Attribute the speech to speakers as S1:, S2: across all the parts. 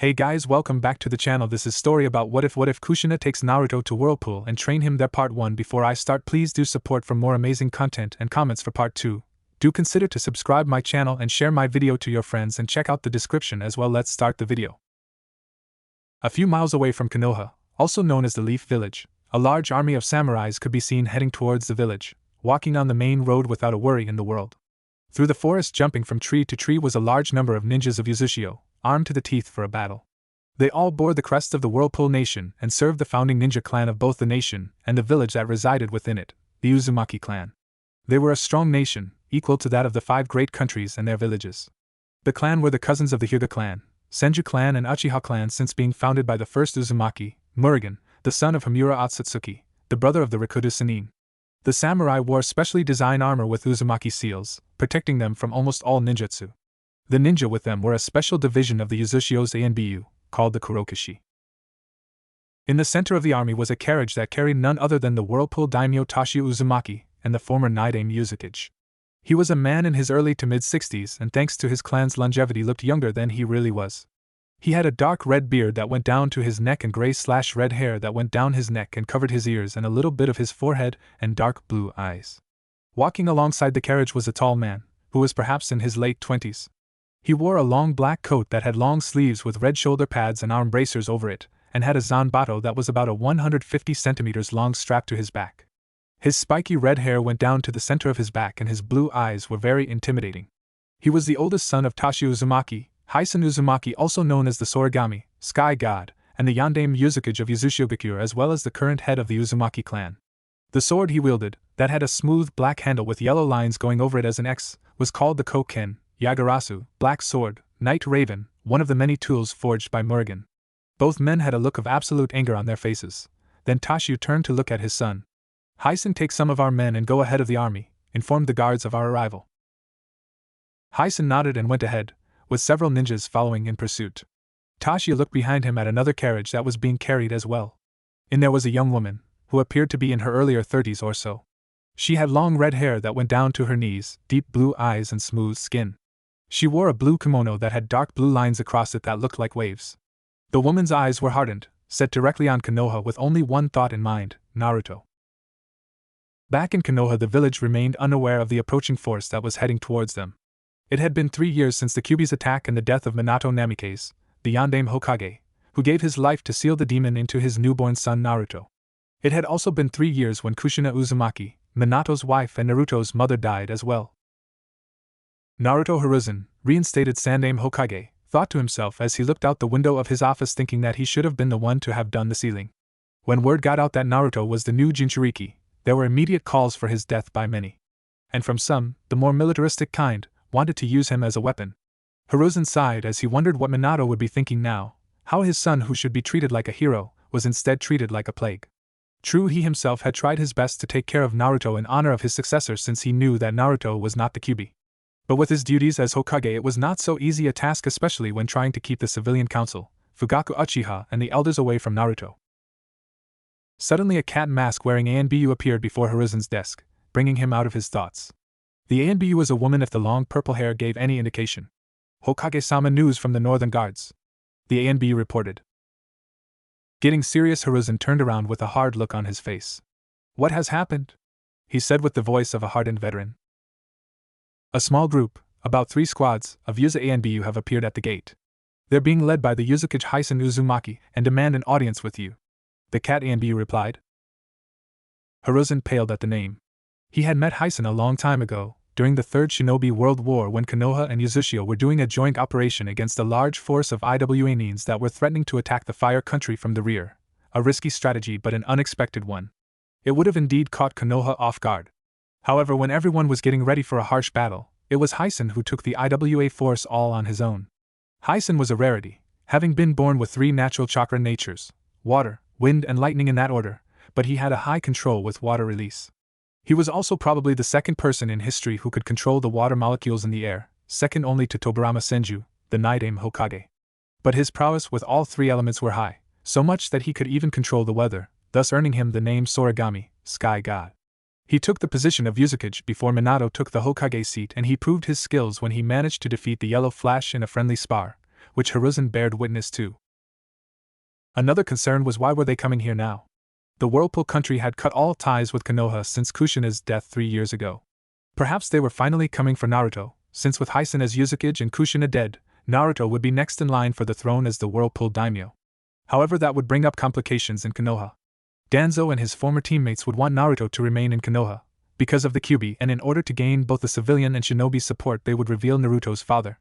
S1: Hey guys, welcome back to the channel. This is story about what if Kushina takes Naruto to Whirlpool and train him there. Part 1. Before I start, please do support for more amazing content and comments for part 2. Do consider to subscribe my channel and share my video to your friends and check out the description as well. Let's start the video. A few miles away from Konoha, also known as the Leaf Village, a large army of samurais could be seen heading towards the village, walking on the main road without a worry in the world. Through the forest, jumping from tree to tree, was a large number of ninjas of Uzushio, armed to the teeth for a battle. They all bore the crest of the Whirlpool Nation and served the founding ninja clan of both the nation and the village that resided within it, the Uzumaki clan. They were a strong nation, equal to that of the 5 great countries and their villages. The clan were the cousins of the Hyuga clan, Senju clan and Uchiha clan, since being founded by the first Uzumaki, Murugan, the son of Hamura Otsutsuki, the brother of the Rikudo Sannin. The samurai wore specially designed armor with Uzumaki seals, protecting them from almost all ninjutsu. The ninja with them were a special division of the Uzushio's Anbu, called the Kurokashi. In the center of the army was a carriage that carried none other than the Whirlpool daimyo Toshio Uzumaki and the former Nidaime Uzukage. He was a man in his early to mid-60s and thanks to his clan's longevity looked younger than he really was. He had a dark red beard that went down to his neck and gray/red hair that went down his neck and covered his ears and a little bit of his forehead and dark blue eyes. Walking alongside the carriage was a tall man, who was perhaps in his late 20s. He wore a long black coat that had long sleeves with red shoulder pads and arm bracers over it, and had a zanbato that was about 150 centimeters long strapped to his back. His spiky red hair went down to the center of his back and his blue eyes were very intimidating. He was the oldest son of Toshio Uzumaki, Hysen Uzumaki, also known as the Sorigami, Sky God, and the Yandaime Uzukage of Uzushio, as well as the current head of the Uzumaki clan. The sword he wielded, that had a smooth black handle with yellow lines going over it as an X, was called the Koken, Yagarasu, Black Sword, Night Raven, one of the many tools forged by Murugan. Both men had a look of absolute anger on their faces. Then Toshio turned to look at his son. Hysen, take some of our men and go ahead of the army, informed the guards of our arrival. Hysen nodded and went ahead, with several ninjas following in pursuit. Toshio looked behind him at another carriage that was being carried as well. In there was a young woman, who appeared to be in her earlier 30s or so. She had long red hair that went down to her knees, deep blue eyes and smooth skin. She wore a blue kimono that had dark blue lines across it that looked like waves. The woman's eyes were hardened, set directly on Konoha with only one thought in mind, Naruto. Back in Konoha, the village remained unaware of the approaching force that was heading towards them. It had been 3 years since the Kyuubi's attack and the death of Minato Namikaze, the Yandaime Hokage, who gave his life to seal the demon into his newborn son Naruto. It had also been 3 years when Kushina Uzumaki, Minato's wife and Naruto's mother, died as well. Naruto Hiruzen, reinstated Sandaime Hokage, thought to himself as he looked out the window of his office, thinking that he should have been the one to have done the sealing. When word got out that Naruto was the new Jinchuriki, there were immediate calls for his death by many. And from some, the more militaristic kind, wanted to use him as a weapon. Hiruzen sighed as he wondered what Minato would be thinking now, how his son, who should be treated like a hero, was instead treated like a plague. True, he himself had tried his best to take care of Naruto in honor of his successor, since he knew that Naruto was not the Kyuubi. But with his duties as Hokage, it was not so easy a task, especially when trying to keep the civilian council, Fugaku Uchiha, and the elders away from Naruto. Suddenly a cat mask wearing Anbu appeared before Hiruzen's desk, bringing him out of his thoughts. The Anbu was a woman, if the long purple hair gave any indication. Hokage-sama, news from the northern guards, the Anbu reported. Getting serious, Hiruzen turned around with a hard look on his face. What has happened? He said with the voice of a hardened veteran. A small group, about 3 squads, of Yuza Anbu have appeared at the gate. They're being led by the Uzukage Hysen Uzumaki and demand an audience with you, the cat Anbu replied. Hiruzen paled at the name. He had met Hysen a long time ago, during the Third Shinobi World War, when Konoha and Uzushio were doing a joint operation against a large force of Iwa Nins that were threatening to attack the Fire Country from the rear, a risky strategy but an unexpected one. It would have indeed caught Konoha off guard. However, when everyone was getting ready for a harsh battle, it was Hysen who took the Iwa force all on his own. Hysen was a rarity, having been born with 3 natural chakra natures, water, wind and lightning in that order, but he had a high control with water release. He was also probably the second person in history who could control the water molecules in the air, second only to Tobirama Senju, the Nidaime Hokage. But his prowess with all 3 elements were high, so much that he could even control the weather, thus earning him the name Sorigami, Sky God. He took the position of Uzukage before Minato took the Hokage seat, and he proved his skills when he managed to defeat the Yellow Flash in a friendly spar, which Hiruzen bared witness to. Another concern was why were they coming here now? The Whirlpool country had cut all ties with Konoha since Kushina's death 3 years ago. Perhaps they were finally coming for Naruto, since with Hysen as Yuzukage and Kushina dead, Naruto would be next in line for the throne as the Whirlpool daimyo. However, that would bring up complications in Konoha. Danzo and his former teammates would want Naruto to remain in Konoha, because of the Kyuubi, and in order to gain both the civilian and shinobi support they would reveal Naruto's father.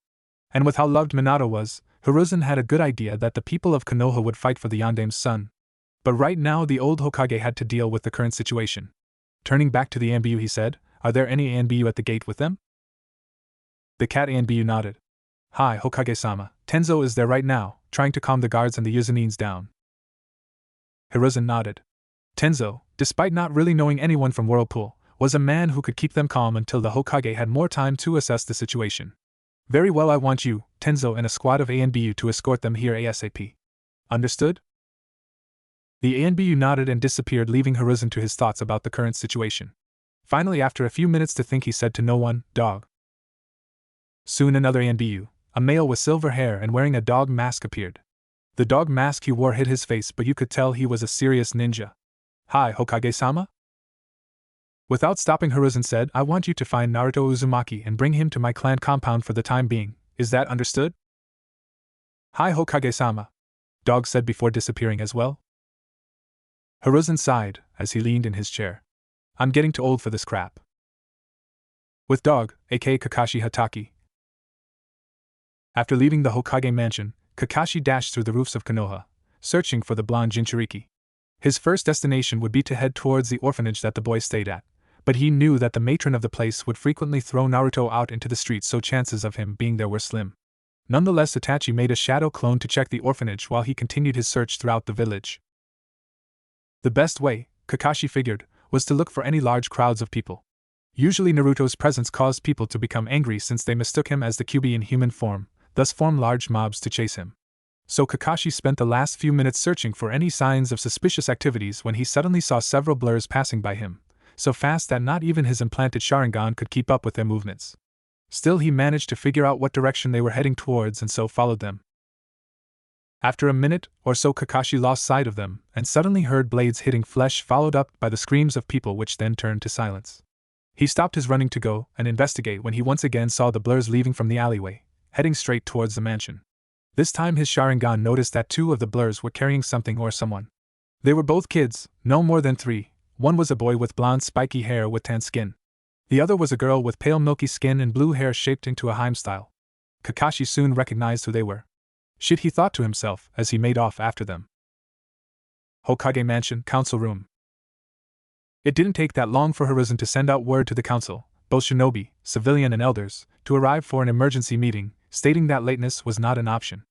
S1: And with how loved Minato was, Hiruzen had a good idea that the people of Konoha would fight for the Yandame's son. But right now the old Hokage had to deal with the current situation. Turning back to the Anbu, he said, "Are there any Anbu at the gate with them?" The cat Anbu nodded. "Hi, Hokage-sama, Tenzo is there right now, trying to calm the guards and the Yuzanines down." Hiruzen nodded. Tenzo, despite not really knowing anyone from Whirlpool, was a man who could keep them calm until the Hokage had more time to assess the situation. "Very well, I want you, Tenzo, and a squad of ANBU to escort them here ASAP. Understood?" The ANBU nodded and disappeared, leaving Hiruzen to his thoughts about the current situation. Finally, after a few minutes to think, he said to no one, "Dog." Soon another ANBU, a male with silver hair and wearing a dog mask, appeared. The dog mask he wore hid his face, but you could tell he was a serious ninja. "Hi, Hokage-sama?" Without stopping, Hiruzen said, "I want you to find Naruto Uzumaki and bring him to my clan compound for the time being. Is that understood?" "Hi, Hokage-sama," Dog said before disappearing as well. Hiruzen sighed as he leaned in his chair. "I'm getting too old for this crap." With Dog, aka Kakashi Hatake. After leaving the Hokage mansion, Kakashi dashed through the roofs of Konoha, searching for the blonde Jinchuriki. His first destination would be to head towards the orphanage that the boy stayed at, but he knew that the matron of the place would frequently throw Naruto out into the streets, so chances of him being there were slim. Nonetheless, Itachi made a shadow clone to check the orphanage while he continued his search throughout the village. The best way, Kakashi figured, was to look for any large crowds of people. Usually Naruto's presence caused people to become angry since they mistook him as the Kyuubi in human form, thus formed large mobs to chase him. So Kakashi spent the last few minutes searching for any signs of suspicious activities when he suddenly saw several blurs passing by him, so fast that not even his implanted Sharingan could keep up with their movements. Still, he managed to figure out what direction they were heading towards and so followed them. After a minute or so, Kakashi lost sight of them and suddenly heard blades hitting flesh, followed up by the screams of people, which then turned to silence. He stopped his running to go and investigate when he once again saw the blurs leaving from the alleyway, heading straight towards the mansion. This time his Sharingan noticed that 2 of the blurs were carrying something or someone. They were both kids, no more than 3. One was a boy with blonde spiky hair with tan skin. The other was a girl with pale milky skin and blue hair shaped into a Heim style. Kakashi soon recognized who they were. Shit, he thought to himself as he made off after them. Hokage Mansion, Council Room. It didn't take that long for Hiruzen to send out word to the council, both shinobi, civilian and elders, to arrive for an emergency meeting, stating that lateness was not an option.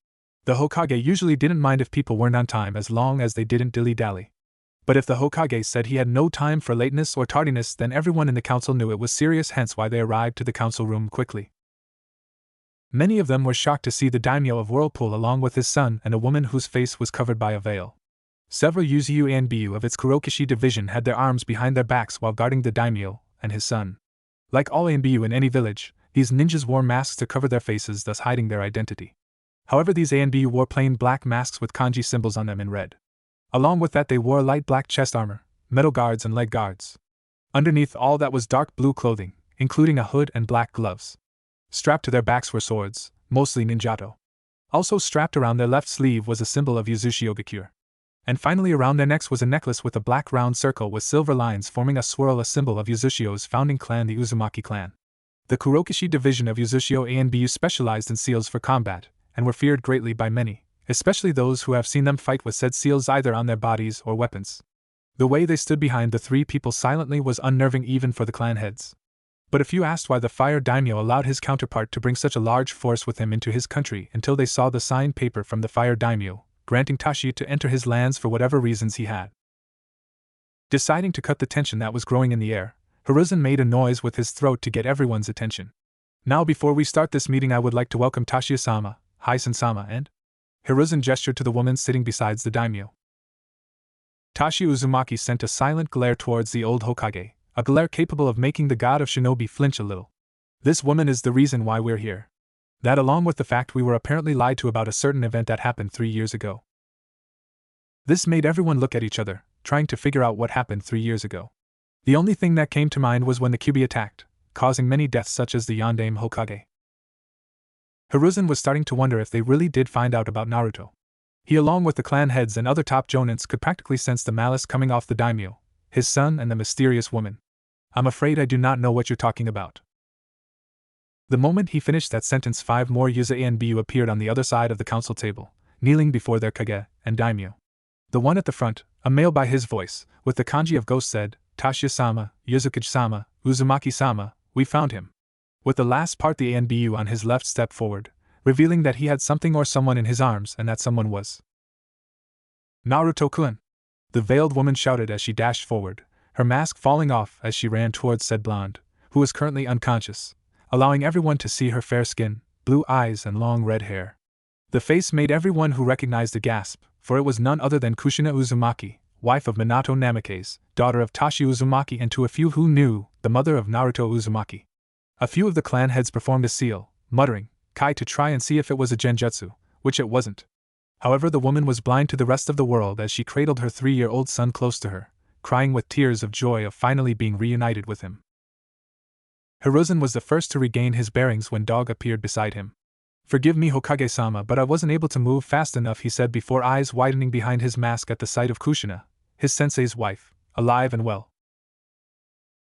S1: The Hokage usually didn't mind if people weren't on time as long as they didn't dilly-dally. But if the Hokage said he had no time for lateness or tardiness, then everyone in the council knew it was serious, hence why they arrived to the council room quickly. Many of them were shocked to see the daimyo of Whirlpool along with his son and a woman whose face was covered by a veil. Several Uzu and Bu of its Kurokishi division had their arms behind their backs while guarding the daimyo and his son. Like all ANBU in any village, these ninjas wore masks to cover their faces, thus hiding their identity. However, these ANBU wore plain black masks with kanji symbols on them in red. Along with that, they wore light black chest armor, metal guards and leg guards. Underneath all that was dark blue clothing, including a hood and black gloves. Strapped to their backs were swords, mostly ninjato. Also strapped around their left sleeve was a symbol of Yuzushi Ogakure. And finally around their necks was a necklace with a black round circle with silver lines forming a swirl, a symbol of Yuzushio's founding clan, the Uzumaki clan. The Kurokishi division of Yuzushio ANBU specialized in seals for combat, and were feared greatly by many, especially those who have seen them fight with said seals either on their bodies or weapons. The way they stood behind the 3 people silently was unnerving even for the clan heads. But if you asked why the fire daimyo allowed his counterpart to bring such a large force with him into his country until they saw the signed paper from the fire daimyo, granting Tashi to enter his lands for whatever reasons he had. Deciding to cut the tension that was growing in the air, Hiruzen made a noise with his throat to get everyone's attention. "Now before we start this meeting, I would like to welcome Tashi-sama, Hysen-sama and..." Hiruzen gestured to the woman sitting beside the daimyo. Tashi Uzumaki sent a silent glare towards the old Hokage, a glare capable of making the god of shinobi flinch a little. "This woman is the reason why we're here." That along with the fact we were apparently lied to about a certain event that happened 3 years ago. This made everyone look at each other, trying to figure out what happened 3 years ago. The only thing that came to mind was when the Kyuubi attacked, causing many deaths such as the Yondaime Hokage. Hiruzen was starting to wonder if they really did find out about Naruto. He along with the clan heads and other top jonins could practically sense the malice coming off the daimyo, his son and the mysterious woman. I'm afraid I do not know what you're talking about. The moment he finished that sentence 5 more Yuza and Bu appeared on the other side of the council table, kneeling before their kage and daimyo. The one at the front, a male by his voice, with the kanji of ghost said, Tashiya-sama, Yuzuki-sama, Uzumaki-sama, we found him. With the last part the ANBU on his left stepped forward, revealing that he had something or someone in his arms and that someone was Naruto-kun. The veiled woman shouted as she dashed forward, her mask falling off as she ran towards said blonde, who was currently unconscious, allowing everyone to see her fair skin, blue eyes and long red hair. The face made everyone who recognized a gasp, for it was none other than Kushina Uzumaki, wife of Minato Namikaze, daughter of Tashi Uzumaki and to a few who knew, the mother of Naruto Uzumaki. A few of the clan heads performed a seal, muttering, Kai to try and see if it was a genjutsu, which it wasn't. However, the woman was blind to the rest of the world as she cradled her 3-year-old son close to her, crying with tears of joy of finally being reunited with him. Hiruzen was the first to regain his bearings when Dog appeared beside him. Forgive me Hokage-sama, but I wasn't able to move fast enough, he said before eyes widening behind his mask at the sight of Kushina, his sensei's wife, alive and well.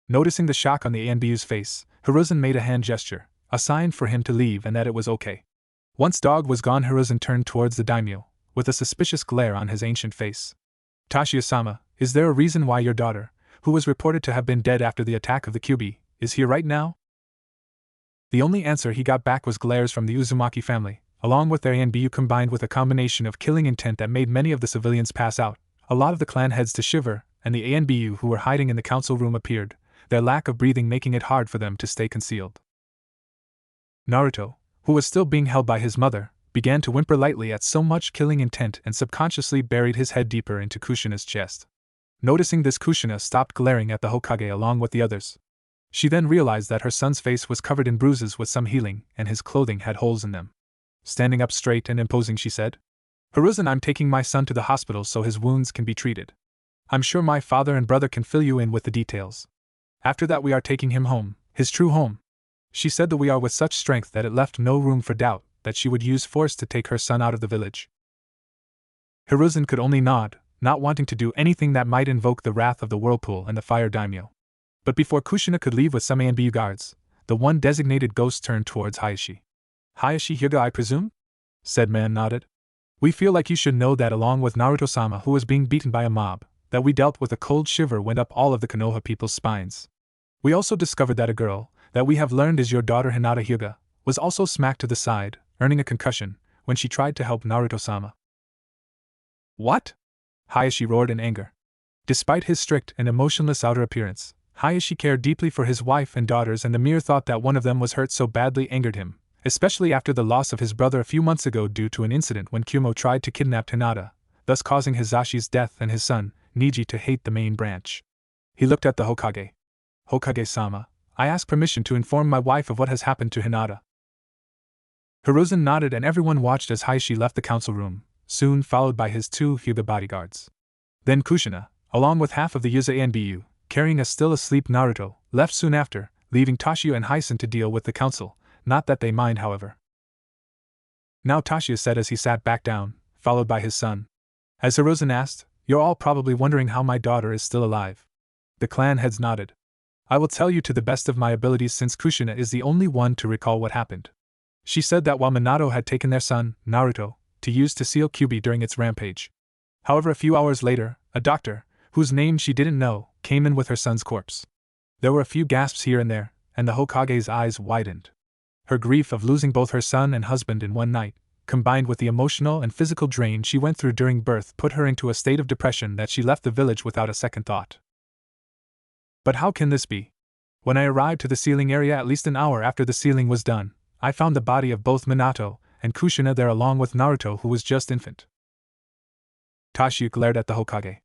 S1: Noticing the shock on the ANBU's face, Hiruzen made a hand gesture, a sign for him to leave and that it was okay. Once Dog was gone, Hiruzen turned towards the daimyo, with a suspicious glare on his ancient face. Tashiya-sama, is there a reason why your daughter, who was reported to have been dead after the attack of the Kyuubi, is here right now? The only answer he got back was glares from the Uzumaki family, along with their ANBU combined with a combination of killing intent that made many of the civilians pass out, a lot of the clan heads to shiver, and the ANBU who were hiding in the council room appeared, their lack of breathing making it hard for them to stay concealed. Naruto, who was still being held by his mother, began to whimper lightly at so much killing intent and subconsciously buried his head deeper into Kushina's chest. Noticing this, Kushina stopped glaring at the Hokage along with the others. She then realized that her son's face was covered in bruises with some healing, and his clothing had holes in them. Standing up straight and imposing, she said, Hiruzen, I'm taking my son to the hospital so his wounds can be treated. I'm sure my father and brother can fill you in with the details. After that we are taking him home, his true home. She said that we are with such strength that it left no room for doubt that she would use force to take her son out of the village. Hiruzen could only nod, not wanting to do anything that might invoke the wrath of the Whirlpool and the Fire Daimyo. But before Kushina could leave with some ANBU guards, the one designated ghost turned towards Hayashi. Hayashi Hyuga, I presume? Said man nodded. We feel like you should know that along with Naruto-sama, who was being beaten by a mob, that we dealt with. A cold shiver went up all of the Konoha people's spines. We also discovered that a girl, that we have learned is your daughter Hinata Hyuga, was also smacked to the side, earning a concussion, when she tried to help Naruto-sama. What? Hayashi roared in anger. Despite his strict and emotionless outer appearance, Hayashi cared deeply for his wife and daughters, and the mere thought that one of them was hurt so badly angered him, especially after the loss of his brother a few months ago due to an incident when Kumo tried to kidnap Hinata, thus causing Hisashi's death and his son, Niji, to hate the main branch. He looked at the Hokage. Hokage-sama, I ask permission to inform my wife of what has happened to Hinata. Hiruzen nodded and everyone watched as Hayashi left the council room, soon followed by his 2 Hyuga bodyguards. Then Kushina, along with half of the Yuza ANBU, carrying a still asleep Naruto, left soon after, leaving Tashiya and Hyson to deal with the council, not that they mind however. Now Tashiya said as he sat back down, followed by his son. As Hiruzen asked, you're all probably wondering how my daughter is still alive. The clan heads nodded. I will tell you to the best of my abilities since Kushina is the only one to recall what happened. She said that while Minato had taken their son, Naruto, to use to seal Kyuubi during its rampage. However, a few hours later, a doctor, whose name she didn't know, came in with her son's corpse. There were a few gasps here and there, and the Hokage's eyes widened. Her grief of losing both her son and husband in one night, combined with the emotional and physical drain she went through during birth, put her into a state of depression that she left the village without a second thought. But how can this be? When I arrived to the sealing area at least an hour after the sealing was done, I found the body of both Minato and Kushina there along with Naruto, who was just infant. Tashiya glared at the Hokage.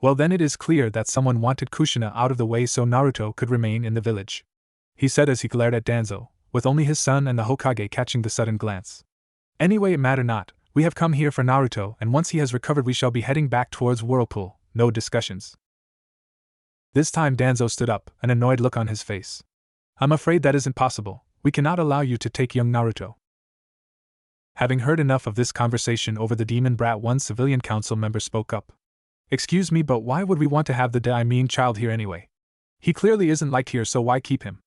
S1: Well, then it is clear that someone wanted Kushina out of the way so Naruto could remain in the village. He said as he glared at Danzo, with only his son and the Hokage catching the sudden glance. Anyway, it matter not, we have come here for Naruto, and once he has recovered we shall be heading back towards Whirlpool, no discussions. This time Danzo stood up, an annoyed look on his face. I'm afraid that isn't possible, we cannot allow you to take young Naruto. Having heard enough of this conversation over the demon brat, one civilian council member spoke up. Excuse me, but why would we want to have the child here anyway? He clearly isn't liked here, so why keep him?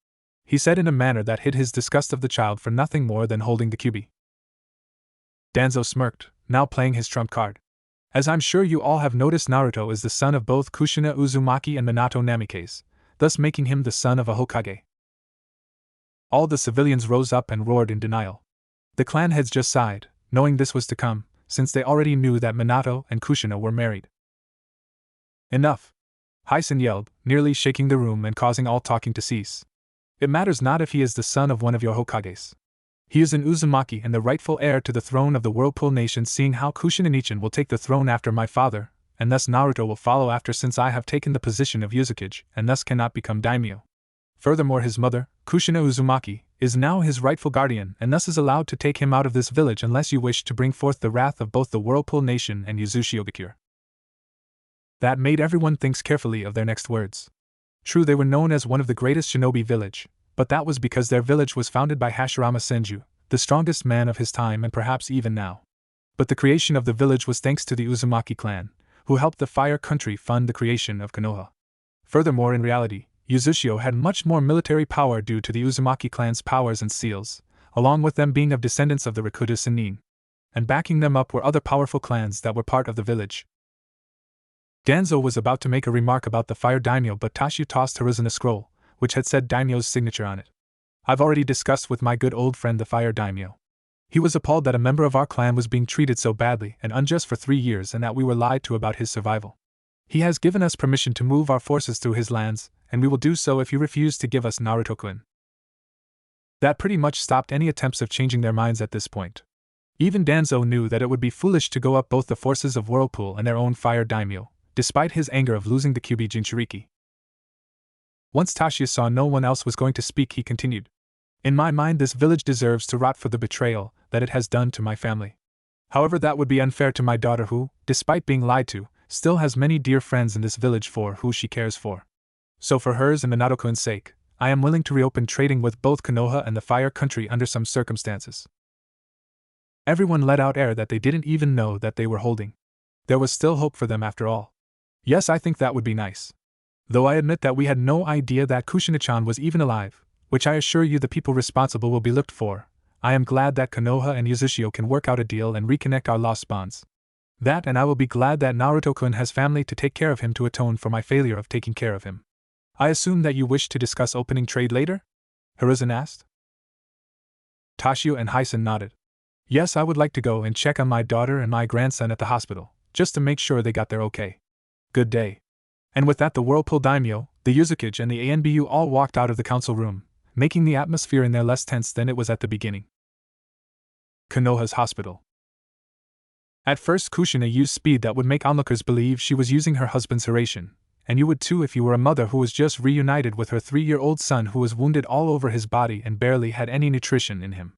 S1: He said in a manner that hid his disgust of the child for nothing more than holding the QB. Danzo smirked, now playing his trump card. As I'm sure you all have noticed, Naruto is the son of both Kushina Uzumaki and Minato Namikaze, thus making him the son of a Hokage. All the civilians rose up and roared in denial. The clan heads just sighed, knowing this was to come, since they already knew that Minato and Kushina were married. Enough! Hyson yelled, nearly shaking the room and causing all talking to cease. It matters not if he is the son of one of your Hokages. He is an Uzumaki and the rightful heir to the throne of the Whirlpool nation, seeing how Kushina Nichin will take the throne after my father, and thus Naruto will follow after, since I have taken the position of Uzukage and thus cannot become daimyo. Furthermore, his mother, Kushina Uzumaki, is now his rightful guardian and thus is allowed to take him out of this village unless you wish to bring forth the wrath of both the Whirlpool nation and Uzushigakure. That made everyone think carefully of their next words. True, they were known as one of the greatest shinobi village, but that was because their village was founded by Hashirama Senju, the strongest man of his time and perhaps even now. But the creation of the village was thanks to the Uzumaki clan, who helped the Fire Country fund the creation of Konoha. Furthermore, in reality, Uzushio had much more military power due to the Uzumaki clan's powers and seals, along with them being of descendants of the Rakuta Sennin. And backing them up were other powerful clans that were part of the village. Danzo was about to make a remark about the Fire Daimyo, but Tashu tossed Hiruzen a scroll, which had said Daimyo's signature on it. I've already discussed with my good old friend the Fire Daimyo. He was appalled that a member of our clan was being treated so badly and unjust for 3 years and that we were lied to about his survival. He has given us permission to move our forces through his lands, and we will do so if you refuse to give us Naruto-kun. That pretty much stopped any attempts of changing their minds at this point. Even Danzo knew that it would be foolish to go up both the forces of Whirlpool and their own Fire Daimyo, despite his anger of losing the Kyuubi Jinchuriki. Once Tasha saw no one else was going to speak, he continued. In my mind, this village deserves to rot for the betrayal that it has done to my family. However, that would be unfair to my daughter who, despite being lied to, still has many dear friends in this village for who she cares for. So for hers and Minato-kun's sake, I am willing to reopen trading with both Konoha and the Fire Country under some circumstances. Everyone let out air that they didn't even know that they were holding. There was still hope for them after all. Yes, I think that would be nice. Though I admit that we had no idea that Kushina-chan was even alive, which I assure you the people responsible will be looked for, I am glad that Konoha and Uzushio can work out a deal and reconnect our lost bonds. That, and I will be glad that Naruto-kun has family to take care of him to atone for my failure of taking care of him. I assume that you wish to discuss opening trade later? Hiruzen asked. Tashio and Hyson nodded. Yes, I would like to go and check on my daughter and my grandson at the hospital, just to make sure they got there okay. Good day. And with that, the Whirlpool Daimyo, the Uzukage and the ANBU all walked out of the council room, making the atmosphere in there less tense than it was at the beginning. Konoha's hospital. At first, Kushina used speed that would make onlookers believe she was using her husband's Hiraishin, and you would too if you were a mother who was just reunited with her 3-year-old son who was wounded all over his body and barely had any nutrition in him.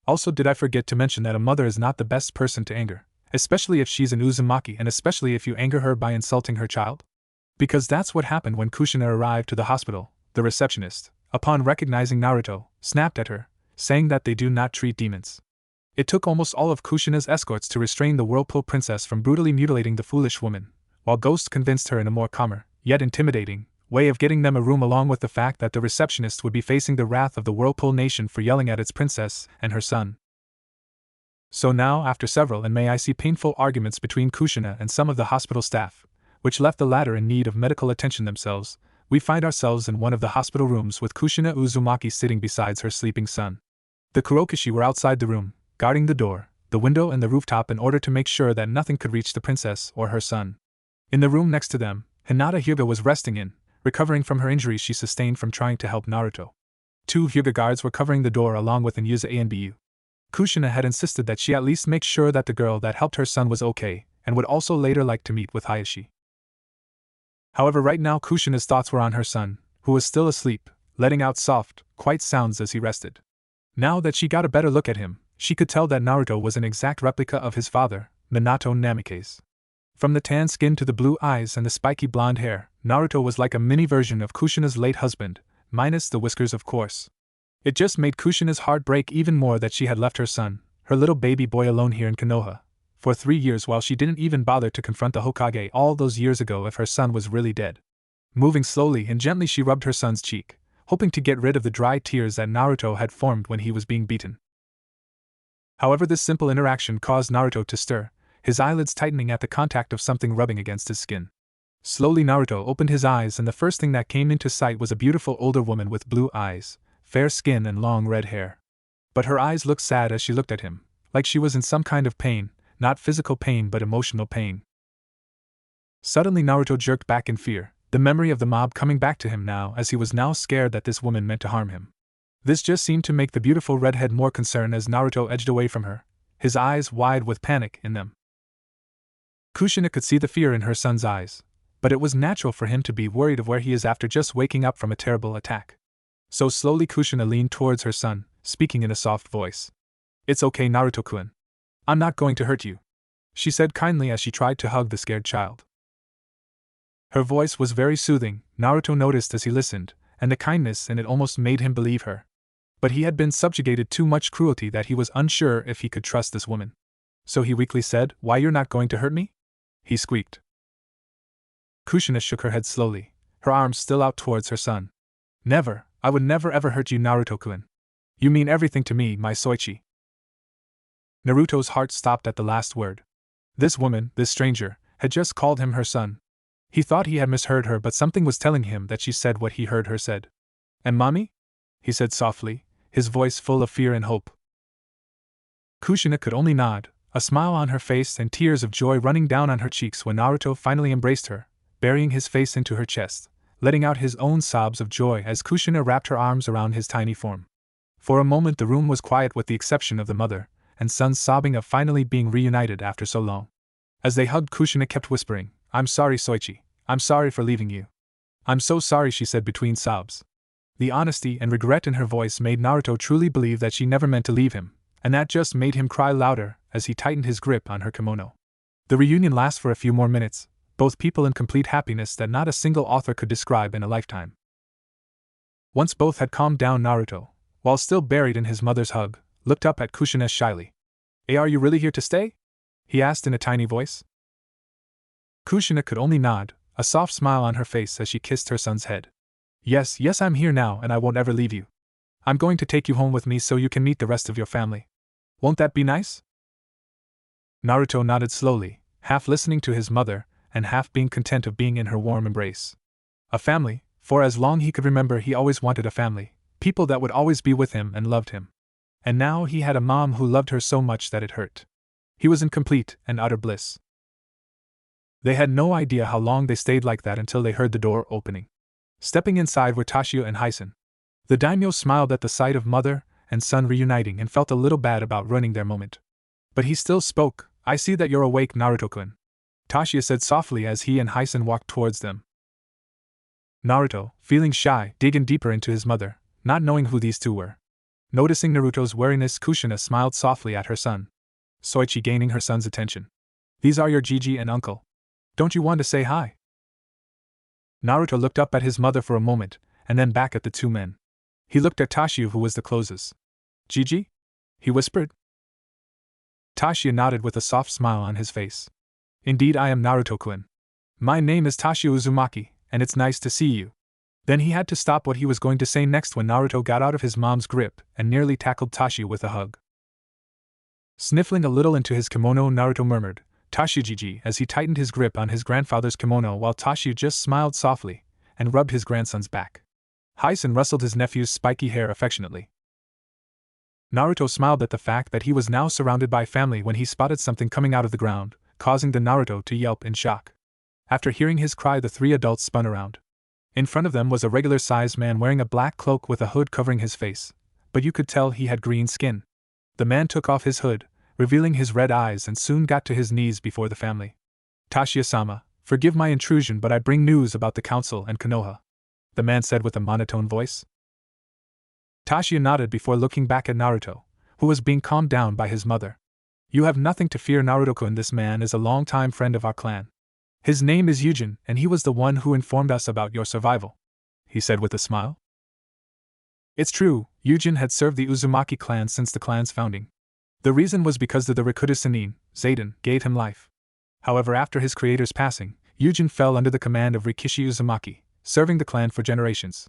S1: Also, did I forget to mention that a mother is not the best person to anger, especially if she's an Uzumaki and especially if you anger her by insulting her child? Because that's what happened when Kushina arrived to the hospital. The receptionist, upon recognizing Naruto, snapped at her, saying that they do not treat demons. It took almost all of Kushina's escorts to restrain the Whirlpool princess from brutally mutilating the foolish woman, while Ghost convinced her in a more calmer, yet intimidating, way of getting them a room, along with the fact that the receptionist would be facing the wrath of the Whirlpool nation for yelling at its princess and her son. So now, after several and may I see painful arguments between Kushina and some of the hospital staff, which left the latter in need of medical attention themselves, we find ourselves in one of the hospital rooms with Kushina Uzumaki sitting beside her sleeping son. The Kurokashi were outside the room, guarding the door, the window and the rooftop in order to make sure that nothing could reach the princess or her son. In the room next to them, Hinata Hyuga was resting in, recovering from her injuries she sustained from trying to help Naruto. 2 Hyuga guards were covering the door along with Inyuza Anbu. Kushina had insisted that she at least make sure that the girl that helped her son was okay, and would also later like to meet with Hayashi. However, right now Kushina's thoughts were on her son, who was still asleep, letting out soft, quiet sounds as he rested. Now that she got a better look at him, she could tell that Naruto was an exact replica of his father, Minato Namikaze. From the tan skin to the blue eyes and the spiky blonde hair, Naruto was like a mini version of Kushina's late husband, minus the whiskers of course. It just made Kushina's heart break even more that she had left her son, her little baby boy, alone here in Konoha for 3 years, while she didn't even bother to confront the Hokage all those years ago if her son was really dead. Moving slowly and gently, she rubbed her son's cheek, hoping to get rid of the dry tears that Naruto had formed when he was being beaten. However, this simple interaction caused Naruto to stir, his eyelids tightening at the contact of something rubbing against his skin. Slowly Naruto opened his eyes, and the first thing that came into sight was a beautiful older woman with blue eyes, fair skin and long red hair. But her eyes looked sad as she looked at him, like she was in some kind of pain, not physical pain but emotional pain. Suddenly Naruto jerked back in fear, the memory of the mob coming back to him now, as he was now scared that this woman meant to harm him. This just seemed to make the beautiful redhead more concerned as Naruto edged away from her, his eyes wide with panic in them. Kushina could see the fear in her son's eyes, but it was natural for him to be worried of where he is after just waking up from a terrible attack. So slowly Kushina leaned towards her son, speaking in a soft voice. "It's okay, Naruto-kun. I'm not going to hurt you," she said kindly as she tried to hug the scared child. Her voice was very soothing, Naruto noticed as he listened, and the kindness in it almost made him believe her. But he had been subjugated to much cruelty that he was unsure if he could trust this woman. So he weakly said, "Why, you're not going to hurt me?" he squeaked. Kushina shook her head slowly, her arms still out towards her son. "Never, I would never ever hurt you, Naruto-kun. You mean everything to me, my Soichi." Naruto's heart stopped at the last word. This woman, this stranger, had just called him her son. He thought he had misheard her, but something was telling him that she said what he heard her said. "And mommy?" he said softly, his voice full of fear and hope. Kushina could only nod, a smile on her face and tears of joy running down on her cheeks when Naruto finally embraced her, burying his face into her chest, letting out his own sobs of joy as Kushina wrapped her arms around his tiny form. For a moment the room was quiet with the exception of the mother and son's sobbing of finally being reunited after so long. As they hugged, Kushina kept whispering, "I'm sorry, Soichi. I'm sorry for leaving you. I'm so sorry," she said between sobs. The honesty and regret in her voice made Naruto truly believe that she never meant to leave him, and that just made him cry louder as he tightened his grip on her kimono. The reunion lasts for a few more minutes, both people in complete happiness that not a single author could describe in a lifetime. Once both had calmed down, Naruto, while still buried in his mother's hug, looked up at Kushina shyly. Are you really here to stay?" he asked in a tiny voice. Kushina could only nod, a soft smile on her face as she kissed her son's head. Yes, I'm here now and I won't ever leave you. I'm going to take you home with me so you can meet the rest of your family. Won't that be nice?" Naruto nodded slowly, half listening to his mother, and half being content of being in her warm embrace. A family, for as long he could remember he always wanted a family, people that would always be with him and loved him. And now he had a mom who loved her so much that it hurt. He was in complete and utter bliss. They had no idea how long they stayed like that until they heard the door opening. Stepping inside were Tashio and Hyson. The daimyo smiled at the sight of mother and son reuniting and felt a little bad about ruining their moment. But he still spoke. "I see that you're awake, Naruto-kun," Tashio said softly as he and Hyson walked towards them. Naruto, feeling shy, digged deeper into his mother, not knowing who these two were. Noticing Naruto's wariness, Kushina smiled softly at her son. Soichi gaining her son's attention. "These are your Gigi and uncle. Don't you want to say hi?" Naruto looked up at his mother for a moment, and then back at the two men. He looked at Tashio, who was the closest. "Gigi?" he whispered. Tashio nodded with a soft smile on his face. "Indeed, I am Naruto-kun. My name is Tashio Uzumaki, and it's nice to see you." Then he had to stop what he was going to say next when Naruto got out of his mom's grip and nearly tackled Tashio with a hug. Sniffling a little into his kimono, Naruto murmured, "Tashio Gigi," as he tightened his grip on his grandfather's kimono while Tashio just smiled softly and rubbed his grandson's back. Hyson rustled his nephew's spiky hair affectionately. Naruto smiled at the fact that he was now surrounded by family when he spotted something coming out of the ground, causing the Naruto to yelp in shock. After hearing his cry, the three adults spun around. In front of them was a regular-sized man wearing a black cloak with a hood covering his face, but you could tell he had green skin. The man took off his hood, revealing his red eyes, and soon got to his knees before the family. "Tashio-sama, forgive my intrusion, but I bring news about the council and Konoha," the man said with a monotone voice. Tashiya nodded before looking back at Naruto, who was being calmed down by his mother. You have nothing to fear, Naruto-kun. This man is a long-time friend of our clan. His name is Yujin, and he was the one who informed us about your survival, he said with a smile. It's true, Yujin had served the Uzumaki clan since the clan's founding. The reason was because the Rikudo Sennin, Zayden, gave him life. However, after his creator's passing, Yujin fell under the command of Rikishi Uzumaki, serving the clan for generations.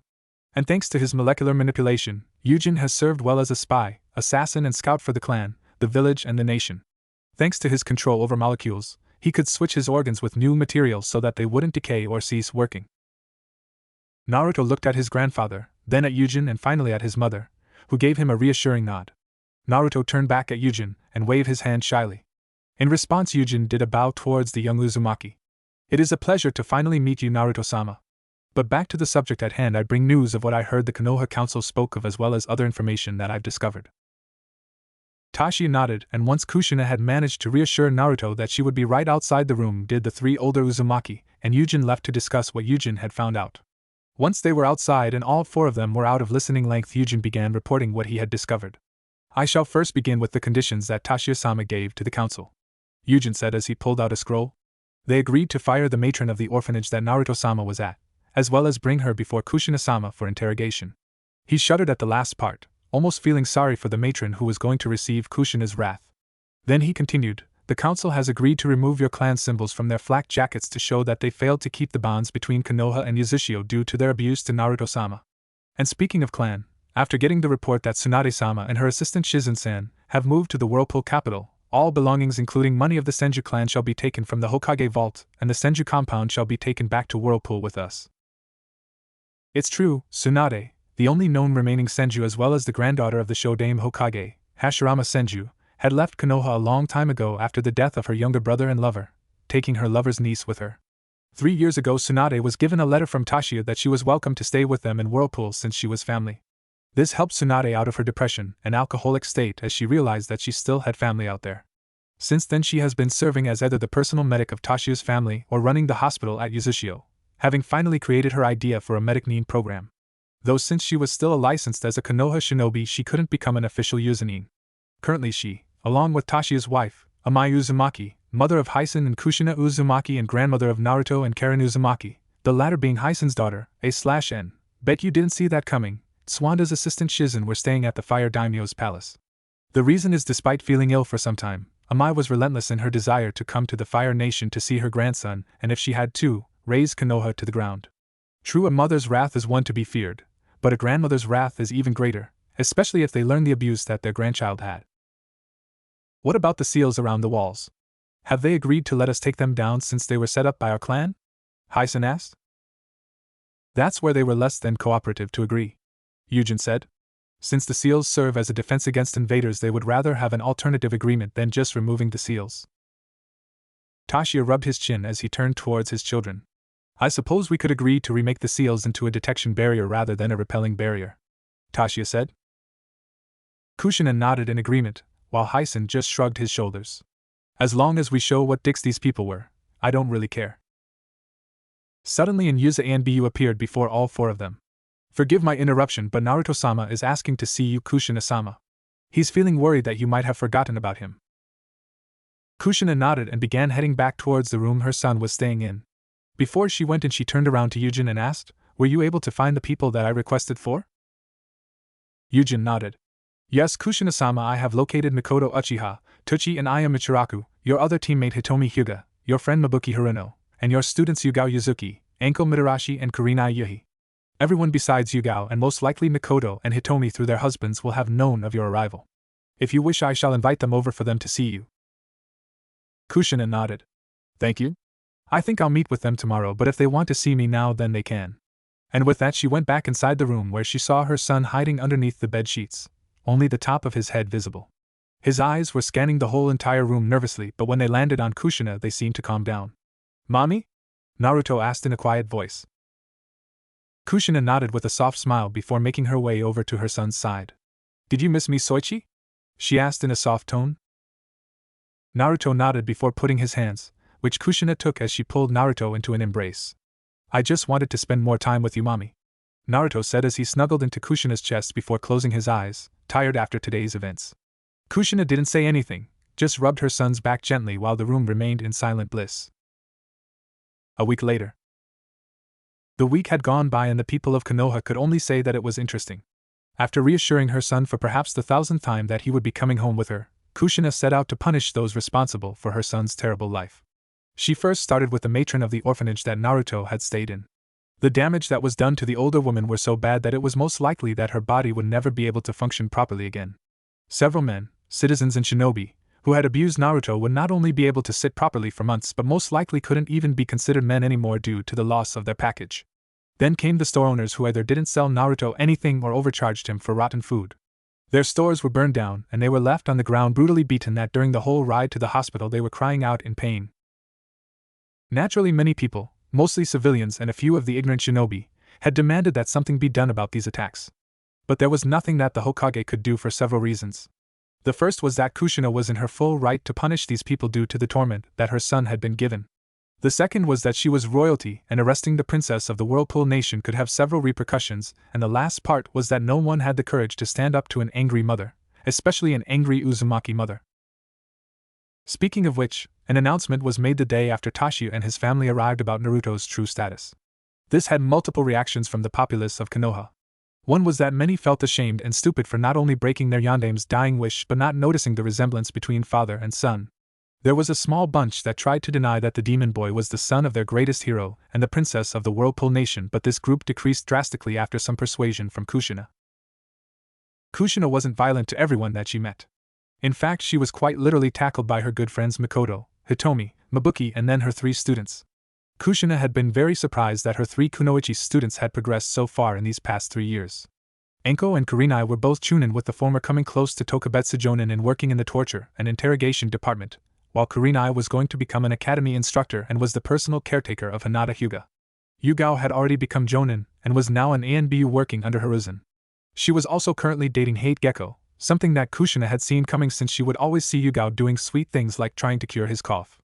S1: And thanks to his molecular manipulation, Yujin has served well as a spy, assassin and scout for the clan, the village and the nation. Thanks to his control over molecules, he could switch his organs with new materials so that they wouldn't decay or cease working. Naruto looked at his grandfather, then at Yujin and finally at his mother, who gave him a reassuring nod. Naruto turned back at Yujin and waved his hand shyly. In response, Yujin did a bow towards the young Uzumaki. It is a pleasure to finally meet you, Naruto-sama. But back to the subject at hand, I bring news of what I heard the Konoha Council spoke of as well as other information that I've discovered. Tashiya nodded, and once Kushina had managed to reassure Naruto that she would be right outside the room, did the three older Uzumaki and Yujin left to discuss what Yujin had found out. Once they were outside and all four of them were out of listening length, Yujin began reporting what he had discovered. I shall first begin with the conditions that Tashiya-sama gave to the council, Yujin said as he pulled out a scroll. They agreed to fire the matron of the orphanage that Naruto-sama was at, as well as bring her before Kushina-sama for interrogation. He shuddered at the last part, almost feeling sorry for the matron who was going to receive Kushina's wrath. Then he continued, the council has agreed to remove your clan symbols from their flak jackets to show that they failed to keep the bonds between Konoha and Yazushio due to their abuse to Naruto-sama. And speaking of clan, after getting the report that Tsunade-sama and her assistant Shizen-san have moved to the Whirlpool capital, all belongings including money of the Senju clan shall be taken from the Hokage vault, and the Senju compound shall be taken back to Whirlpool with us. It's true, Tsunade, the only known remaining Senju as well as the granddaughter of the Shodaime Hokage, Hashirama Senju, had left Konoha a long time ago after the death of her younger brother and lover, taking her lover's niece with her. 3 years ago, Tsunade was given a letter from Tashiya that she was welcome to stay with them in Whirlpool since she was family. This helped Tsunade out of her depression and alcoholic state as she realized that she still had family out there. Since then she has been serving as either the personal medic of Tashiya's family or running the hospital at Yazushio, having finally created her idea for a medic nin program. Though since she was still licensed as a Konoha shinobi she couldn't become an official Yuzunin. Currently she, along with Tashiya's wife, Amai Uzumaki, mother of Hysen and Kushina Uzumaki and grandmother of Naruto and Karen Uzumaki, the latter being Hysen's daughter, A/N. Bet you didn't see that coming. Swanda's assistant Shizen were staying at the Fire Daimyo's palace. The reason is despite feeling ill for some time, Amai was relentless in her desire to come to the Fire Nation to see her grandson and if she had to, raze Konoha to the ground. True, a mother's wrath is one to be feared, but a grandmother's wrath is even greater, especially if they learn the abuse that their grandchild had. What about the seals around the walls? Have they agreed to let us take them down since they were set up by our clan? Hysen asked. That's where they were less than cooperative to agree, Yujin said. Since the seals serve as a defense against invaders, they would rather have an alternative agreement than just removing the seals. Tashiya rubbed his chin as he turned towards his children. I suppose we could agree to remake the seals into a detection barrier rather than a repelling barrier, Tashiya said. Kushina nodded in agreement, while Hysen just shrugged his shoulders. As long as we show what dicks these people were, I don't really care. Suddenly Yuza and Bu appeared before all four of them. Forgive my interruption, but Naruto-sama is asking to see you, Kushina-sama. He's feeling worried that you might have forgotten about him. Kushina nodded and began heading back towards the room her son was staying in. Before she went in, she turned around to Yujin and asked, were you able to find the people that I requested for? Yujin nodded. Yes, Kushina-sama, I have located Mikoto Uchiha, Tuchi and Aya Michiraku, your other teammate Hitomi Hyuga, your friend Mabuki Haruno, and your students Yugao Yuzuki, Anko Mitarashi and Kurinai Yuhi. Everyone besides Yugao and most likely Mikoto and Hitomi through their husbands will have known of your arrival. If you wish, I shall invite them over for them to see you. Kushina nodded. Thank you. I think I'll meet with them tomorrow, but if they want to see me now, then they can. And with that she went back inside the room where she saw her son hiding underneath the bed sheets, only the top of his head visible. His eyes were scanning the whole entire room nervously, but when they landed on Kushina they seemed to calm down. Mommy? Naruto asked in a quiet voice. Kushina nodded with a soft smile before making her way over to her son's side. Did you miss me, Soichi? She asked in a soft tone. Naruto nodded before putting his hands, which Kushina took as she pulled Naruto into an embrace. I just wanted to spend more time with you, Mommy. Naruto said as he snuggled into Kushina's chest before closing his eyes, tired after today's events. Kushina didn't say anything, just rubbed her son's back gently while the room remained in silent bliss. A week later. The week had gone by and the people of Konoha could only say that it was interesting. After reassuring her son for perhaps the 1000th time that he would be coming home with her, Kushina set out to punish those responsible for her son's terrible life. She first started with the matron of the orphanage that Naruto had stayed in. The damage that was done to the older woman were so bad that it was most likely that her body would never be able to function properly again. Several men, citizens and shinobi, who had abused Naruto would not only be able to sit properly for months but most likely couldn't even be considered men anymore due to the loss of their package. Then came the store owners who either didn't sell Naruto anything or overcharged him for rotten food. Their stores were burned down and they were left on the ground brutally beaten that during the whole ride to the hospital they were crying out in pain. Naturally many people, mostly civilians and a few of the ignorant shinobi, had demanded that something be done about these attacks. But there was nothing that the Hokage could do for several reasons. The first was that Kushina was in her full right to punish these people due to the torment that her son had been given. The second was that she was royalty and arresting the princess of the Whirlpool nation could have several repercussions, and the last part was that no one had the courage to stand up to an angry mother, especially an angry Uzumaki mother. Speaking of which, an announcement was made the day after Tashio and his family arrived about Naruto's true status. This had multiple reactions from the populace of Konoha. One was that many felt ashamed and stupid for not only breaking their yandame's dying wish but not noticing the resemblance between father and son. There was a small bunch that tried to deny that the demon boy was the son of their greatest hero and the princess of the Whirlpool nation, but this group decreased drastically after some persuasion from Kushina. Kushina wasn't violent to everyone that she met. In fact, she was quite literally tackled by her good friends Mikoto, Hitomi, Mabuki and then her 3 students. Kushina had been very surprised that her 3 kunoichi students had progressed so far in these past 3 years. Enko and Kurinai were both chunin, with the former coming close to Tokubetsu Jonin and working in the torture and interrogation department, while Kurinai was going to become an academy instructor and was the personal caretaker of Hinata Hyuga. Yugao had already become Jonin and was now an ANBU working under Hiruzen. She was also currently dating Hate Gecko, something that Kushina had seen coming since she would always see Yugao doing sweet things like trying to cure his cough.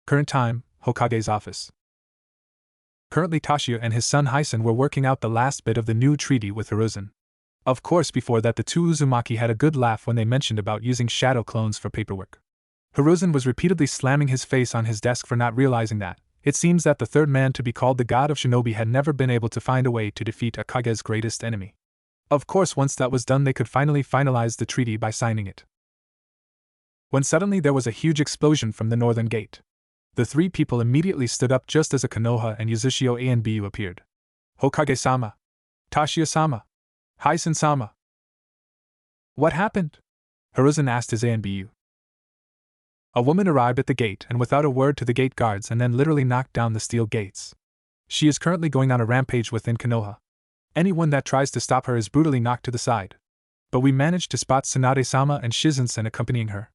S1: Current time, Hokage's office. Currently Tashio and his son Hyson were working out the last bit of the new treaty with Hiruzen. Of course before that the 2 Uzumaki had a good laugh when they mentioned about using shadow clones for paperwork. Hiruzen was repeatedly slamming his face on his desk for not realizing that it seems that the third man to be called the god of shinobi had never been able to find a way to defeat Akage's greatest enemy. Of course once that was done they could finally finalize the treaty by signing it. When suddenly there was a huge explosion from the northern gate. The 3 people immediately stood up just as a Konoha and Yuzushio ANBU appeared. Hokage-sama! Tashio-sama! Hyson-sama! What happened? Hiruzen asked his ANBU. A woman arrived at the gate and without a word to the gate guards and then literally knocked down the steel gates. She is currently going on a rampage within Konoha. Anyone that tries to stop her is brutally knocked to the side. But we managed to spot Tsunade-sama and Shizen-sen accompanying her.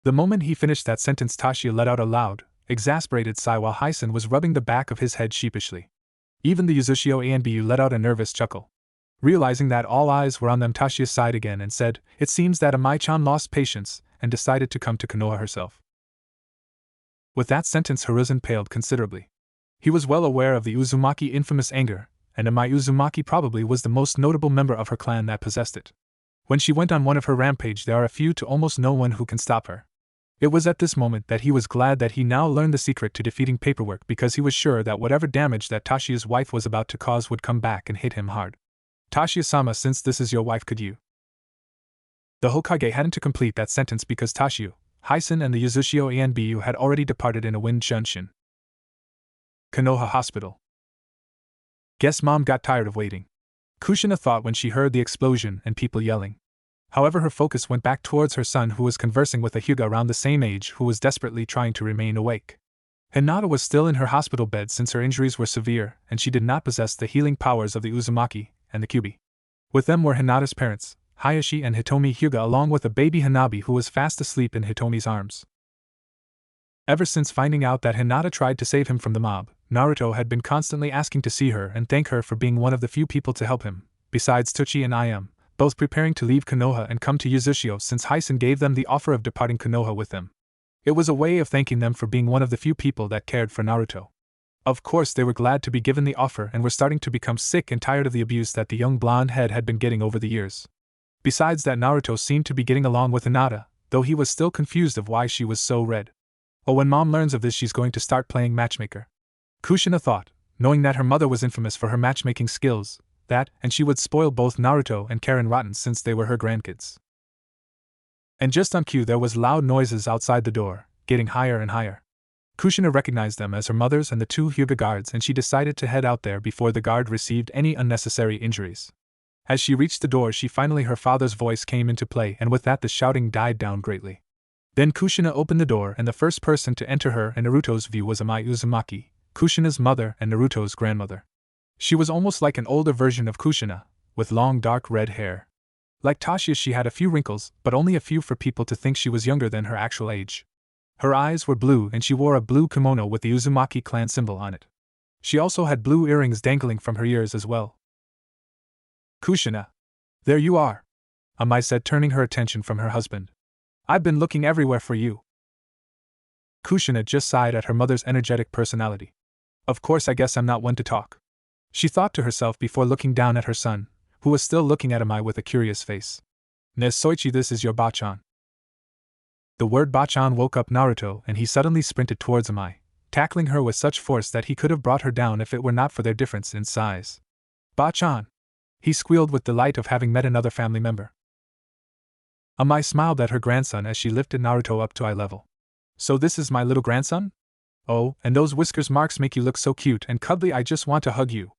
S1: The moment he finished that sentence, Tashio let out a loud, exasperated sigh while Hyson was rubbing the back of his head sheepishly. Even the Yuzushio ANBU let out a nervous chuckle. Realizing that all eyes were on them, Tashio sighed again and said, "It seems that Amai-chan lost patience and decided to come to Konoha herself." With that sentence Hiruzen paled considerably. He was well aware of the Uzumaki infamous anger, and Amai Uzumaki probably was the most notable member of her clan that possessed it. When she went on one of her rampage there are a few to almost no one who can stop her. It was at this moment that he was glad that he now learned the secret to defeating paperwork, because he was sure that whatever damage that Tashio's wife was about to cause would come back and hit him hard. "Tashio-sama, since this is your wife, could you?" The Hokage hadn't to complete that sentence because Tashio, Hyson and the Yuzushio ANBU had already departed in a wind junshin. Konoha Hospital. Guess mom got tired of waiting. Kushina thought when she heard the explosion and people yelling. However, her focus went back towards her son, who was conversing with a Hyuga around the same age who was desperately trying to remain awake. Hinata was still in her hospital bed since her injuries were severe and she did not possess the healing powers of the Uzumaki and the Kyubi. With them were Hinata's parents, Hayashi and Hitomi Hyuga, along with a baby Hanabi who was fast asleep in Hitomi's arms. Ever since finding out that Hinata tried to save him from the mob, Naruto had been constantly asking to see her and thank her for being one of the few people to help him, besides Tochi and Ayam, both preparing to leave Konoha and come to Yuzushio since Hyson gave them the offer of departing Konoha with them. It was a way of thanking them for being one of the few people that cared for Naruto. Of course, they were glad to be given the offer and were starting to become sick and tired of the abuse that the young blonde head had been getting over the years. Besides that, Naruto seemed to be getting along with Hinata, though he was still confused of why she was so red. Oh, when Mom learns of this, she's going to start playing matchmaker. Kushina thought, knowing that her mother was infamous for her matchmaking skills, and she would spoil both Naruto and Karen rotten since they were her grandkids. And just on cue, there was loud noises outside the door, getting higher and higher. Kushina recognized them as her mother's and the two Hyuga guards, and she decided to head out there before the guard received any unnecessary injuries. As she reached the door, her father's voice came into play, and with that the shouting died down greatly. Then Kushina opened the door, and the first person to enter her and Naruto's view was Amai Uzumaki, Kushina's mother and Naruto's grandmother. She was almost like an older version of Kushina, with long dark red hair. Like Tasha, she had a few wrinkles, but only a few for people to think she was younger than her actual age. Her eyes were blue, and she wore a blue kimono with the Uzumaki clan symbol on it. She also had blue earrings dangling from her ears as well. Kushina. There you are, Amai said, turning her attention from her husband. I've been looking everywhere for you. Kushina just sighed at her mother's energetic personality. Of course, I guess I'm not one to talk, she thought to herself before looking down at her son, who was still looking at Amai with a curious face. Ne Soichi, this is your Bachan. The word Bachan woke up Naruto, and he suddenly sprinted towards Amai, tackling her with such force that he could have brought her down if it were not for their difference in size. Bachan! He squealed with delight of having met another family member. Amai smiled at her grandson as she lifted Naruto up to eye level. So this is my little grandson? Oh, and those whiskers marks make you look so cute and cuddly, I just want to hug you.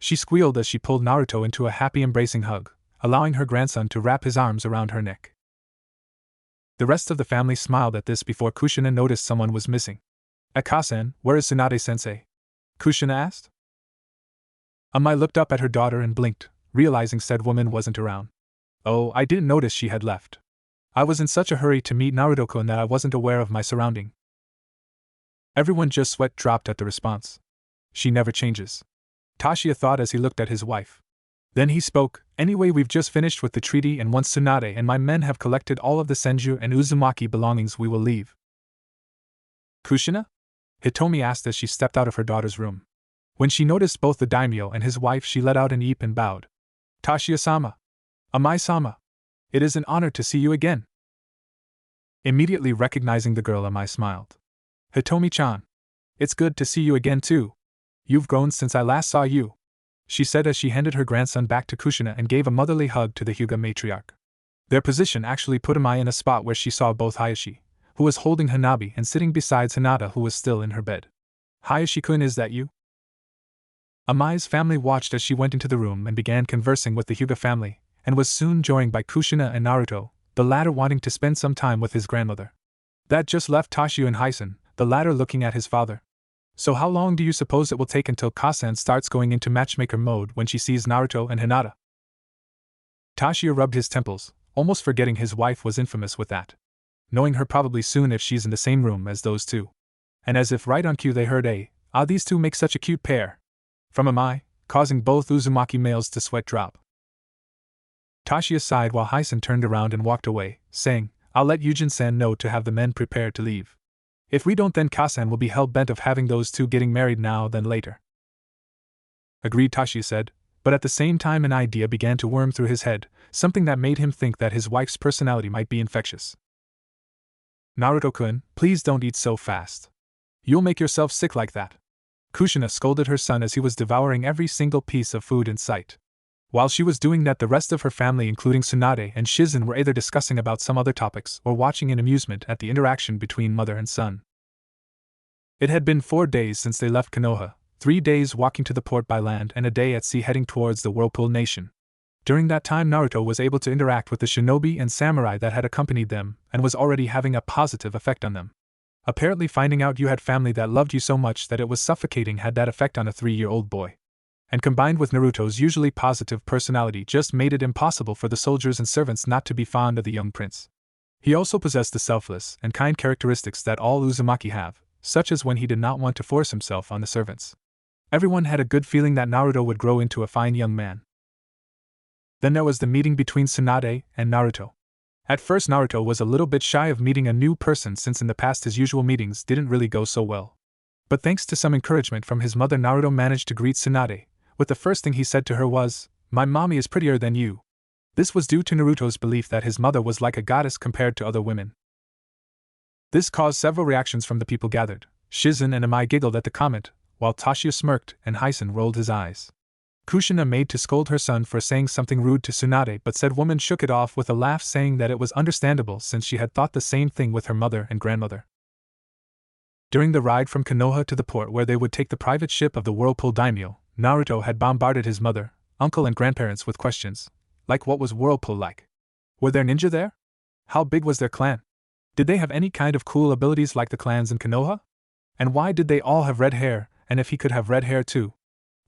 S1: She squealed as she pulled Naruto into a happy embracing hug, allowing her grandson to wrap his arms around her neck. The rest of the family smiled at this before Kushina noticed someone was missing. Akasen, where is Tsunade-sensei? Kushina asked. Amai looked up at her daughter and blinked, realizing said woman wasn't around. Oh, I didn't notice she had left. I was in such a hurry to meet Naruto-kun that I wasn't aware of my surrounding. Everyone just sweat dropped at the response. She never changes, Tasha thought as he looked at his wife. Then he spoke, anyway, we've just finished with the treaty, and once Tsunade and my men have collected all of the Senju and Uzumaki belongings, we will leave. Kushina? Hitomi asked as she stepped out of her daughter's room. When she noticed both the daimyo and his wife, she let out an eep and bowed. Tashiya-sama. Amai-sama. It is an honor to see you again. Immediately recognizing the girl, Amai smiled. Hitomi-chan. It's good to see you again too. You've grown since I last saw you, she said as she handed her grandson back to Kushina and gave a motherly hug to the Hyuga matriarch. Their position actually put Amai in a spot where she saw both Hayashi, who was holding Hanabi, and sitting beside Hinata, who was still in her bed. Hayashi-kun, is that you? Amai's family watched as she went into the room and began conversing with the Hyuga family, and was soon joined by Kushina and Naruto, the latter wanting to spend some time with his grandmother. That just left Tashu and Hyson, the latter looking at his father. So how long do you suppose it will take until Kasan starts going into matchmaker mode when she sees Naruto and Hinata? Tashiya rubbed his temples, almost forgetting his wife was infamous with that. Knowing her probably soon if she's in the same room as those two. And as if right on cue they heard these two make such a cute pair, from Amai, causing both Uzumaki males to sweat drop. Tashiya sighed while Hyson turned around and walked away, saying, I'll let Yujin-san know to have the men prepare to leave. If we don't, then Kasan will be hell-bent of having those two getting married now than later. Agreed, Tashiya said, but at the same time an idea began to worm through his head, something that made him think that his wife's personality might be infectious. Naruto-kun, please don't eat so fast. You'll make yourself sick like that. Kushina scolded her son as he was devouring every single piece of food in sight. While she was doing that, the rest of her family, including Tsunade and Shizen, were either discussing about some other topics or watching in amusement at the interaction between mother and son. It had been 4 days since they left Konoha, 3 days walking to the port by land and a day at sea heading towards the Whirlpool Nation. During that time, Naruto was able to interact with the shinobi and samurai that had accompanied them and was already having a positive effect on them. Apparently, finding out you had family that loved you so much that it was suffocating had that effect on a 3-year-old boy. And combined with Naruto's usually positive personality just made it impossible for the soldiers and servants not to be fond of the young prince. He also possessed the selfless and kind characteristics that all Uzumaki have, such as when he did not want to force himself on the servants. Everyone had a good feeling that Naruto would grow into a fine young man. Then there was the meeting between Tsunade and Naruto. At first, Naruto was a little bit shy of meeting a new person since in the past his usual meetings didn't really go so well. But thanks to some encouragement from his mother, Naruto managed to greet Tsunade, with the first thing he said to her was, "My mommy is prettier than you." This was due to Naruto's belief that his mother was like a goddess compared to other women. This caused several reactions from the people gathered. Shizen and Amai giggled at the comment, while Tashio smirked and Hyson rolled his eyes. Kushina made to scold her son for saying something rude to Tsunade, but said woman shook it off with a laugh, saying that it was understandable since she had thought the same thing with her mother and grandmother. During the ride from Konoha to the port where they would take the private ship of the Whirlpool daimyo, Naruto had bombarded his mother, uncle and grandparents with questions, like what was Whirlpool like? Were there ninja there? How big was their clan? Did they have any kind of cool abilities like the clans in Konoha? And why did they all have red hair, and if he could have red hair too?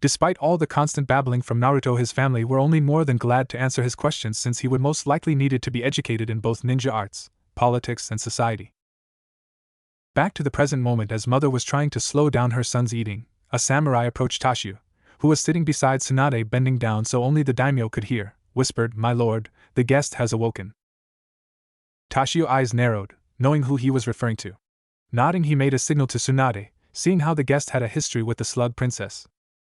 S1: Despite all the constant babbling from Naruto, his family were only more than glad to answer his questions since he would most likely needed to be educated in both ninja arts, politics and society. Back to the present moment, as mother was trying to slow down her son's eating, a samurai approached Tashio, who was sitting beside Tsunade bending down so only the daimyo could hear, whispered, "My lord, the guest has awoken." Tashio's eyes narrowed, knowing who he was referring to. Nodding, he made a signal to Tsunade, seeing how the guest had a history with the Slug Princess.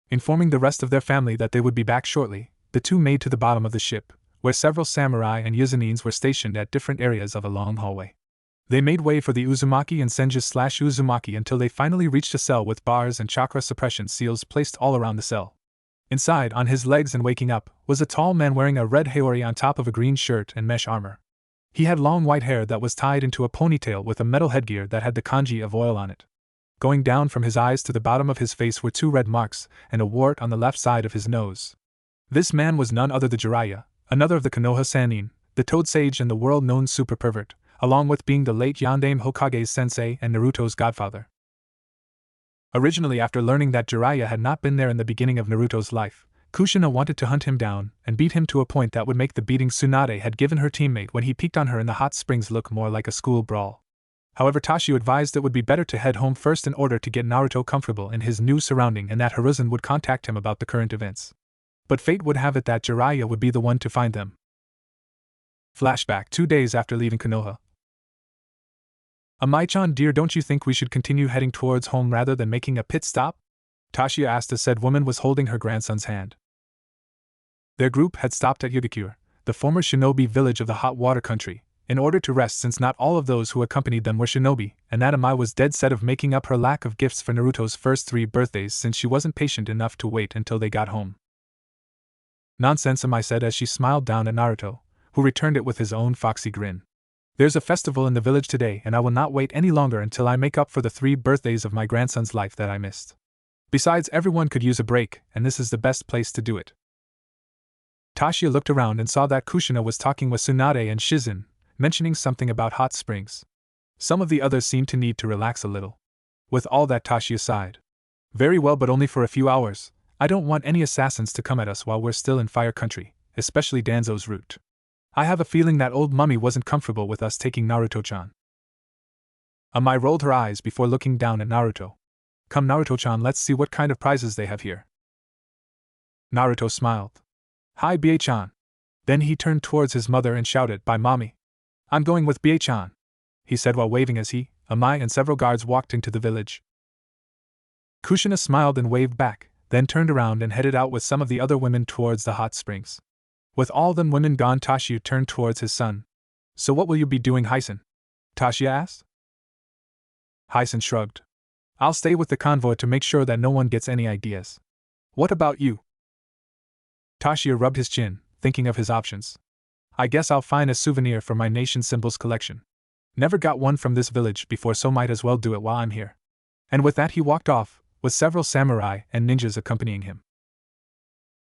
S1: Informing the rest of their family that they would be back shortly, the two made to the bottom of the ship, where several samurai and Yuzanines were stationed at different areas of a long hallway. They made way for the Uzumaki and Senju/Uzumaki until they finally reached a cell with bars and chakra suppression seals placed all around the cell. Inside, on his legs and waking up, was a tall man wearing a red haori on top of a green shirt and mesh armor. He had long white hair that was tied into a ponytail with a metal headgear that had the kanji of oil on it. Going down from his eyes to the bottom of his face were 2 red marks and a wart on the left side of his nose. This man was none other than Jiraiya, another of the Konoha Sannin, the Toad Sage and the world-known super pervert, along with being the late Yondaime Hokage's sensei and Naruto's godfather. Originally, after learning that Jiraiya had not been there in the beginning of Naruto's life, Kushina wanted to hunt him down and beat him to a point that would make the beating Tsunade had given her teammate when he peeked on her in the hot springs look more like a school brawl. However, Tashio advised it would be better to head home first in order to get Naruto comfortable in his new surrounding and that Hiruzen would contact him about the current events. But fate would have it that Jiraiya would be the one to find them. Flashback 2 days after leaving Konoha. Amai-chan, dear, don't you think we should continue heading towards home rather than making a pit stop? Tashio asked as said woman was holding her grandson's hand. Their group had stopped at Yugakure, the former shinobi village of the hot water country, in order to rest since not all of those who accompanied them were shinobi, and that Amai was dead set of making up her lack of gifts for Naruto's first 3 birthdays since she wasn't patient enough to wait until they got home. Nonsense, Amai said as she smiled down at Naruto, who returned it with his own foxy grin. There's a festival in the village today and I will not wait any longer until I make up for the 3 birthdays of my grandson's life that I missed. Besides, everyone could use a break, and this is the best place to do it. Tashio looked around and saw that Kushina was talking with Tsunade and Shizen, mentioning something about hot springs. Some of the others seemed to need to relax a little. With all that, Tashio sighed. Very well, but only for a few hours. I don't want any assassins to come at us while we're still in fire country, especially Danzo's route. I have a feeling that old mummy wasn't comfortable with us taking Naruto-chan. Amai rolled her eyes before looking down at Naruto. Come Naruto-chan, let's see what kind of prizes they have here. Naruto smiled. Hi Bie-chan. Then he turned towards his mother and shouted, Bye mommy. I'm going with Bie-chan, he said while waving as he, Amai and several guards walked into the village. Kushina smiled and waved back, then turned around and headed out with some of the other women towards the hot springs. With all them women gone, Tashio turned towards his son. So what will you be doing, Hyson? Tashio asked. Hyson shrugged. I'll stay with the convoy to make sure that no one gets any ideas. What about you? Tashio rubbed his chin, thinking of his options. I guess I'll find a souvenir for my nation symbols collection. Never got one from this village before, so might as well do it while I'm here. And with that he walked off, with several samurai and ninjas accompanying him.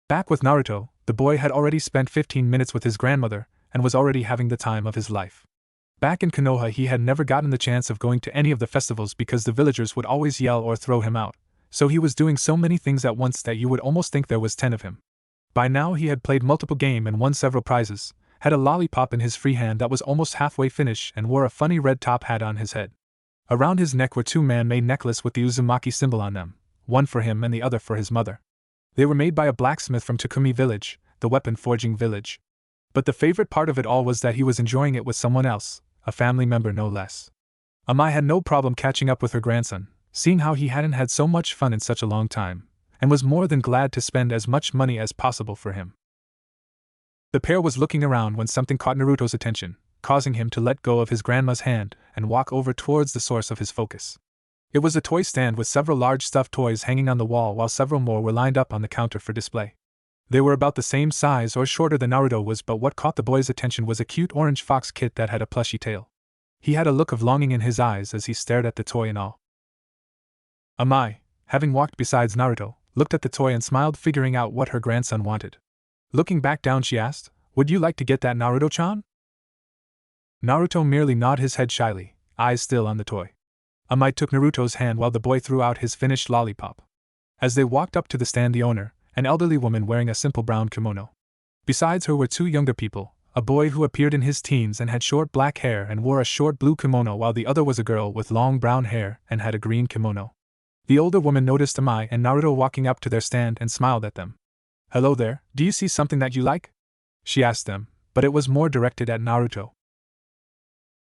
S1: Back with Naruto, the boy had already spent 15 minutes with his grandmother, and was already having the time of his life. Back in Konoha he had never gotten the chance of going to any of the festivals because the villagers would always yell or throw him out, so he was doing so many things at once that you would almost think there was 10 of him. By now he had played multiple games and won several prizes, had a lollipop in his free hand that was almost halfway finished, and wore a funny red top hat on his head. Around his neck were 2 man-made necklaces with the Uzumaki symbol on them, one for him and the other for his mother. They were made by a blacksmith from Takumi village, the weapon forging village. But the favorite part of it all was that he was enjoying it with someone else, a family member no less. Amai had no problem catching up with her grandson, seeing how he hadn't had so much fun in such a long time, and was more than glad to spend as much money as possible for him. The pair was looking around when something caught Naruto's attention, causing him to let go of his grandma's hand and walk over towards the source of his focus. It was a toy stand with several large stuffed toys hanging on the wall while several more were lined up on the counter for display. They were about the same size or shorter than Naruto was, but what caught the boy's attention was a cute orange fox kit that had a plushy tail. He had a look of longing in his eyes as he stared at the toy in awe. Amai, having walked beside Naruto, looked at the toy and smiled, figuring out what her grandson wanted. Looking back down, she asked, "Would you like to get that, Naruto-chan?" Naruto merely nodded his head shyly, eyes still on the toy. Amai took Naruto's hand while the boy threw out his finished lollipop. As they walked up to the stand, the owner, an elderly woman wearing a simple brown kimono. Besides her were two younger people, a boy who appeared in his teens and had short black hair and wore a short blue kimono, while the other was a girl with long brown hair and had a green kimono. The older woman noticed Amai and Naruto walking up to their stand and smiled at them. "Hello there, do you see something that you like?" she asked them, but it was more directed at Naruto.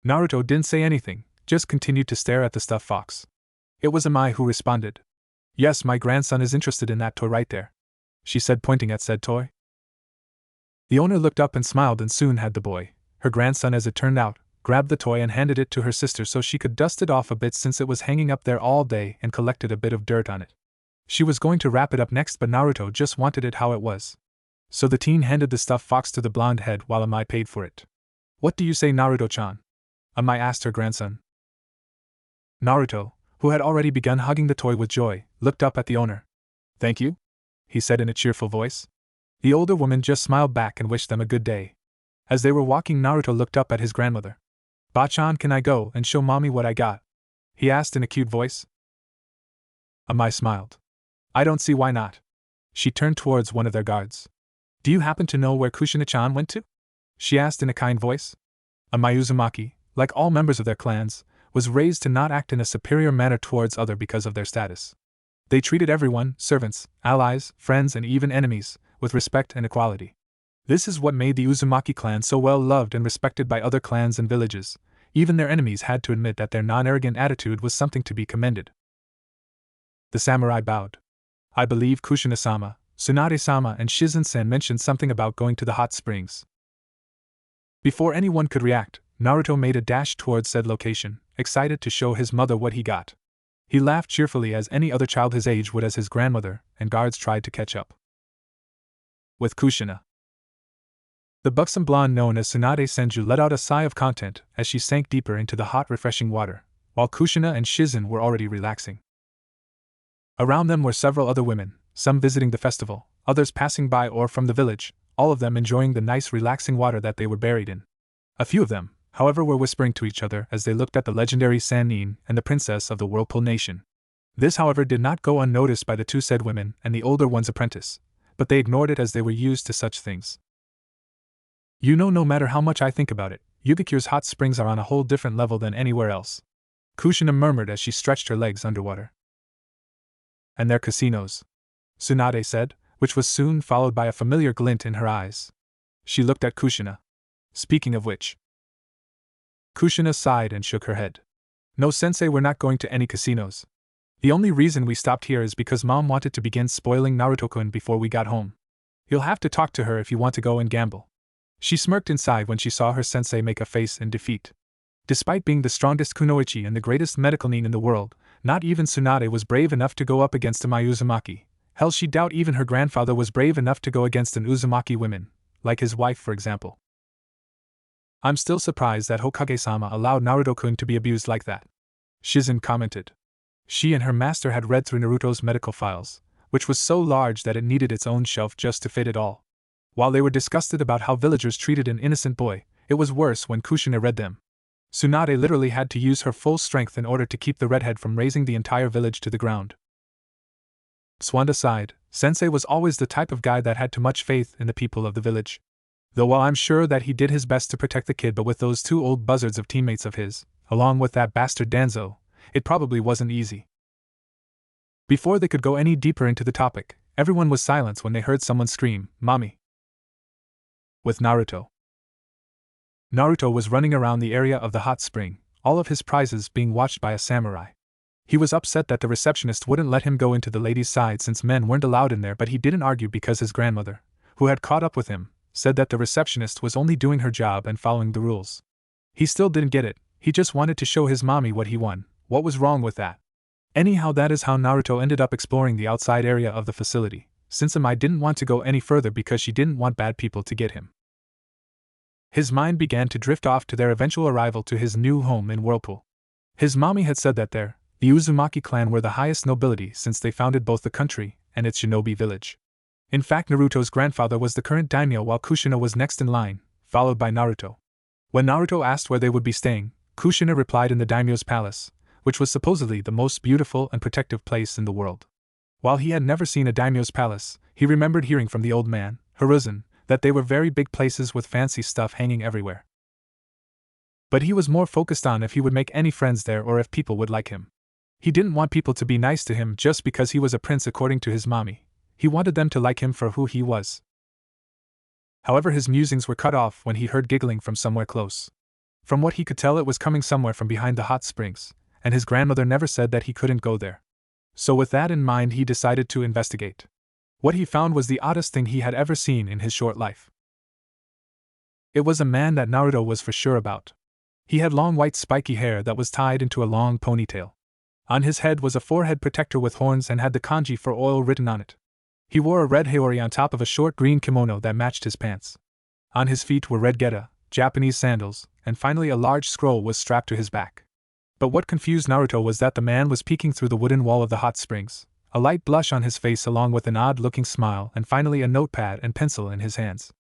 S1: Naruto didn't say anything, just continued to stare at the stuffed fox. It was Amai who responded. "Yes, my grandson is interested in that toy right there," she said, pointing at said toy. The owner looked up and smiled and soon had the boy, her grandson as it turned out, grabbed the toy and handed it to her sister so she could dust it off a bit since it was hanging up there all day and collected a bit of dirt on it. She was going to wrap it up next, but Naruto just wanted it how it was. So the teen handed the stuffed fox to the blonde head while Amai paid for it. "What do you say, Naruto-chan?" Amai asked her grandson. Naruto, who had already begun hugging the toy with joy, looked up at the owner. "Thank you," he said in a cheerful voice. The older woman just smiled back and wished them a good day. As they were walking, Naruto looked up at his grandmother. "Ba-chan, can I go and show mommy what I got?" he asked in a cute voice. Amai smiled. "I don't see why not." She turned towards one of their guards. "Do you happen to know where Kushina-chan went to?" she asked in a kind voice. Amai Uzumaki, like all members of their clans, was raised to not act in a superior manner towards others because of their status. They treated everyone, servants, allies, friends, and even enemies, with respect and equality. This is what made the Uzumaki clan so well loved and respected by other clans and villages. Even their enemies had to admit that their non-arrogant attitude was something to be commended. The samurai bowed. "I believe Kushina-sama, Tsunade-sama, and Shizen-sen mentioned something about going to the hot springs." Before anyone could react, Naruto made a dash towards said location, excited to show his mother what he got. He laughed cheerfully as any other child his age would as his grandmother and guards tried to catch up with Kushina. The buxom blonde known as Tsunade Senju let out a sigh of content as she sank deeper into the hot, refreshing water, while Kushina and Shizen were already relaxing. Around them were several other women, some visiting the festival, others passing by or from the village, all of them enjoying the nice, relaxing water that they were buried in. A few of them, however, were whispering to each other as they looked at the legendary Sannin and the princess of the Whirlpool nation. This, however, did not go unnoticed by the two said women and the older one's apprentice, but they ignored it as they were used to such things. "You know, no matter how much I think about it, Yubikyu's hot springs are on a whole different level than anywhere else," Kushina murmured as she stretched her legs underwater. "And their casinos," Tsunade said, which was soon followed by a familiar glint in her eyes. She looked at Kushina. "Speaking of which." Kushina sighed and shook her head. "No, sensei, we're not going to any casinos. The only reason we stopped here is because Mom wanted to begin spoiling Naruto-kun before we got home. You'll have to talk to her if you want to go and gamble." She smirked inside when she saw her sensei make a face in defeat. Despite being the strongest kunoichi and the greatest medical nin in the world, not even Tsunade was brave enough to go up against Amai Uzumaki. Hell, she doubt even her grandfather was brave enough to go against an Uzumaki woman, like his wife for example. "I'm still surprised that Hokage-sama allowed Naruto-kun to be abused like that," Shizen commented. She and her master had read through Naruto's medical files, which was so large that it needed its own shelf just to fit it all. While they were disgusted about how villagers treated an innocent boy, it was worse when Kushina read them. Tsunade literally had to use her full strength in order to keep the redhead from razing the entire village to the ground. Swanda sighed. Sensei was always the type of guy that had too much faith in the people of the village. Though while I'm sure that he did his best to protect the kid, but with those two old buzzards of teammates of his, along with that bastard Danzo, it probably wasn't easy. Before they could go any deeper into the topic, everyone was silent when they heard someone scream, "Mommy!" With Naruto. Naruto was running around the area of the hot spring, all of his prizes being watched by a samurai. He was upset that the receptionist wouldn't let him go into the ladies' side since men weren't allowed in there, but he didn't argue because his grandmother, who had caught up with him, said that the receptionist was only doing her job and following the rules. He still didn't get it, he just wanted to show his mommy what he won. What was wrong with that? Anyhow, that is how Naruto ended up exploring the outside area of the facility, since Amai didn't want to go any further because she didn't want bad people to get him. His mind began to drift off to their eventual arrival to his new home in Whirlpool. His mommy had said that the Uzumaki clan were the highest nobility since they founded both the country and its shinobi village. In fact, Naruto's grandfather was the current daimyo while Kushina was next in line, followed by Naruto. When Naruto asked where they would be staying, Kushina replied in the daimyo's palace, which was supposedly the most beautiful and protective place in the world. While he had never seen a daimyo's palace, he remembered hearing from the old man, Hiruzen, that they were very big places with fancy stuff hanging everywhere. But he was more focused on if he would make any friends there or if people would like him. He didn't want people to be nice to him just because he was a prince according to his mommy. He wanted them to like him for who he was. However, his musings were cut off when he heard giggling from somewhere close. From what he could tell, it was coming somewhere from behind the hot springs, and his grandmother never said that he couldn't go there. So with that in mind, he decided to investigate. What he found was the oddest thing he had ever seen in his short life. It was a man that Naruto was for sure about. He had long white spiky hair that was tied into a long ponytail. On his head was a forehead protector with horns and had the kanji for oil written on it. He wore a red haori on top of a short green kimono that matched his pants. On his feet were red geta, Japanese sandals, and finally a large scroll was strapped to his back. But what confused Naruto was that the man was peeking through the wooden wall of the hot springs, a light blush on his face along with an odd-looking smile and finally a notepad and pencil in his hands.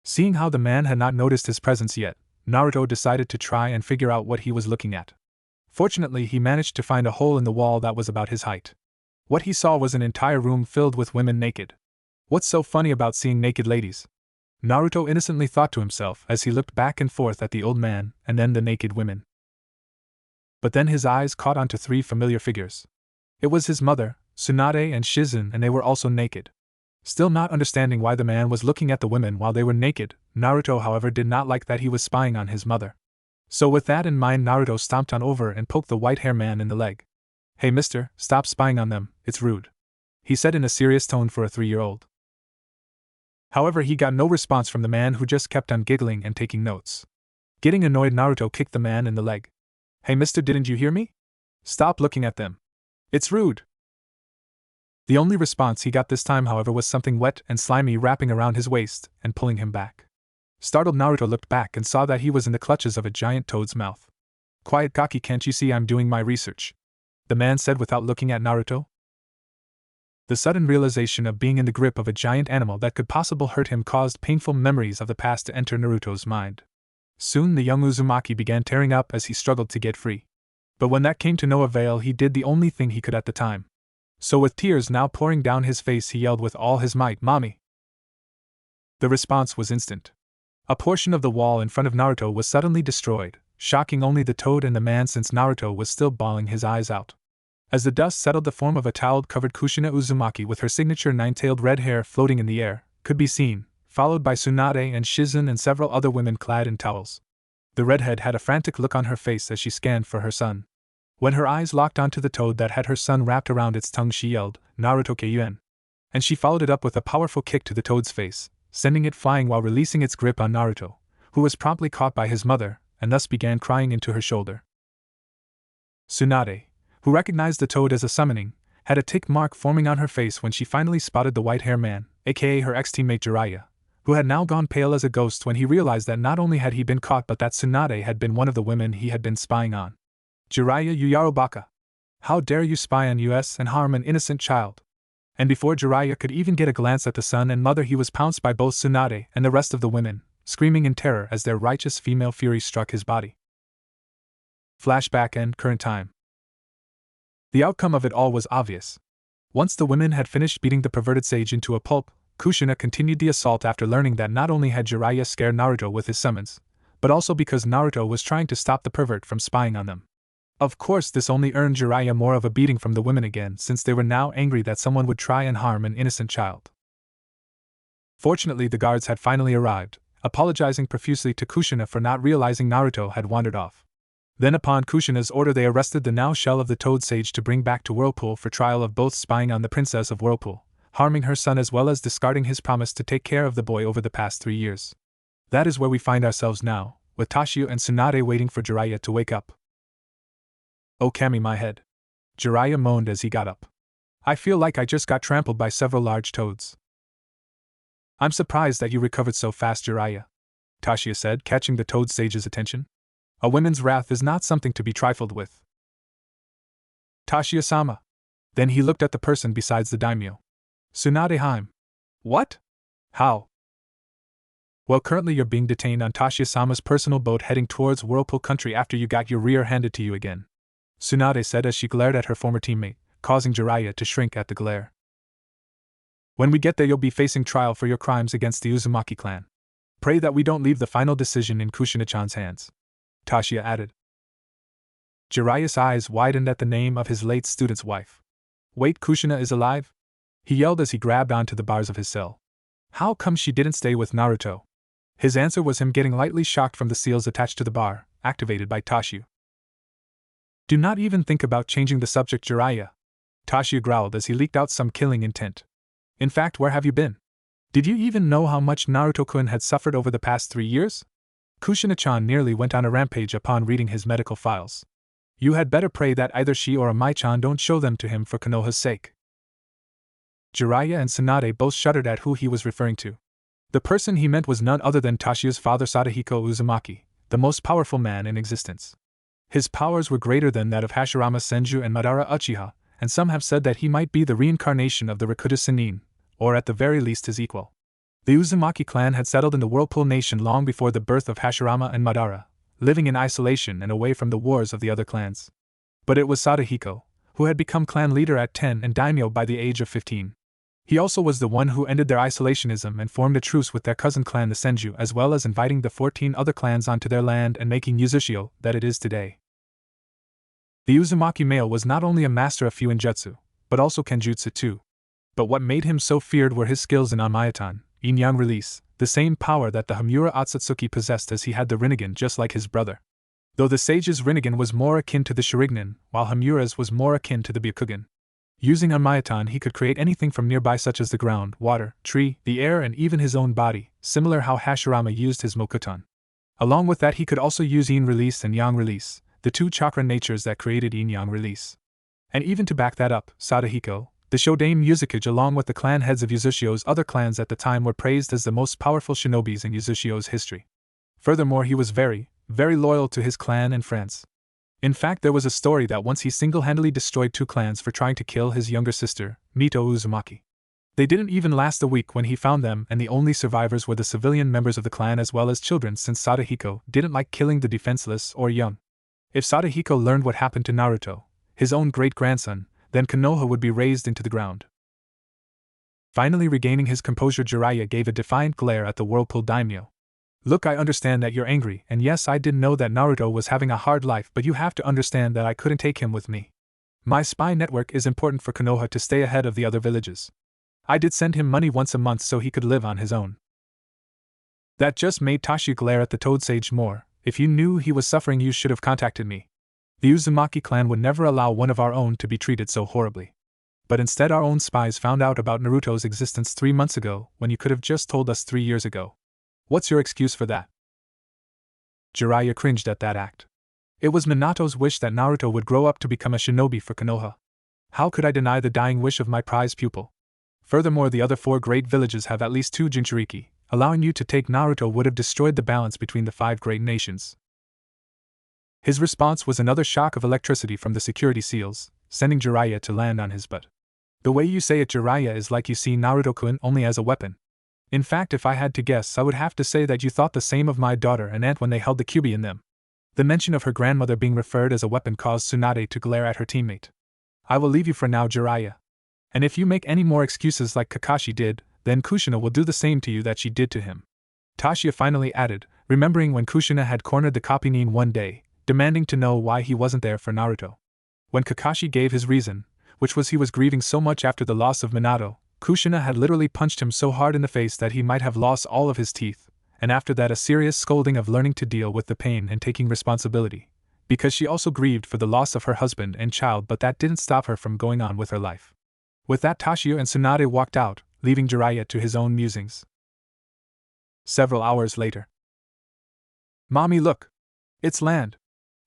S1: Seeing how the man had not noticed his presence yet, Naruto decided to try and figure out what he was looking at. Fortunately, he managed to find a hole in the wall that was about his height. What he saw was an entire room filled with women naked. What's so funny about seeing naked ladies? Naruto innocently thought to himself as he looked back and forth at the old man and then the naked women. But then his eyes caught onto three familiar figures. It was his mother, Tsunade, and Shizen, and they were also naked. Still not understanding why the man was looking at the women while they were naked, Naruto, however, did not like that he was spying on his mother. So with that in mind, Naruto stomped on over and poked the white-haired man in the leg. "Hey mister, stop spying on them, it's rude," he said in a serious tone for a 3-year-old. However, he got no response from the man who just kept on giggling and taking notes. Getting annoyed, Naruto kicked the man in the leg. "Hey mister, didn't you hear me? Stop looking at them. It's rude." The only response he got this time, however, was something wet and slimy wrapping around his waist and pulling him back. Startled, Naruto looked back and saw that he was in the clutches of a giant toad's mouth. "Quiet, Gaki, can't you see I'm doing my research?" the man said without looking at Naruto. The sudden realization of being in the grip of a giant animal that could possibly hurt him caused painful memories of the past to enter Naruto's mind. Soon the young Uzumaki began tearing up as he struggled to get free. But when that came to no avail, he did the only thing he could at the time. So with tears now pouring down his face, he yelled with all his might, "Mommy!" The response was instant. A portion of the wall in front of Naruto was suddenly destroyed, shocking only the toad and the man since Naruto was still bawling his eyes out. As the dust settled, the form of a towel-covered Kushina Uzumaki with her signature nine-tailed red hair floating in the air could be seen, followed by Tsunade and Shizen and several other women clad in towels. The redhead had a frantic look on her face as she scanned for her son. When her eyes locked onto the toad that had her son wrapped around its tongue, she yelled, "Naruto Keiyuen!" And she followed it up with a powerful kick to the toad's face, sending it flying while releasing its grip on Naruto, who was promptly caught by his mother, and thus began crying into her shoulder. Tsunade, who recognized the toad as a summoning, had a tick mark forming on her face when she finally spotted the white-haired man, aka her ex-teammate Jiraiya, who had now gone pale as a ghost when he realized that not only had he been caught but that Tsunade had been one of the women he had been spying on. "Jiraiya, you Yarobaka! How dare you spy on us and harm an innocent child?" And before Jiraiya could even get a glance at the son and mother, he was pounced by both Tsunade and the rest of the women, screaming in terror as their righteous female fury struck his body. Flashback and current time. The outcome of it all was obvious. Once the women had finished beating the perverted sage into a pulp, Kushina continued the assault after learning that not only had Jiraiya scared Naruto with his summons, but also because Naruto was trying to stop the pervert from spying on them. Of course, this only earned Jiraiya more of a beating from the women again, since they were now angry that someone would try and harm an innocent child. Fortunately, the guards had finally arrived, apologizing profusely to Kushina for not realizing Naruto had wandered off. Then upon Kushina's order they arrested the now shell of the Toad Sage to bring back to Whirlpool for trial of both spying on the Princess of Whirlpool, harming her son as well as discarding his promise to take care of the boy over the past 3 years. That is where we find ourselves now, with Tashio and Tsunade waiting for Jiraiya to wake up. "Oh Kami, my head," Jiraiya moaned as he got up. "I feel like I just got trampled by several large toads." "I'm surprised that you recovered so fast, Jiraiya," Tashio said, catching the Toad Sage's attention. "A woman's wrath is not something to be trifled with." "Tashio-sama." Then he looked at the person besides the daimyo. "Tsunade-heim." "What? How?" "Well, currently you're being detained on Tashio-sama's personal boat heading towards Whirlpool Country after you got your rear handed to you again," Tsunade said as she glared at her former teammate, causing Jiraiya to shrink at the glare. "When we get there you'll be facing trial for your crimes against the Uzumaki clan. Pray that we don't leave the final decision in Kushina-chan's hands," Tashio added. Jiraiya's eyes widened at the name of his late student's wife. "Wait, Kushina is alive?" he yelled as he grabbed onto the bars of his cell. "How come she didn't stay with Naruto?" His answer was him getting lightly shocked from the seals attached to the bar, activated by Tashio. "Do not even think about changing the subject, Jiraiya," Tashio growled as he leaked out some killing intent. "In fact, where have you been? Did you even know how much Naruto-kun had suffered over the past 3 years? Kushina-chan nearly went on a rampage upon reading his medical files. You had better pray that either she or Amai-chan don't show them to him for Konoha's sake." Jiraiya and Tsunade both shuddered at who he was referring to. The person he meant was none other than Tashio's father, Sadahiko Uzumaki, the most powerful man in existence. His powers were greater than that of Hashirama Senju and Madara Uchiha, and some have said that he might be the reincarnation of the Rakuta Sennin, or at the very least his equal. The Uzumaki clan had settled in the Whirlpool Nation long before the birth of Hashirama and Madara, living in isolation and away from the wars of the other clans. But it was Sadahiko, who had become clan leader at 10 and daimyo by the age of 15. He also was the one who ended their isolationism and formed a truce with their cousin clan the Senju, as well as inviting the 14 other clans onto their land and making Uzushio that it is today. The Uzumaki male was not only a master of Fuinjutsu, but also Kenjutsu too. But what made him so feared were his skills in Anmayatan, Yin-Yang Release, the same power that the Hamura Otsutsuki possessed as he had the Rinnegan just like his brother. Though the sage's Rinnegan was more akin to the Sharingan, while Hamura's was more akin to the Byakugan. Using Anmayatan he could create anything from nearby such as the ground, water, tree, the air and even his own body, similar how Hashirama used his Mokuton. Along with that he could also use Yin Release and Yang Release, the two chakra natures that created Yin-Yang Release. And even to back that up, Sadahiko, the Shodaime Yuzukage along with the clan heads of Uzushio's other clans at the time were praised as the most powerful shinobis in Uzushio's history. Furthermore he was very, very loyal to his clan and friends. In fact, there was a story that once he single-handedly destroyed 2 clans for trying to kill his younger sister, Mito Uzumaki. They didn't even last a week when he found them, and the only survivors were the civilian members of the clan as well as children, since Sadahiko didn't like killing the defenseless or young. If Sadahiko learned what happened to Naruto, his own great-grandson, then Konoha would be razed into the ground. Finally regaining his composure, Jiraiya gave a defiant glare at the Whirlpool daimyo. "Look, I understand that you're angry, and yes, I did know that Naruto was having a hard life, but you have to understand that I couldn't take him with me. My spy network is important for Konoha to stay ahead of the other villages. I did send him money once a month so he could live on his own." That just made Tashio glare at the Toad Sage more. "If you knew he was suffering, you should have contacted me. The Uzumaki clan would never allow one of our own to be treated so horribly. But instead our own spies found out about Naruto's existence 3 months ago, when you could have just told us 3 years ago. What's your excuse for that?" Jiraiya cringed at that act. It was Minato's wish that Naruto would grow up to become a shinobi for Konoha. How could I deny the dying wish of my prize pupil? Furthermore, the other 4 great villages have at least 2 Jinchuriki. Allowing you to take Naruto would have destroyed the balance between the 5 great nations. His response was another shock of electricity from the security seals, sending Jiraiya to land on his butt. "The way you say it, Jiraiya, is like you see Naruto-kun only as a weapon. In fact, if I had to guess, I would have to say that you thought the same of my daughter and aunt when they held the Kyuubi in them." The mention of her grandmother being referred as a weapon caused Tsunade to glare at her teammate. "I will leave you for now, Jiraiya. And if you make any more excuses like Kakashi did, then Kushina will do the same to you that she did to him." Tashio finally added, remembering when Kushina had cornered the copy Nin one day, demanding to know why he wasn't there for Naruto. When Kakashi gave his reason, which was he was grieving so much after the loss of Minato, Kushina had literally punched him so hard in the face that he might have lost all of his teeth, and after that a serious scolding of learning to deal with the pain and taking responsibility. because she also grieved for the loss of her husband and child, but that didn't stop her from going on with her life. With that, Tashio and Tsunade walked out, leaving Jiraiya to his own musings. Several hours later. "Mommy, look! It's land!"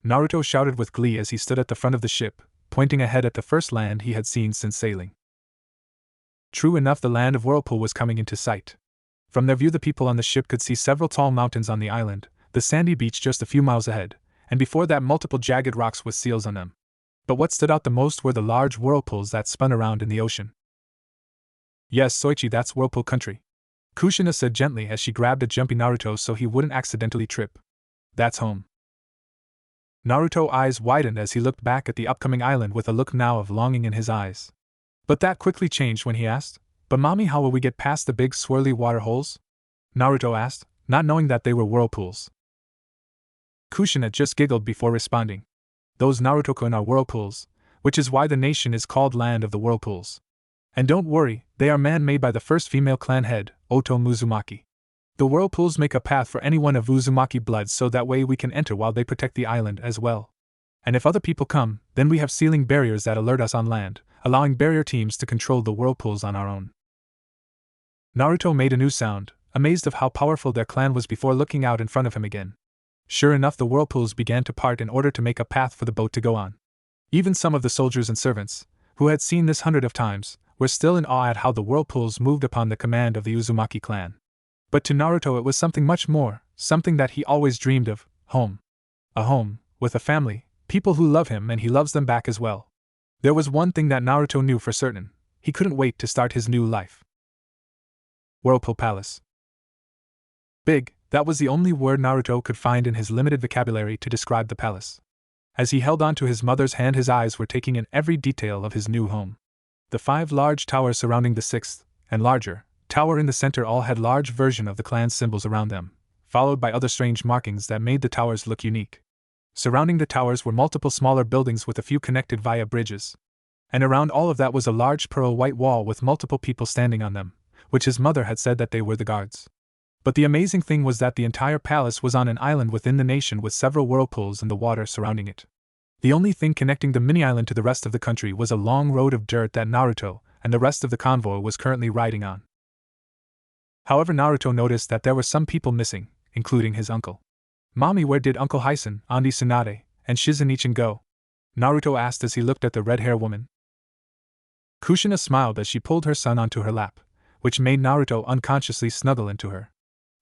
S1: Naruto shouted with glee as he stood at the front of the ship, pointing ahead at the first land he had seen since sailing. True enough, the land of Whirlpool was coming into sight. From their view, the people on the ship could see several tall mountains on the island, the sandy beach just a few miles ahead, and before that multiple jagged rocks with seals on them. But what stood out the most were the large whirlpools that spun around in the ocean. "Yes, Soichi, that's Whirlpool country," Kushina said gently as she grabbed a jumpy Naruto so he wouldn't accidentally trip. "That's home." Naruto's eyes widened as he looked back at the upcoming island with a look now of longing in his eyes. But that quickly changed when he asked, "But mommy, how will we get past the big swirly water holes?" Naruto asked, not knowing that they were whirlpools. Kushina just giggled before responding. "Those Naruto-kun are whirlpools, which is why the nation is called Land of the Whirlpools. And don't worry, they are man-made by the first female clan head, Oto Muzumaki. The whirlpools make a path for anyone of Uzumaki blood so that way we can enter while they protect the island as well. And if other people come, then we have sealing barriers that alert us on land, allowing barrier teams to control the whirlpools on our own." Naruto made a new sound, amazed of how powerful their clan was before looking out in front of him again. Sure enough, the whirlpools began to part in order to make a path for the boat to go on. Even some of the soldiers and servants, who had seen this hundreds of times, were still in awe at how the whirlpools moved upon the command of the Uzumaki clan. But to Naruto it was something much more, something that he always dreamed of: home. A home, with a family, people who love him and he loves them back as well. There was one thing that Naruto knew for certain: he couldn't wait to start his new life. Whirlpool Palace. Big, that was the only word Naruto could find in his limited vocabulary to describe the palace. As he held on to his mother's hand, his eyes were taking in every detail of his new home. The 5 large towers surrounding the 6th, and larger, tower in the center all had large version of the clan's symbols around them, followed by other strange markings that made the towers look unique. Surrounding the towers were multiple smaller buildings with a few connected via bridges. And around all of that was a large pearl white wall with multiple people standing on them, which his mother had said that they were the guards. But the amazing thing was that the entire palace was on an island within the nation with several whirlpools in the water surrounding it. The only thing connecting the mini-island to the rest of the country was a long road of dirt that Naruto and the rest of the convoy was currently riding on. However, Naruto noticed that there were some people missing, including his uncle. "Mommy, where did Uncle Hyson, Auntie Tsunade, and Shizen-ichan go?" Naruto asked as he looked at the red-haired woman. Kushina smiled as she pulled her son onto her lap, which made Naruto unconsciously snuggle into her.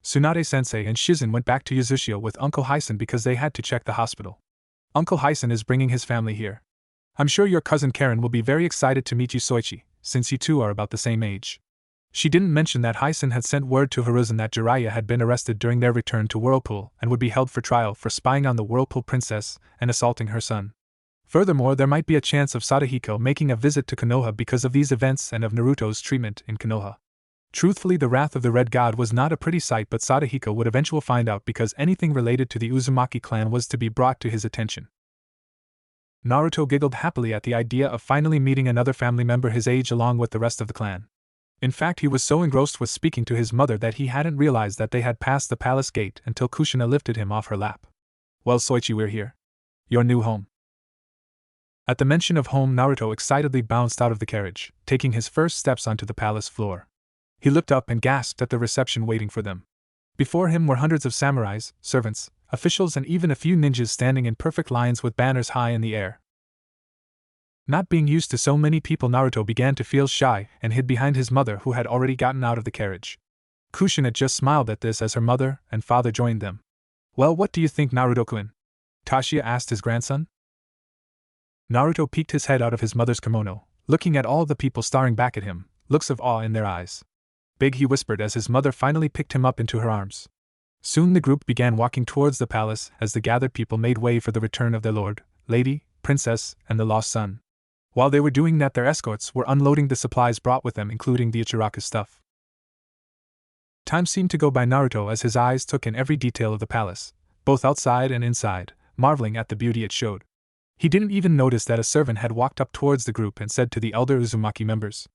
S1: "Tsunade-sensei and Shizen went back to Yazushio with Uncle Hyson because they had to check the hospital. Uncle Hyson is bringing his family here. I'm sure your cousin Karen will be very excited to meet you, Soichi, since you two are about the same age." She didn't mention that Hyson had sent word to Hiruzen that Jiraiya had been arrested during their return to Whirlpool and would be held for trial for spying on the Whirlpool princess and assaulting her son. Furthermore, there might be a chance of Sadahiko making a visit to Konoha because of these events and of Naruto's treatment in Konoha. Truthfully, the wrath of the Red God was not a pretty sight, but Sadahiko would eventually find out because anything related to the Uzumaki clan was to be brought to his attention. Naruto giggled happily at the idea of finally meeting another family member his age along with the rest of the clan. In fact, he was so engrossed with speaking to his mother that he hadn't realized that they had passed the palace gate until Kushina lifted him off her lap. "Well, Soichi, we're here. Your new home." At the mention of home, Naruto excitedly bounced out of the carriage, taking his first steps onto the palace floor. He looked up and gasped at the reception waiting for them. Before him were hundreds of samurais, servants, officials, and even a few ninjas standing in perfect lines with banners high in the air. Not being used to so many people, Naruto began to feel shy and hid behind his mother, who had already gotten out of the carriage. Kushina just smiled at this as her mother and father joined them. "Well, what do you think, Naruto-kun?" Tashia asked his grandson. Naruto peeked his head out of his mother's kimono, looking at all the people staring back at him, looks of awe in their eyes. "Big," he whispered as his mother finally picked him up into her arms. Soon the group began walking towards the palace as the gathered people made way for the return of their lord, lady, princess, and the lost son. While they were doing that, their escorts were unloading the supplies brought with them, including the Ichiraku stuff. Time seemed to go by Naruto as his eyes took in every detail of the palace, both outside and inside, marveling at the beauty it showed. He didn't even notice that a servant had walked up towards the group and said to the elder Uzumaki members,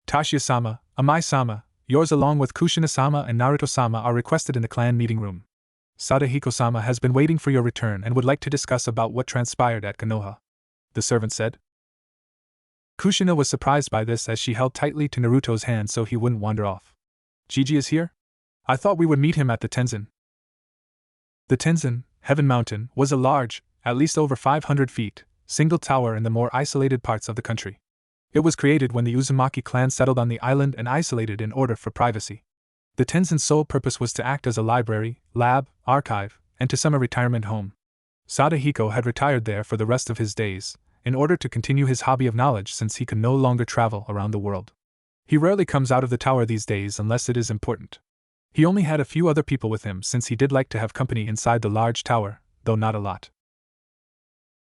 S1: "Tashia-sama, Amai-sama, yours along with Kushina-sama and Naruto-sama are requested in the clan meeting room." Sadahiko-sama has been waiting for your return and would like to discuss about what transpired at Konoha, the servant said. Kushina was surprised by this as she held tightly to Naruto's hand so he wouldn't wander off. Gigi is here? I thought we would meet him at the Tenzin. The Tenzin, Heaven Mountain, was a large, at least over 500 feet, single tower in the more isolated parts of the country. It was created when the Uzumaki clan settled on the island and isolated in order for privacy. The Tenzin's sole purpose was to act as a library, lab, archive, and to some a retirement home. Sadahiko had retired there for the rest of his days, in order to continue his hobby of knowledge since he could no longer travel around the world. He rarely comes out of the tower these days unless it is important. He only had a few other people with him since he did like to have company inside the large tower, though not a lot.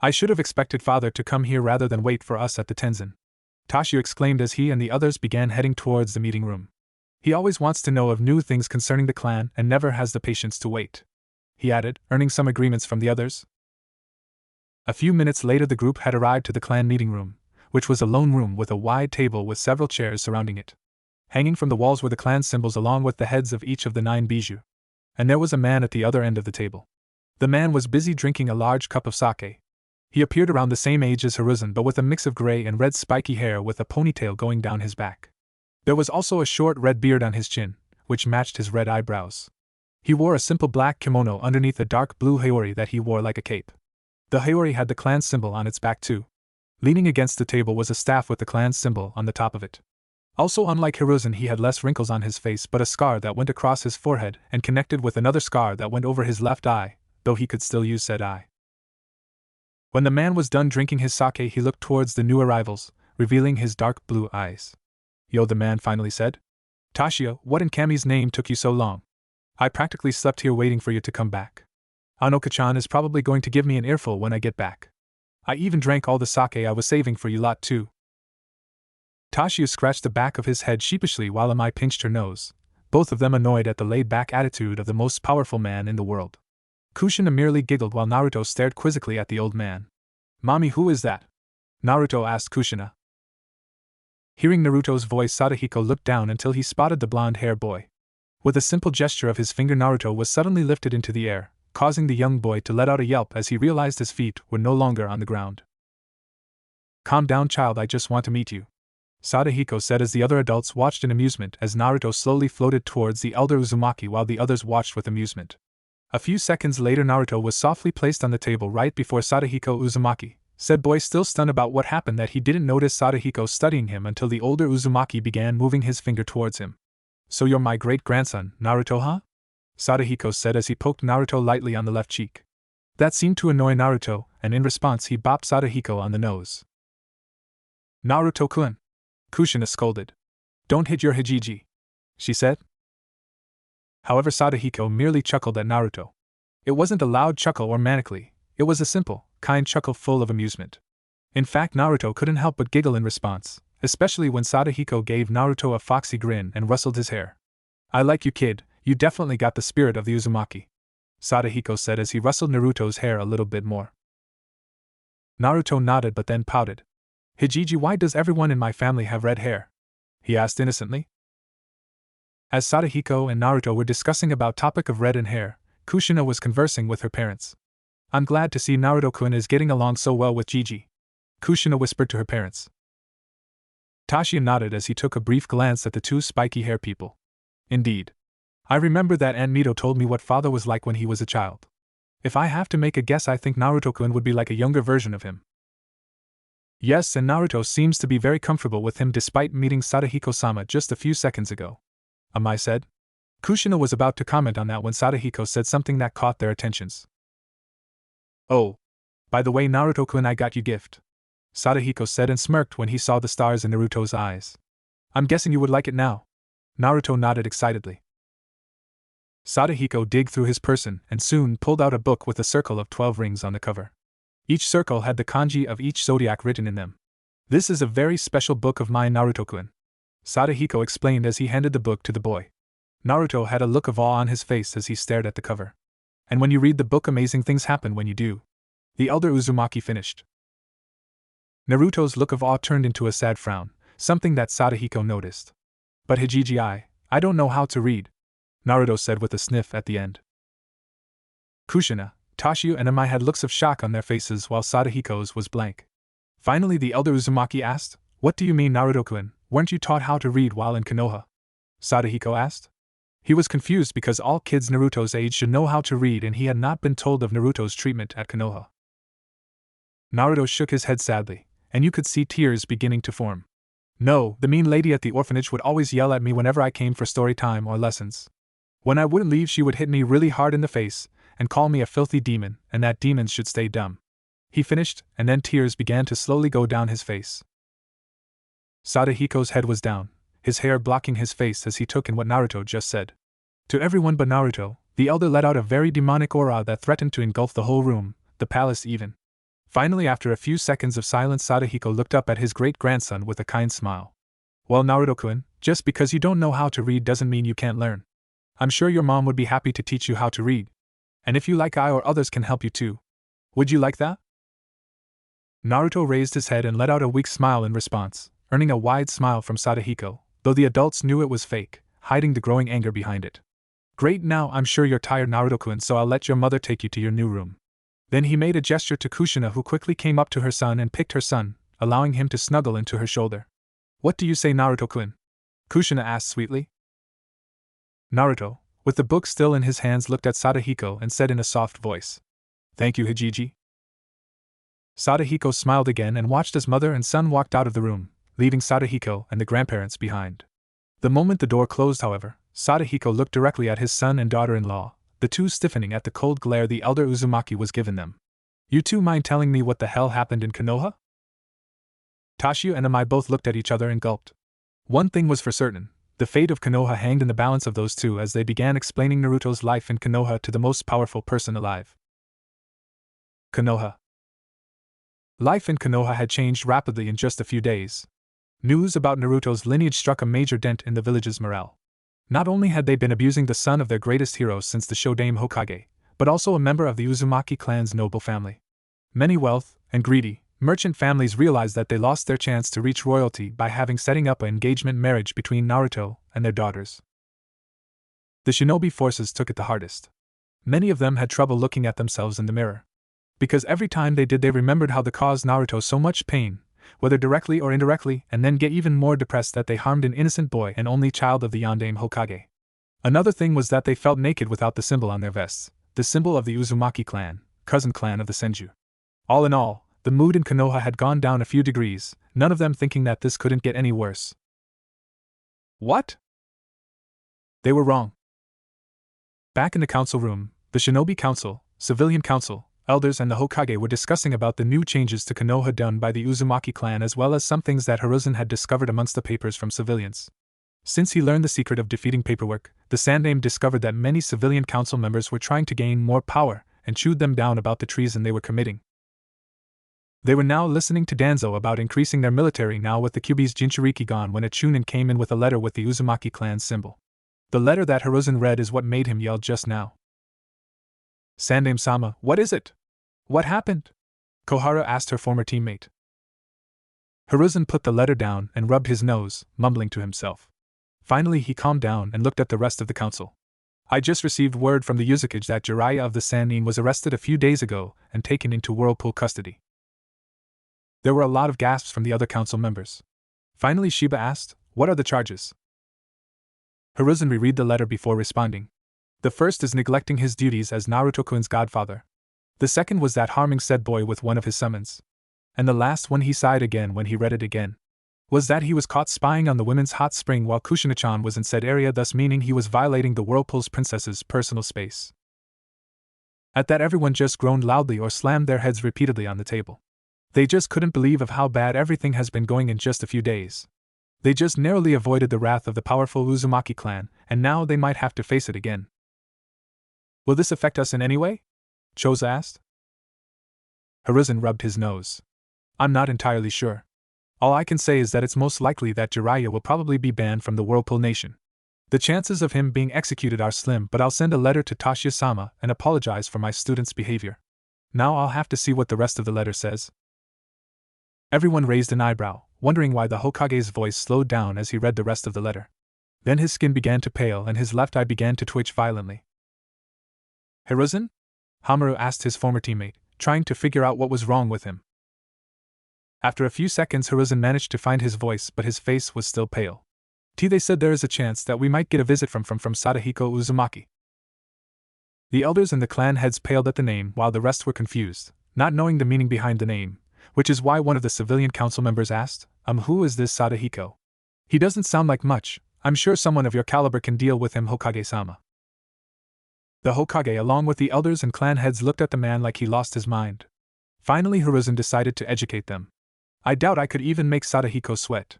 S1: I should have expected father to come here rather than wait for us at the Tenzin, Tashio exclaimed as he and the others began heading towards the meeting room. He always wants to know of new things concerning the clan and never has the patience to wait, he added, earning some agreements from the others. A few minutes later the group had arrived to the clan meeting room, which was a lone room with a wide table with several chairs surrounding it. Hanging from the walls were the clan symbols along with the heads of each of the 9 bijou. And there was a man at the other end of the table. The man was busy drinking a large cup of sake. He appeared around the same age as Hiruzen but with a mix of gray and red spiky hair with a ponytail going down his back. There was also a short red beard on his chin, which matched his red eyebrows. He wore a simple black kimono underneath a dark blue haori that he wore like a cape. The haori had the clan symbol on its back too. Leaning against the table was a staff with the clan symbol on the top of it. Also, unlike Hiruzen, he had less wrinkles on his face but a scar that went across his forehead and connected with another scar that went over his left eye, though he could still use said eye. When the man was done drinking his sake he looked towards the new arrivals, revealing his dark blue eyes. Yo, the man finally said. Tashio, what in Kami's name took you so long? I practically slept here waiting for you to come back. Anoka-chan is probably going to give me an earful when I get back. I even drank all the sake I was saving for you lot too. Tashio scratched the back of his head sheepishly while Amai pinched her nose, both of them annoyed at the laid-back attitude of the most powerful man in the world. Kushina merely giggled while Naruto stared quizzically at the old man. Mommy, who is that? Naruto asked Kushina. Hearing Naruto's voice, Sadahiko looked down until he spotted the blonde-haired boy. With a simple gesture of his finger, Naruto was suddenly lifted into the air, causing the young boy to let out a yelp as he realized his feet were no longer on the ground. Calm down, child, I just want to meet you, Sadahiko said as the other adults watched in amusement as Naruto slowly floated towards the elder Uzumaki while the others watched with amusement. A few seconds later Naruto was softly placed on the table right before Sadahiko. Uzumaki, said boy, still stunned about what happened, that he didn't notice Sadahiko studying him until the older Uzumaki began moving his finger towards him. So you're my great-grandson, Naruto, huh? Sadahiko said as he poked Naruto lightly on the left cheek. That seemed to annoy Naruto, and in response he bopped Sadahiko on the nose. Naruto-kun, Kushina scolded. Don't hit your Hijiji, she said. However, Sadahiko merely chuckled at Naruto. It wasn't a loud chuckle or manically, it was a simple, kind chuckle full of amusement. In fact, Naruto couldn't help but giggle in response, especially when Sadahiko gave Naruto a foxy grin and rustled his hair. I like you, kid, you definitely got the spirit of the Uzumaki, Sadahiko said as he rustled Naruto's hair a little bit more. Naruto nodded but then pouted. Hijiji, why does everyone in my family have red hair? He asked innocently. As Sadahiko and Naruto were discussing about topic of red and hair, Kushina was conversing with her parents. I'm glad to see Naruto-kun is getting along so well with Gigi, Kushina whispered to her parents. Tashio nodded as he took a brief glance at the 2 spiky hair people. Indeed. I remember that Aunt Mito told me what father was like when he was a child. If I have to make a guess, I think Naruto-kun would be like a younger version of him. Yes, and Naruto seems to be very comfortable with him despite meeting Sadahiko-sama just a few seconds ago, Amai said. Kushina was about to comment on that when Sadahiko said something that caught their attentions. Oh, by the way, Naruto-kun, I got you gift, Sadahiko said and smirked when he saw the stars in Naruto's eyes. I'm guessing you would like it now. Naruto nodded excitedly. Sadahiko digged through his person and soon pulled out a book with a circle of 12 rings on the cover. Each circle had the kanji of each zodiac written in them. This is a very special book of mine, Naruto-kun, Sadahiko explained as he handed the book to the boy. Naruto had a look of awe on his face as he stared at the cover. And when you read the book, amazing things happen when you do, the elder Uzumaki finished. Naruto's look of awe turned into a sad frown, something that Sadahiko noticed. But Hijiji, I don't know how to read, Naruto said with a sniff at the end. Kushina, Toshio and Amai had looks of shock on their faces while Sadahiko's was blank. Finally the elder Uzumaki asked, "What do you mean, Naruto-kun? Weren't you taught how to read while in Konoha?" Sadahiko asked. He was confused because all kids Naruto's age should know how to read and he had not been told of Naruto's treatment at Konoha. Naruto shook his head sadly, and you could see tears beginning to form. "No, the mean lady at the orphanage would always yell at me whenever I came for story time or lessons. When I wouldn't leave, she would hit me really hard in the face and call me a filthy demon, and that demons should stay dumb." He finished, and then tears began to slowly go down his face. Sadahiko's head was down, his hair blocking his face as he took in what Naruto just said. To everyone but Naruto, the elder let out a very demonic aura that threatened to engulf the whole room, the palace even. Finally, after a few seconds of silence, Sadahiko looked up at his great-grandson with a kind smile. "Well, Naruto-kun, just because you don't know how to read doesn't mean you can't learn. I'm sure your mom would be happy to teach you how to read. And if you like, I or others can help you too. Would you like that?" Naruto raised his head and let out a weak smile in response, earning a wide smile from Sadahiko, though the adults knew it was fake, hiding the growing anger behind it. "Great, now I'm sure you're tired, Naruto-kun, so I'll let your mother take you to your new room." Then he made a gesture to Kushina, who quickly came up to her son and picked her son, allowing him to snuggle into her shoulder. "What do you say, Naruto-kun?" Kushina asked sweetly. Naruto, with the book still in his hands, looked at Sadahiko and said in a soft voice, "Thank you, Hijiji." Sadahiko smiled again and watched as mother and son walked out of the room, leaving Sadahiko and the grandparents behind. The moment the door closed, however, Sadahiko looked directly at his son and daughter-in-law, the two stiffening at the cold glare the elder Uzumaki was giving them. "You two mind telling me what the hell happened in Konoha?" Toshio and Amai both looked at each other and gulped. One thing was for certain, the fate of Konoha hanged in the balance of those two as they began explaining Naruto's life in Konoha to the most powerful person alive. Konoha. Life in Konoha had changed rapidly in just a few days. News about Naruto's lineage struck a major dent in the village's morale. Not only had they been abusing the son of their greatest hero since the Shodaime Hokage, but also a member of the Uzumaki clan's noble family. Many wealth and greedy merchant families realized that they lost their chance to reach royalty by setting up an engagement marriage between Naruto and their daughters. The shinobi forces took it the hardest. Many of them had trouble looking at themselves in the mirror. Because every time they did, they remembered how they caused Naruto so much pain, whether directly or indirectly, and then get even more depressed that they harmed an innocent boy and only child of the Yondaime Hokage. Another thing was that they felt naked without the symbol on their vests, the symbol of the Uzumaki clan, cousin clan of the Senju. All in all, the mood in Konoha had gone down a few degrees, none of them thinking that this couldn't get any worse. What? They were wrong. Back in the council room, the Shinobi Council, Civilian Council, elders and the Hokage were discussing about the new changes to Konoha done by the Uzumaki clan, as well as some things that Hiruzen had discovered amongst the papers from civilians. Since he learned the secret of defeating paperwork, the Sandaime discovered that many civilian council members were trying to gain more power and chewed them down about the treason they were committing. They were now listening to Danzo about increasing their military now with the Kyuubi's Jinchuriki gone when a Chunin came in with a letter with the Uzumaki clan's symbol. The letter that Hiruzen read is what made him yell just now. "Sandaime-sama, what is it? What happened?" Kohara asked her former teammate. Hiruzen put the letter down and rubbed his nose, mumbling to himself. Finally he calmed down and looked at the rest of the council. "I just received word from the Yuzukage that Jiraiya of the Sannin was arrested a few days ago and taken into Whirlpool custody." There were a lot of gasps from the other council members. Finally Shiba asked, "What are the charges?" Hiruzen reread the letter before responding. The first is neglecting his duties as Naruto-kun's godfather. The second was that harming said boy with one of his summons. And the last one, he sighed again when he read it again, was that he was caught spying on the women's hot spring while Kushina-chan was in said area, thus meaning he was violating the Whirlpool's princess's personal space. At that everyone just groaned loudly or slammed their heads repeatedly on the table. They just couldn't believe of how bad everything has been going in just a few days. They just narrowly avoided the wrath of the powerful Uzumaki clan, and now they might have to face it again. "Will this affect us in any way?" Choza asked. Hiruzen rubbed his nose. "I'm not entirely sure. All I can say is that it's most likely that Jiraiya will probably be banned from the Whirlpool Nation. The chances of him being executed are slim, but I'll send a letter to Toshio-sama and apologize for my student's behavior. Now I'll have to see what the rest of the letter says." Everyone raised an eyebrow, wondering why the Hokage's voice slowed down as he read the rest of the letter. Then his skin began to pale and his left eye began to twitch violently. "Hiruzen? Hamaru asked his former teammate, trying to figure out what was wrong with him. After a few seconds, Hiruzen managed to find his voice, but his face was still pale. They said there is a chance that we might get a visit from Sadahiko Uzumaki. The elders and the clan heads paled at the name, while the rest were confused, not knowing the meaning behind the name, which is why one of the civilian council members asked, who is this Sadahiko? He doesn't sound like much. I'm sure someone of your caliber can deal with him, Hokage-sama. The Hokage, along with the elders and clan heads, looked at the man like he lost his mind. Finally, Hiruzen decided to educate them. I doubt I could even make Sadahiko sweat.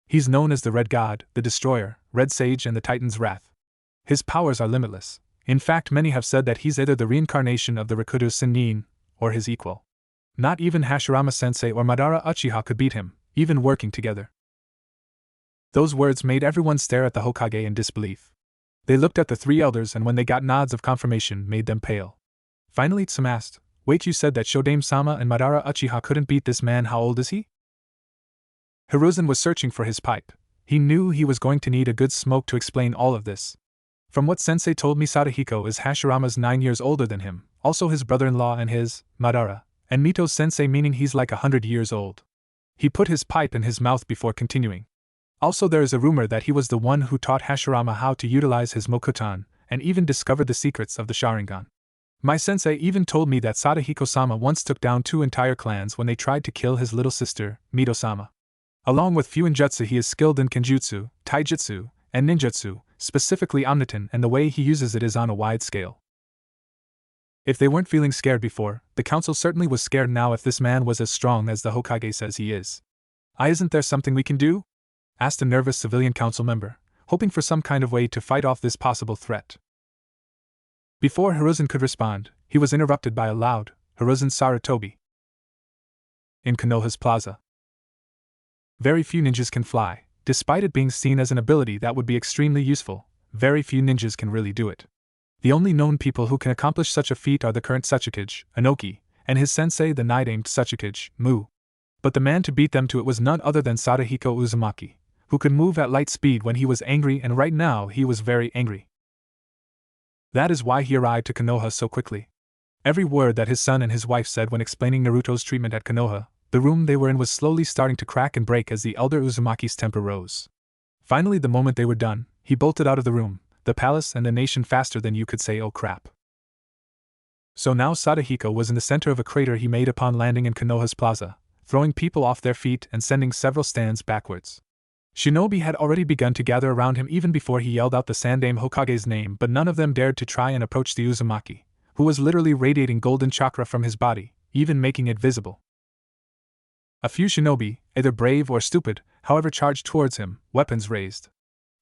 S1: He's known as the Red God, the Destroyer, Red Sage, and the Titan's Wrath. His powers are limitless. In fact, many have said that he's either the reincarnation of the Rikudo Sennin, or his equal. Not even Hashirama-sensei or Madara Uchiha could beat him, even working together. Those words made everyone stare at the Hokage in disbelief. They looked at the three elders, and when they got nods of confirmation, made them pale. Finally, Tsum asked, Wait, you said that Shodame-sama and Madara Uchiha couldn't beat this man. How old is he? Hiruzen was searching for his pipe. He knew he was going to need a good smoke to explain all of this. From what Sensei told me, Sadahiko is Hashirama's 9 years older than him, also his brother-in-law and his, Madara, and Mito's sensei, meaning he's like 100 years old. He put his pipe in his mouth before continuing. Also, there is a rumor that he was the one who taught Hashirama how to utilize his Mokutan, and even discovered the secrets of the Sharingan. My sensei even told me that Sadahiko-sama once took down 2 entire clans when they tried to kill his little sister, Mito-sama. Along with Fuinjutsu, he is skilled in Kenjutsu, Taijutsu, and Ninjutsu, specifically Omniton, and the way he uses it is on a wide scale. If they weren't feeling scared before, the council certainly was scared now if this man was as strong as the Hokage says he is. Isn't there something we can do? Asked a nervous civilian council member, hoping for some kind of way to fight off this possible threat. Before Hiruzen could respond, he was interrupted by a loud, Hiruzen Sarutobi. In Konoha's plaza. Very few ninjas can fly. Despite it being seen as an ability that would be extremely useful, very few ninjas can really do it. The only known people who can accomplish such a feat are the current Sachikage, Inoki, and his sensei, the night-aimed Sachikage, Mu. But the man to beat them to it was none other than Sadahiko Uzumaki, who could move at light speed when he was angry, and right now he was very angry. That is why he arrived to Konoha so quickly. Every word that his son and his wife said when explaining Naruto's treatment at Konoha, the room they were in was slowly starting to crack and break as the elder Uzumaki's temper rose. Finally, the moment they were done, he bolted out of the room, the palace, and the nation faster than you could say oh crap. So now Sadahiko was in the center of a crater he made upon landing in Konoha's plaza, throwing people off their feet and sending several stands backwards. Shinobi had already begun to gather around him even before he yelled out the Sandaime Hokage's name, but none of them dared to try and approach the Uzumaki, who was literally radiating golden chakra from his body, even making it visible. A few shinobi, either brave or stupid, however, charged towards him, weapons raised.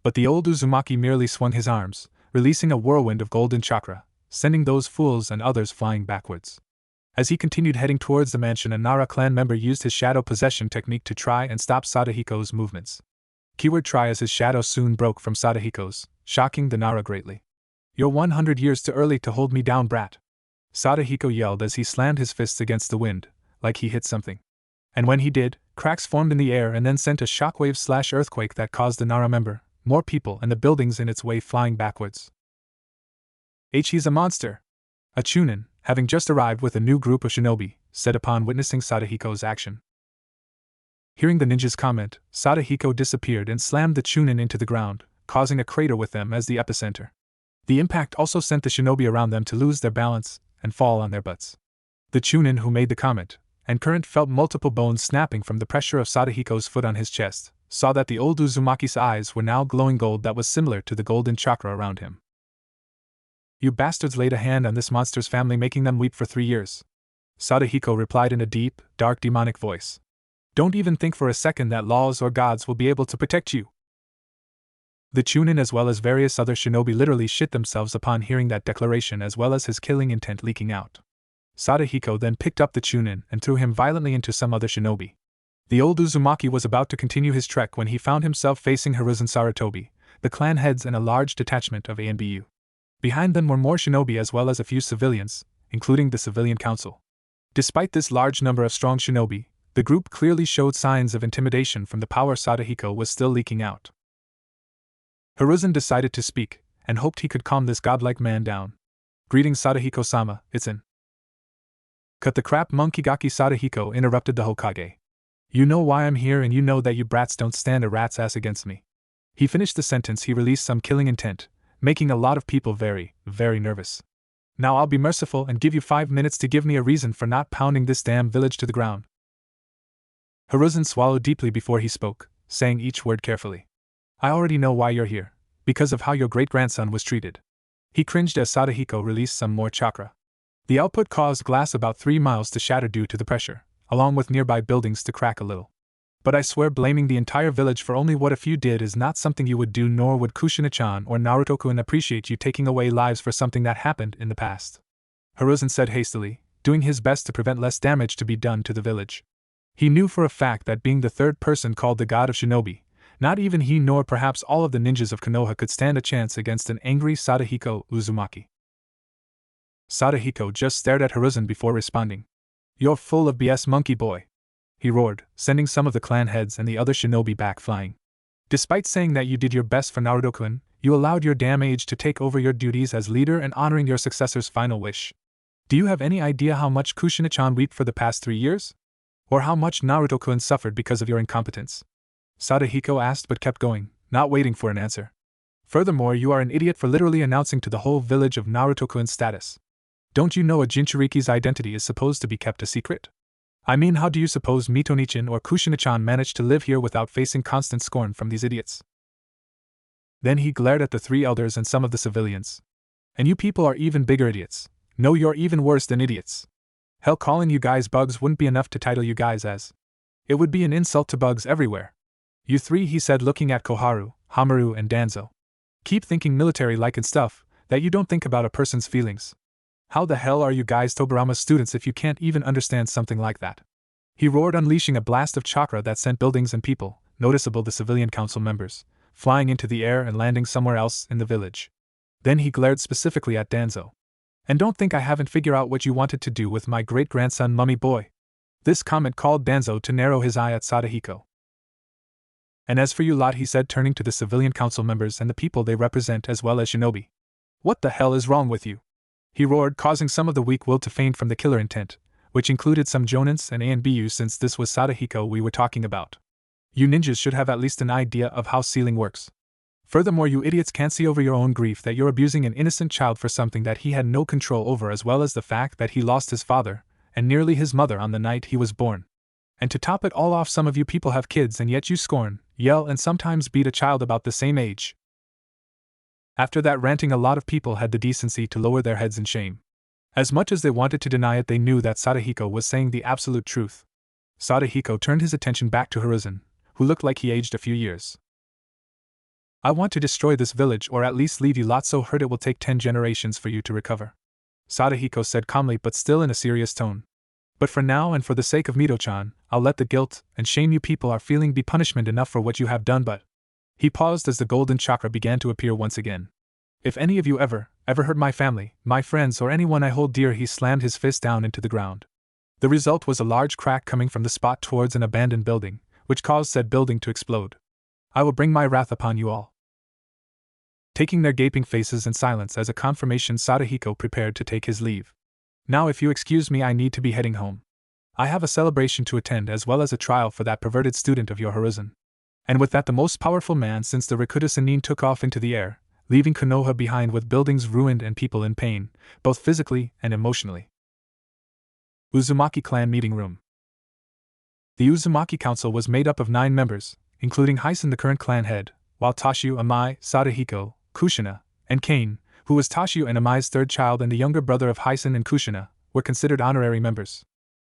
S1: But the old Uzumaki merely swung his arms, releasing a whirlwind of golden chakra, sending those fools and others flying backwards. As he continued heading towards the mansion, a Nara clan member used his shadow possession technique to try and stop Sadahiko's movements. Keyword try, as his shadow soon broke from Sadahiko's, shocking the Nara greatly. You're 100 years too early to hold me down, brat. Sadahiko yelled as he slammed his fists against the wind, like he hit something. And when he did, cracks formed in the air and then sent a shockwave/earthquake that caused the Nara member, more people, and the buildings in its way flying backwards. He's a monster! A Chunin, having just arrived with a new group of shinobi, said upon witnessing Sadahiko's action. Hearing the ninja's comment, Sadahiko disappeared and slammed the Chunin into the ground, causing a crater with them as the epicenter. The impact also sent the shinobi around them to lose their balance and fall on their butts. The Chunin who made the comment, and current felt multiple bones snapping from the pressure of Sadahiko's foot on his chest, saw that the old Uzumaki's eyes were now glowing gold that was similar to the golden chakra around him. You bastards laid a hand on this monster's family, making them weep for 3 years. Sadahiko replied in a deep, dark, demonic voice. Don't even think for a second that laws or gods will be able to protect you. The Chunin as well as various other shinobi literally shit themselves upon hearing that declaration, as well as his killing intent leaking out. Sadahiko then picked up the Chunin and threw him violently into some other shinobi. The old Uzumaki was about to continue his trek when he found himself facing Hiruzen Sarutobi, the clan heads, and a large detachment of ANBU. Behind them were more shinobi as well as a few civilians, including the civilian council. Despite this large number of strong shinobi, the group clearly showed signs of intimidation from the power Sadahiko was still leaking out. Hiruzen decided to speak, and hoped he could calm this godlike man down. Greetings Sadahiko-sama, it's in. Cut the crap Monkigaki Sadahiko interrupted the Hokage. You know why I'm here and you know that you brats don't stand a rat's ass against me. He finished the sentence. He released some killing intent, making a lot of people very, very nervous. Now I'll be merciful and give you 5 minutes to give me a reason for not pounding this damn village to the ground. Hiruzen swallowed deeply before he spoke, saying each word carefully. I already know why you're here, because of how your great-grandson was treated. He cringed as Sadahiko released some more chakra. The output caused glass about 3 miles to shatter due to the pressure, along with nearby buildings to crack a little. But I swear blaming the entire village for only what a few did is not something you would do, nor would Kushina-chan or Naruto-kun appreciate you taking away lives for something that happened in the past. Hiruzen said hastily, doing his best to prevent less damage to be done to the village. He knew for a fact that being the third person called the god of shinobi, not even he nor perhaps all of the ninjas of Konoha could stand a chance against an angry Sadahiko Uzumaki. Sadahiko just stared at Hiruzen before responding. You're full of BS, monkey boy, he roared, sending some of the clan heads and the other shinobi back flying. Despite saying that you did your best for Naruto-kun, you allowed your damn age to take over your duties as leader and honoring your successor's final wish. Do you have any idea how much Kushina-chan wept for the past 3 years? Or how much Naruto-kun suffered because of your incompetence? Sadahiko asked but kept going, not waiting for an answer. Furthermore, you are an idiot for literally announcing to the whole village of Naruto-kun's status. Don't you know a Jinchuriki's identity is supposed to be kept a secret? I mean, how do you suppose Mitonichan or Kushina-chan managed to live here without facing constant scorn from these idiots? Then he glared at the 3 elders and some of the civilians. And you people are even bigger idiots. No, you're even worse than idiots. Hell, calling you guys bugs wouldn't be enough to title you guys as. It would be an insult to bugs everywhere. You 3, he said, looking at Koharu, Hamaru, and Danzo. Keep thinking military-like and stuff, that you don't think about a person's feelings. How the hell are you guys Tobirama students if you can't even understand something like that? He roared, unleashing a blast of chakra that sent buildings and people, noticeable the civilian council members, flying into the air and landing somewhere else in the village. Then he glared specifically at Danzo. And don't think I haven't figured out what you wanted to do with my great-grandson, mummy boy. This comment called Danzo to narrow his eye at Sadahiko. And as for you lot, he said, turning to the civilian council members and the people they represent as well as shinobi. What the hell is wrong with you? He roared, causing some of the weak-willed to faint from the killer intent, which included some Jonins and A and BU since this was Sadahiko we were talking about. You ninjas should have at least an idea of how sealing works. Furthermore, you idiots can't see over your own grief that you're abusing an innocent child for something that he had no control over, as well as the fact that he lost his father, and nearly his mother on the night he was born. And to top it all off, some of you people have kids and yet you scorn, yell, and sometimes beat a child about the same age. After that ranting, a lot of people had the decency to lower their heads in shame. As much as they wanted to deny it, they knew that Sadahiko was saying the absolute truth. Sadahiko turned his attention back to Hiruzen, who looked like he aged a few years. I want to destroy this village, or at least leave you lot so hurt it will take 10 generations for you to recover. Sadahiko said calmly but still in a serious tone. But for now and for the sake of Mito-chan, I'll let the guilt and shame you people are feeling be punishment enough for what you have done. But he paused as the golden chakra began to appear once again. If any of you ever hurt my family, my friends, or anyone I hold dear, he slammed his fist down into the ground. The result was a large crack coming from the spot towards an abandoned building, which caused said building to explode. I will bring my wrath upon you all. Taking their gaping faces in silence as a confirmation, Sadahiko prepared to take his leave. Now if you excuse me, I need to be heading home. I have a celebration to attend as well as a trial for that perverted student of your Hiruzen. And with that, the most powerful man since the Rikuta Sennin took off into the air, leaving Konoha behind with buildings ruined and people in pain, both physically and emotionally. Uzumaki Clan Meeting Room. The Uzumaki Council was made up of 9 members, including Hyson, the current clan head, while Tashu, Amai, Sadahiko, Kushina, and Kane, who was Tashu and Amai's third child and the younger brother of Hyson and Kushina, were considered honorary members.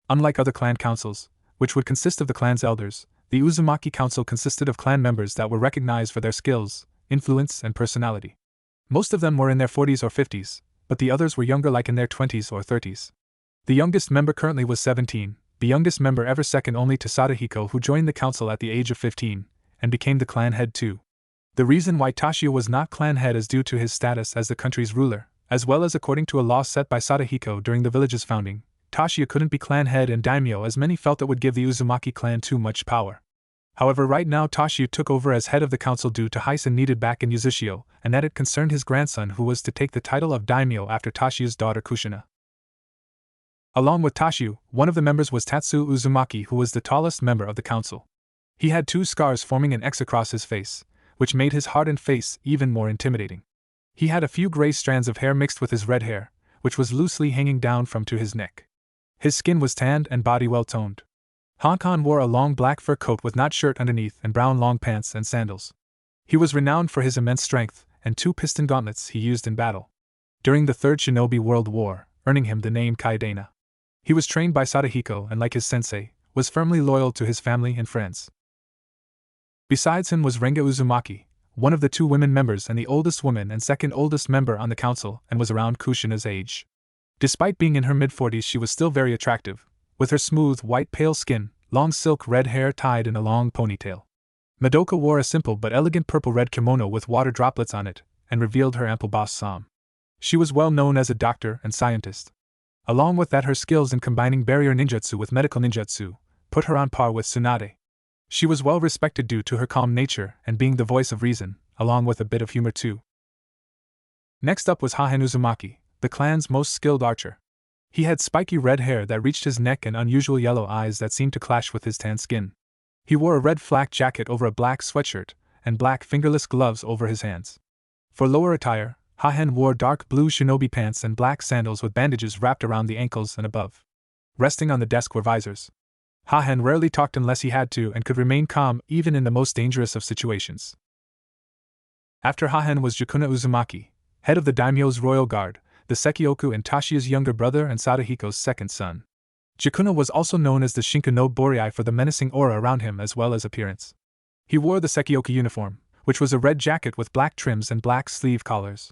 S1: Unlike other clan councils, which would consist of the clan's elders, the Uzumaki Council consisted of clan members that were recognized for their skills, influence, and personality. Most of them were in their 40s or 50s, but the others were younger, like in their 20s or 30s. The youngest member currently was 17, the youngest member ever, second only to Sadahiko, who joined the council at the age of 15, and became the clan head too. The reason why Tashu was not clan head is due to his status as the country's ruler, as well as according to a law set by Sadahiko during the village's founding. Tashu couldn't be clan head and daimyo, as many felt it would give the Uzumaki clan too much power. However, right now Toshio took over as head of the council due to Hyson needed back in Yuzushio, and that it concerned his grandson who was to take the title of daimyo after Toshio's daughter Kushina. Along with Toshio, one of the members was Tatsuo Uzumaki, who was the tallest member of the council. He had 2 scars forming an X across his face, which made his hardened face even more intimidating. He had a few gray strands of hair mixed with his red hair, which was loosely hanging down from to his neck. His skin was tanned and body well toned. Hankon wore a long black fur coat with knot shirt underneath and brown long pants and sandals. He was renowned for his immense strength and 2 piston gauntlets he used in battle during the Third Shinobi World War, earning him the name Kaidana. He was trained by Sadahiko and, like his sensei, was firmly loyal to his family and friends. Besides him was Renga Uzumaki, one of the 2 women members and the oldest woman and second oldest member on the council, and was around Kushina's age. Despite being in her mid-40s, she was still very attractive, with her smooth, white pale skin, long silk red hair tied in a long ponytail. Madoka wore a simple but elegant purple-red kimono with water droplets on it, and revealed her ample bosom. She was well known as a doctor and scientist. Along with that, her skills in combining barrier ninjutsu with medical ninjutsu put her on par with Tsunade. She was well respected due to her calm nature and being the voice of reason, along with a bit of humor too. Next up was Hahen Uzumaki, the clan's most skilled archer. He had spiky red hair that reached his neck and unusual yellow eyes that seemed to clash with his tan skin. He wore a red flak jacket over a black sweatshirt, and black fingerless gloves over his hands. For lower attire, Hahen wore dark blue shinobi pants and black sandals with bandages wrapped around the ankles and above. Resting on the desk were visors. Hahen rarely talked unless he had to and could remain calm even in the most dangerous of situations. After Hahen was Jukuna Uzumaki, head of the daimyo's royal guard, the Sekioku and Tashia's younger brother and Sadahiko's second son. Jukuna was also known as the Shinka no Borii for the menacing aura around him as well as appearance. He wore the Sekioku uniform, which was a red jacket with black trims and black sleeve collars.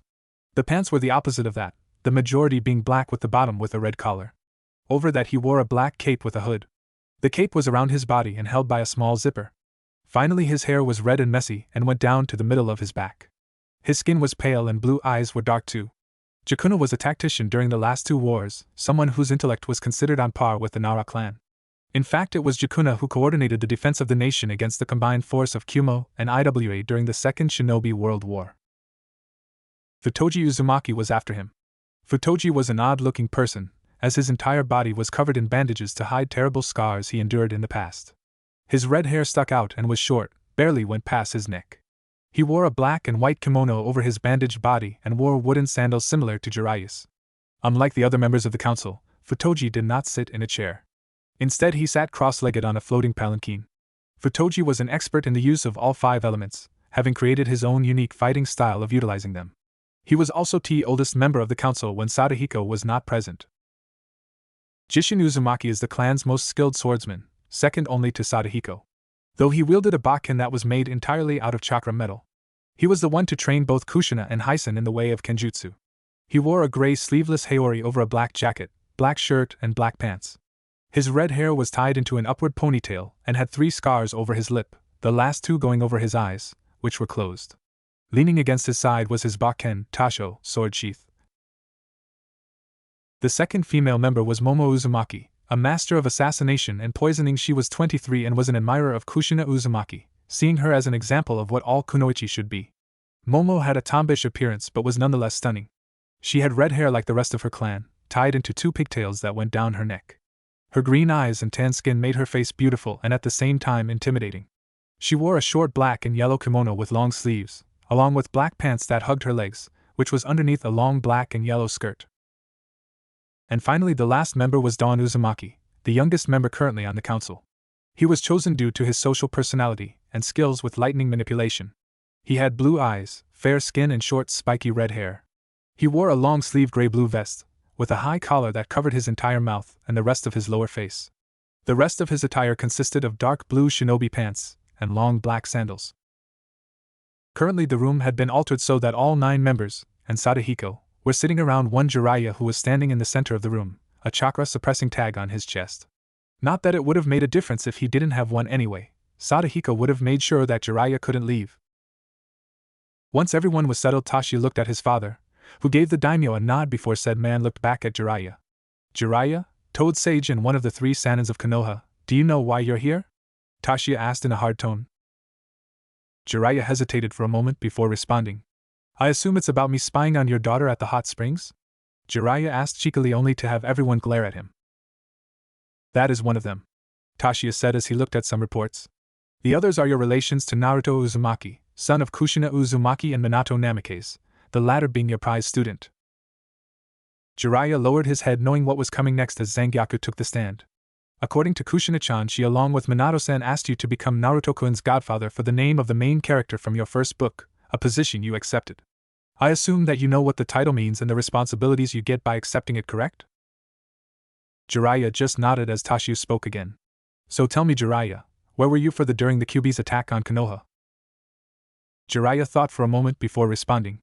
S1: The pants were the opposite of that, the majority being black with the bottom with a red collar. Over that he wore a black cape with a hood. The cape was around his body and held by a small zipper. Finally, his hair was red and messy and went down to the middle of his back. His skin was pale and blue eyes were dark too. Jukuna was a tactician during the last 2 wars, someone whose intellect was considered on par with the Nara clan. In fact, it was Jukuna who coordinated the defense of the nation against the combined force of Kyumo and IWA during the Second Shinobi World War. Futoji Uzumaki was after him. Futoji was an odd-looking person, as his entire body was covered in bandages to hide terrible scars he endured in the past. His red hair stuck out and was short, barely went past his neck. He wore a black and white kimono over his bandaged body and wore wooden sandals similar to Jiraiya's. Unlike the other members of the council, Futoji did not sit in a chair. Instead, he sat cross-legged on a floating palanquin. Futoji was an expert in the use of all 5 elements, having created his own unique fighting style of utilizing them. He was also the oldest member of the council when Sadahiko was not present. Jishin Uzumaki is the clan's most skilled swordsman, second only to Sadahiko. Though he wielded a bakken that was made entirely out of chakra metal. He was the one to train both Kushina and Hyson in the way of kenjutsu. He wore a gray sleeveless haori over a black jacket, black shirt, and black pants. His red hair was tied into an upward ponytail and had 3 scars over his lip, the last 2 going over his eyes, which were closed. Leaning against his side was his bakken, tasho, sword sheath. The second female member was Momo Uzumaki, a master of assassination and poisoning. She was 23 and was an admirer of Kushina Uzumaki, seeing her as an example of what all kunoichi should be. Momo had a tomboyish appearance but was nonetheless stunning. She had red hair like the rest of her clan, tied into 2 pigtails that went down her neck. Her green eyes and tan skin made her face beautiful and at the same time intimidating. She wore a short black and yellow kimono with long sleeves, along with black pants that hugged her legs, which was underneath a long black and yellow skirt. And finally, the last member was Dawn Uzumaki, the youngest member currently on the council. He was chosen due to his social personality and skills with lightning manipulation. He had blue eyes, fair skin, and short, spiky red hair. He wore a long-sleeved gray-blue vest, with a high collar that covered his entire mouth and the rest of his lower face. The rest of his attire consisted of dark blue shinobi pants and long black sandals. Currently, the room had been altered so that all 9 members, and Sadahiko, were sitting around one Jiraiya who was standing in the center of the room, a chakra-suppressing tag on his chest. Not that it would have made a difference if he didn't have one anyway. Sadahiko would have made sure that Jiraiya couldn't leave. Once everyone was settled, Tashi looked at his father, who gave the daimyo a nod before said man looked back at Jiraiya. Jiraiya, Toad Sage and one of the 3 Sanins of Konoha, do you know why you're here? Tashiya asked in a hard tone. Jiraiya hesitated for a moment before responding. I assume it's about me spying on your daughter at the hot springs? Jiraiya asked cheekily only to have everyone glare at him. That is one of them, Tashiya said as he looked at some reports. The others are your relations to Naruto Uzumaki, son of Kushina Uzumaki and Minato Namikaze, the latter being your prize student. Jiraiya lowered his head knowing what was coming next as Zangyaku took the stand. According to Kushina-chan, she along with Minato-san asked you to become Naruto-kun's godfather for the name of the main character from your first book, a position you accepted. I assume that you know what the title means and the responsibilities you get by accepting it, correct? Jiraiya just nodded as Tashiya spoke again. So tell me, Jiraiya, where were you during the Kyuubi's attack on Konoha? Jiraiya thought for a moment before responding.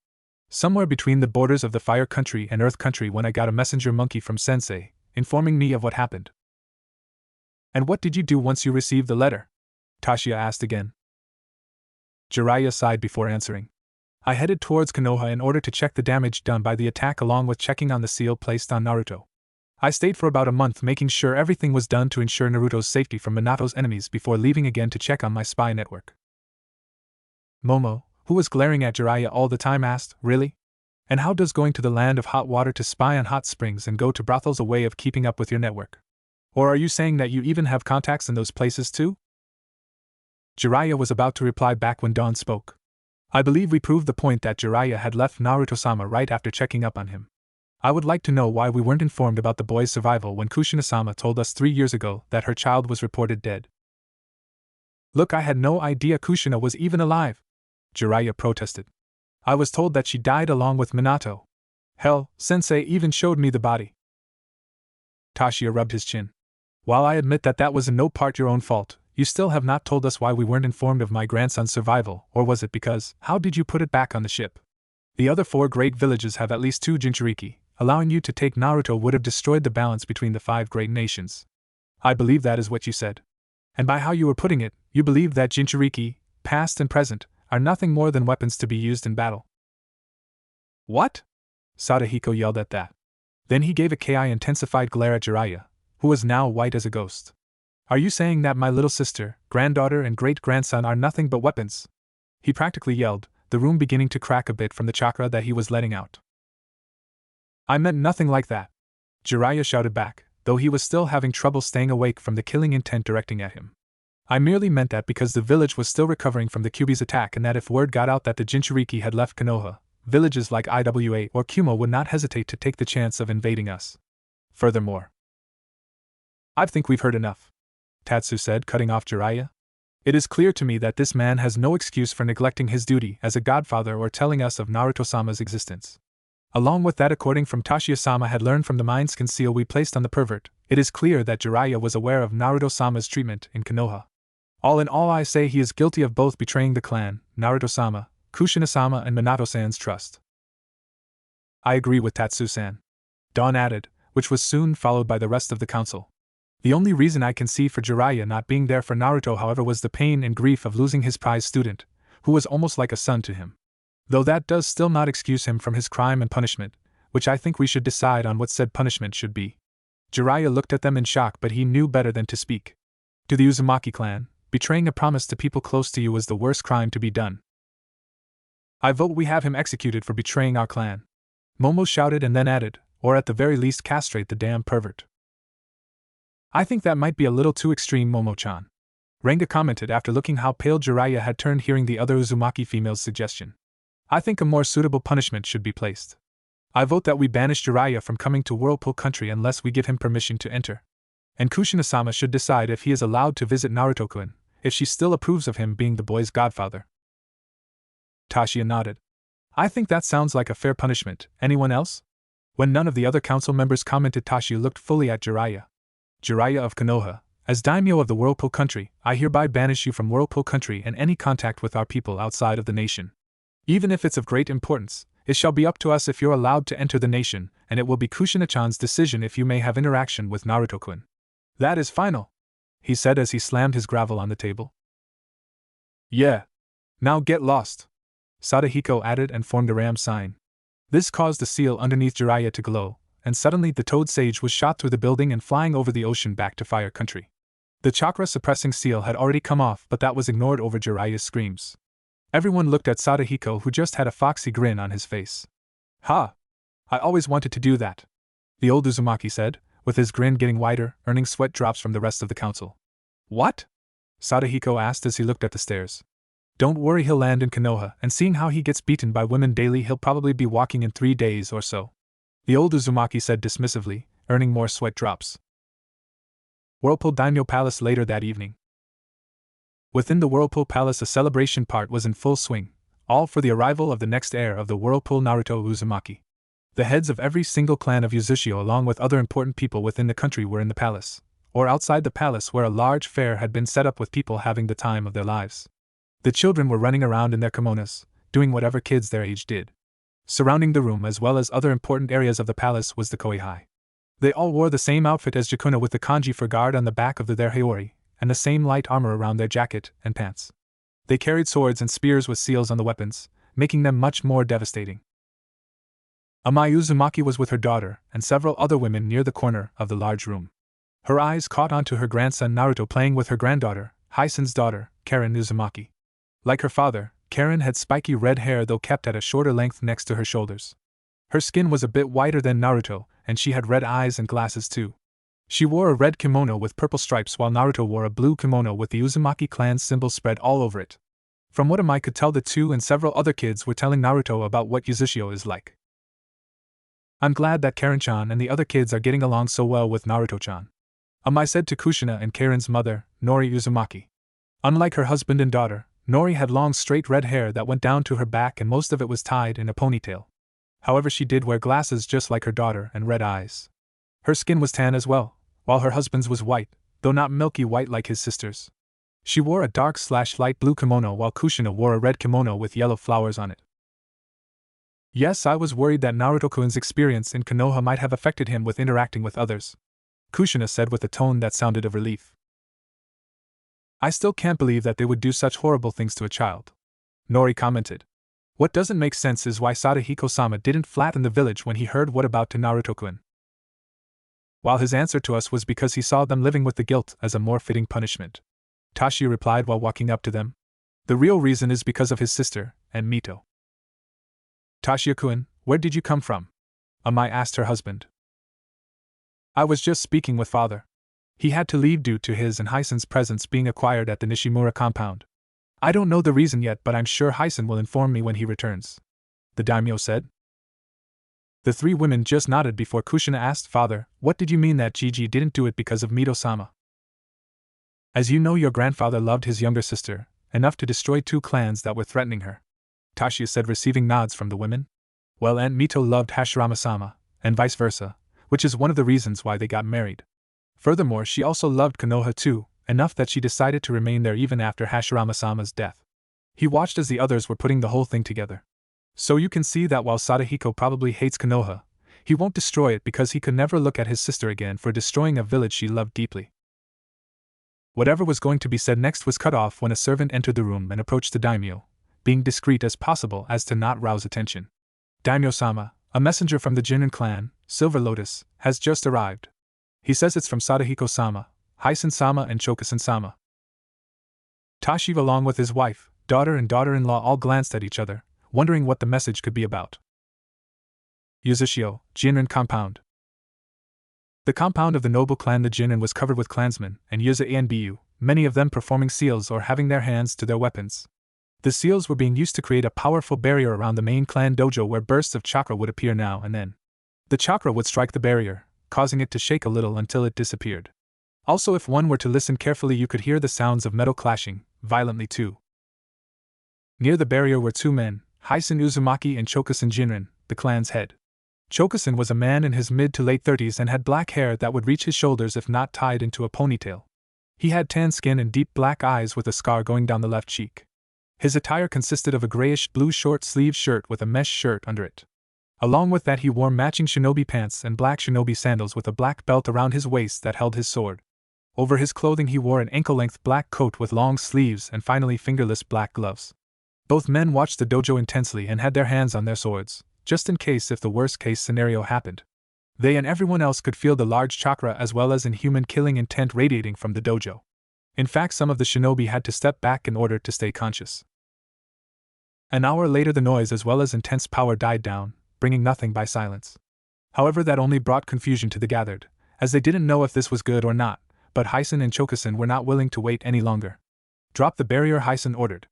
S1: Somewhere between the borders of the Fire Country and Earth Country when I got a messenger monkey from Sensei, informing me of what happened. And what did you do once you received the letter? Tashiya asked again. Jiraiya sighed before answering. I headed towards Konoha in order to check the damage done by the attack along with checking on the seal placed on Naruto. I stayed for about a month making sure everything was done to ensure Naruto's safety from Minato's enemies before leaving again to check on my spy network. Momo, who was glaring at Jiraiya all the time, asked, Really? And how does going to the land of hot water to spy on hot springs and go to brothels a way of keeping up with your network? Or are you saying that you even have contacts in those places too? Jiraiya was about to reply back when Dawn spoke. I believe we proved the point that Jiraiya had left Naruto-sama right after checking up on him. I would like to know why we weren't informed about the boy's survival when Kushina-sama told us 3 years ago that her child was reported dead. Look, I had no idea Kushina was even alive, Jiraiya protested. I was told that she died along with Minato. Hell, Sensei even showed me the body. Tashiya rubbed his chin. While I admit that was in no part your own fault, you still have not told us why we weren't informed of my grandson's survival, or was it because, how did you put it back on the ship? The other 4 great villages have at least 2 Jinchuriki, allowing you to take Naruto would have destroyed the balance between the 5 great nations. I believe that is what you said. And by how you were putting it, you believe that Jinchuriki, past and present, are nothing more than weapons to be used in battle. What? Sadahiko yelled at that. Then he gave a ki-intensified glare at Jiraiya, who was now white as a ghost. Are you saying that my little sister, granddaughter and great-grandson are nothing but weapons? He practically yelled, the room beginning to crack a bit from the chakra that he was letting out. I meant nothing like that, Jiraiya shouted back, though he was still having trouble staying awake from the killing intent directing at him. I merely meant that because the village was still recovering from the Kyuubi's attack and that if word got out that the Jinchuriki had left Konoha, villages like Iwa or Kumo would not hesitate to take the chance of invading us. Furthermore, I think we've heard enough, Tatsu said, cutting off Jiraiya. It is clear to me that this man has no excuse for neglecting his duty as a godfather or telling us of Naruto-sama's existence. Along with that, according from Tashiya-sama had learned from the mind skin seal we placed on the pervert, it is clear that Jiraiya was aware of Naruto-sama's treatment in Konoha. All in all, I say he is guilty of both betraying the clan, Naruto-sama, Kushina-sama and Minato-san's trust. I agree with Tatsu-san, Dawn added, which was soon followed by the rest of the council. The only reason I can see for Jiraiya not being there for Naruto, however, was the pain and grief of losing his prize student, who was almost like a son to him. Though that does still not excuse him from his crime and punishment, which I think we should decide on what said punishment should be. Jiraiya looked at them in shock, but he knew better than to speak. To the Uzumaki clan, betraying a promise to people close to you was the worst crime to be done. I vote we have him executed for betraying our clan, Momo shouted and then added, or at the very least castrate the damn pervert. I think that might be a little too extreme, Momo-chan, Renga commented after looking how pale Jiraiya had turned hearing the other Uzumaki female's suggestion. I think a more suitable punishment should be placed. I vote that we banish Jiraiya from coming to Whirlpool Country unless we give him permission to enter. And Kushina-sama should decide if he is allowed to visit Naruto-kun, if she still approves of him being the boy's godfather. Tashiya nodded. I think that sounds like a fair punishment. Anyone else? When none of the other council members commented, Tashiya looked fully at Jiraiya. Jiraiya of Konoha, as daimyo of the Whirlpool Country, I hereby banish you from Whirlpool Country and any contact with our people outside of the nation. Even if it's of great importance, it shall be up to us if you're allowed to enter the nation, and it will be Kushina-chan's decision if you may have interaction with Naruto-kun. That is final, he said as he slammed his gravel on the table. Yeah. Now get lost, Sadahiko added and formed a ram sign. This caused the seal underneath Jiraiya to glow, and suddenly the Toad Sage was shot through the building and flying over the ocean back to Fire Country. The chakra-suppressing seal had already come off, but that was ignored over Jiraiya's screams. Everyone looked at Sadahiko, who just had a foxy grin on his face. "Ha! I always wanted to do that," the old Uzumaki said, with his grin getting wider, earning sweat drops from the rest of the council. "What?" Sadahiko asked as he looked at the stairs. "Don't worry, he'll land in Konoha, and seeing how he gets beaten by women daily, he'll probably be walking in 3 days or so," the old Uzumaki said dismissively, earning more sweat drops. Whirlpool Daimyo Palace later that evening. Within the Whirlpool Palace, a celebration part was in full swing, all for the arrival of the next heir of the Whirlpool, Naruto Uzumaki. The heads of every single clan of Uzushio, along with other important people within the country, were in the palace, or outside the palace, where a large fair had been set up with people having the time of their lives. The children were running around in their kimonos, doing whatever kids their age did. Surrounding the room, as well as other important areas of the palace, was the koihai. They all wore the same outfit as Jakuna, with the kanji for guard on the back of their haori, and the same light armor around their jacket and pants. They carried swords and spears with seals on the weapons, making them much more devastating. Amai Uzumaki was with her daughter and several other women near the corner of the large room. Her eyes caught onto her grandson Naruto playing with her granddaughter, Hisen's daughter, Karen Uzumaki. Like her father, Karen had spiky red hair, though kept at a shorter length next to her shoulders. Her skin was a bit whiter than Naruto, and she had red eyes and glasses too. She wore a red kimono with purple stripes, while Naruto wore a blue kimono with the Uzumaki clan symbol spread all over it. From what Amai could tell, the two and several other kids were telling Naruto about what Uzushio is like. "I'm glad that Karen-chan and the other kids are getting along so well with Naruto-chan," Amai said to Kushina and Karen's mother, Nori Uzumaki. Unlike her husband and daughter, Nori had long straight red hair that went down to her back, and most of it was tied in a ponytail. However, she did wear glasses just like her daughter and red eyes. Her skin was tan as well, while her husband's was white, though not milky white like his sister's. She wore a dark/light blue kimono, while Kushina wore a red kimono with yellow flowers on it. "Yes, I was worried that Naruto-kun's experience in Konoha might have affected him with interacting with others," Kushina said with a tone that sounded of relief. "I still can't believe that they would do such horrible things to a child," Nori commented. "What doesn't make sense is why Sadahiko-sama didn't flatten the village when he heard what about to Naruto-kun. While his answer to us was because he saw them living with the guilt as a more fitting punishment," Tashi replied while walking up to them. "The real reason is because of his sister, and Mito." "Tashi-kun, where did you come from?" Amai asked her husband. "I was just speaking with father. He had to leave due to his and Hisen's presents being acquired at the Nishimura compound. I don't know the reason yet, but I'm sure Hisen will inform me when he returns," the daimyo said. The three women just nodded before Kushina asked, "Father, what did you mean that Gigi didn't do it because of Mito-sama?" "As you know, your grandfather loved his younger sister enough to destroy 2 clans that were threatening her," Tashi said, receiving nods from the women. "Well, Aunt Mito loved Hashirama-sama, and vice versa, which is one of the reasons why they got married. Furthermore, she also loved Konoha too, enough that she decided to remain there even after Hashirama-sama's death." He watched as the others were putting the whole thing together. "So you can see that while Sadahiko probably hates Konoha, he won't destroy it because he could never look at his sister again for destroying a village she loved deeply." Whatever was going to be said next was cut off when a servant entered the room and approached the daimyo, being discreet as possible as to not rouse attention. "Daimyo-sama, a messenger from the Jinrin clan, Silver Lotus, has just arrived. He says it's from Sadahiko-sama, Hisen-sama and Chokusen-sama." Tashi, along with his wife, daughter and daughter-in-law, all glanced at each other, wondering what the message could be about. Uzushio, Jinrin compound. The compound of the noble clan the Jinrin was covered with clansmen and Yuza and Bu, many of them performing seals or having their hands to their weapons. The seals were being used to create a powerful barrier around the main clan dojo where bursts of chakra would appear now and then. The chakra would strike the barrier, causing it to shake a little until it disappeared. Also, if one were to listen carefully, you could hear the sounds of metal clashing, violently too. Near the barrier were 2 men, Hisen Uzumaki and Chokusen Jinrin, the clan's head. Chokusen was a man in his mid to late 30s and had black hair that would reach his shoulders if not tied into a ponytail. He had tan skin and deep black eyes with a scar going down the left cheek. His attire consisted of a grayish-blue short-sleeved shirt with a mesh shirt under it. Along with that, he wore matching shinobi pants and black shinobi sandals with a black belt around his waist that held his sword. Over his clothing he wore an ankle-length black coat with long sleeves and finally fingerless black gloves. Both men watched the dojo intensely and had their hands on their swords, just in case if the worst-case scenario happened. They and everyone else could feel the large chakra as well as inhuman killing intent radiating from the dojo. In fact, some of the shinobi had to step back in order to stay conscious. An hour later, the noise as well as intense power died down, bringing nothing by silence. However, that only brought confusion to the gathered, as they didn't know if this was good or not, but Hyson and Chokusin were not willing to wait any longer. "Drop the barrier," Hyson ordered.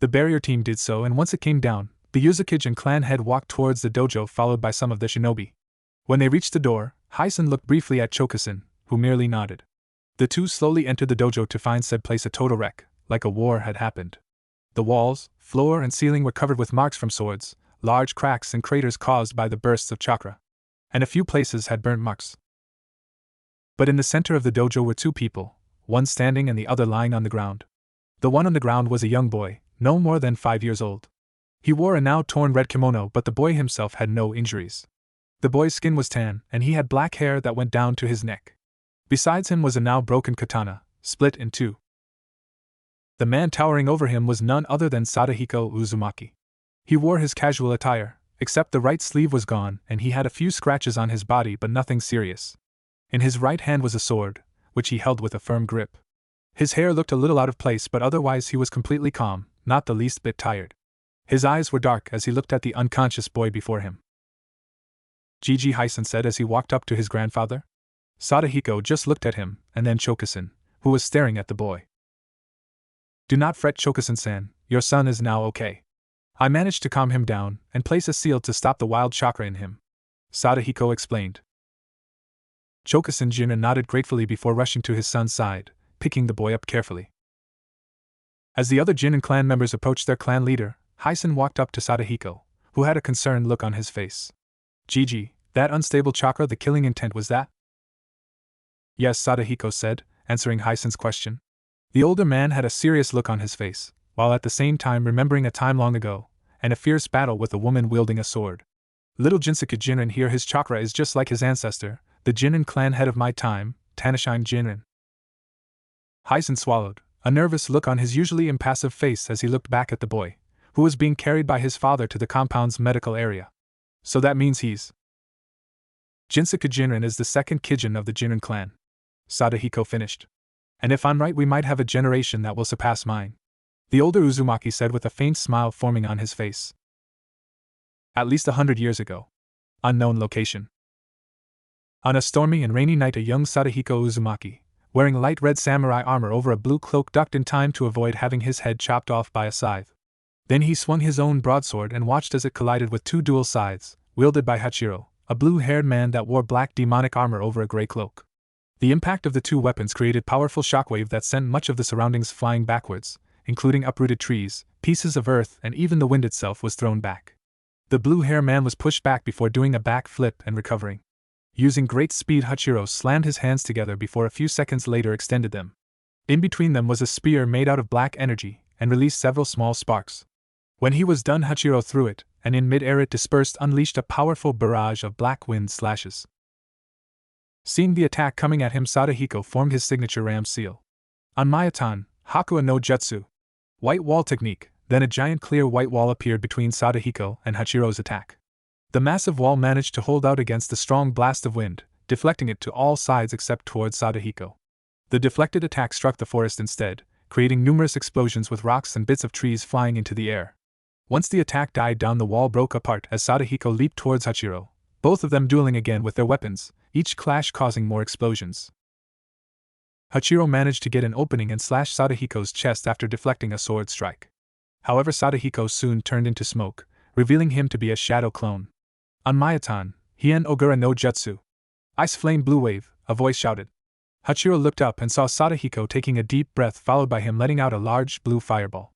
S1: The barrier team did so, and once it came down, the Yuzakage and clan head walked towards the dojo followed by some of the shinobi. When they reached the door, Hyson looked briefly at Chokusin, who merely nodded. The two slowly entered the dojo to find said place a total wreck, like a war had happened. The walls, floor, and ceiling were covered with marks from swords, large cracks and craters caused by the bursts of chakra. And a few places had burnt marks. But in the center of the dojo were two people, one standing and the other lying on the ground. The one on the ground was a young boy, no more than 5 years old. He wore a now torn red kimono, but the boy himself had no injuries. The boy's skin was tan, and he had black hair that went down to his neck. Besides him was a now broken katana, split in two. The man towering over him was none other than Sadahiko Uzumaki. He wore his casual attire, except the right sleeve was gone, and he had a few scratches on his body but nothing serious. In his right hand was a sword, which he held with a firm grip. His hair looked a little out of place, but otherwise he was completely calm, not the least bit tired. His eyes were dark as he looked at the unconscious boy before him. "Gigi," Hyson said as he walked up to his grandfather. Sadahiko just looked at him, and then Chokusin, who was staring at the boy. "Do not fret, Chokusin-san, your son is now okay. I managed to calm him down and place a seal to stop the wild chakra in him," Sadahiko explained. Chokusin Jin nodded gratefully before rushing to his son's side, picking the boy up carefully. As the other Jinin clan members approached their clan leader, Hyson walked up to Sadahiko, who had a concerned look on his face. "Gigi, that unstable chakra, the killing intent, was that?" "Yes," Sadahiko said, answering Hyson's question. The older man had a serious look on his face, while at the same time remembering a time long ago, and a fierce battle with a woman wielding a sword. "Little Jinsuke Jinin here, his chakra is just like his ancestor, the Jinin clan head of my time, Tanishine Jinin." Hyson swallowed, a nervous look on his usually impassive face as he looked back at the boy, who was being carried by his father to the compound's medical area. "So that means he's..." "Jinsuke Jinin is the second Kijin of the Jinin clan," Sadahiko finished. "And if I'm right, we might have a generation that will surpass mine," the older Uzumaki said with a faint smile forming on his face. "At least 100 years ago. Unknown location." On a stormy and rainy night, a young Sadahiko Uzumaki, wearing light red samurai armor over a blue cloak, ducked in time to avoid having his head chopped off by a scythe. Then he swung his own broadsword and watched as it collided with two dual scythes, wielded by Hachiro, a blue-haired man that wore black demonic armor over a gray cloak. The impact of the two weapons created powerful shockwave that sent much of the surroundings flying backwards, including uprooted trees, pieces of earth, and even the wind itself was thrown back. The blue-haired man was pushed back before doing a back flip and recovering. Using great speed, Hachiro slammed his hands together before a few seconds later extended them. In between them was a spear made out of black energy, and released several small sparks. When he was done, Hachiro threw it, and in mid-air it dispersed, unleashed a powerful barrage of black wind slashes. Seeing the attack coming at him, Sadahiko formed his signature ram seal. On Mayatan, Hakua no Jutsu. White wall technique, then a giant clear white wall appeared between Sadahiko and Hachiro's attack. The massive wall managed to hold out against the strong blast of wind, deflecting it to all sides except towards Sadahiko. The deflected attack struck the forest instead, creating numerous explosions with rocks and bits of trees flying into the air. Once the attack died down, the wall broke apart as Sadahiko leaped towards Hachiro, both of them dueling again with their weapons, each clash causing more explosions. Hachiro managed to get an opening and slash Sadahiko's chest after deflecting a sword strike. However, Sadahiko soon turned into smoke, revealing him to be a shadow clone. On Mayatan, Hien Ogura no Jutsu. Ice Flame Blue Wave, a voice shouted. Hachiro looked up and saw Sadahiko taking a deep breath, followed by him letting out a large blue fireball.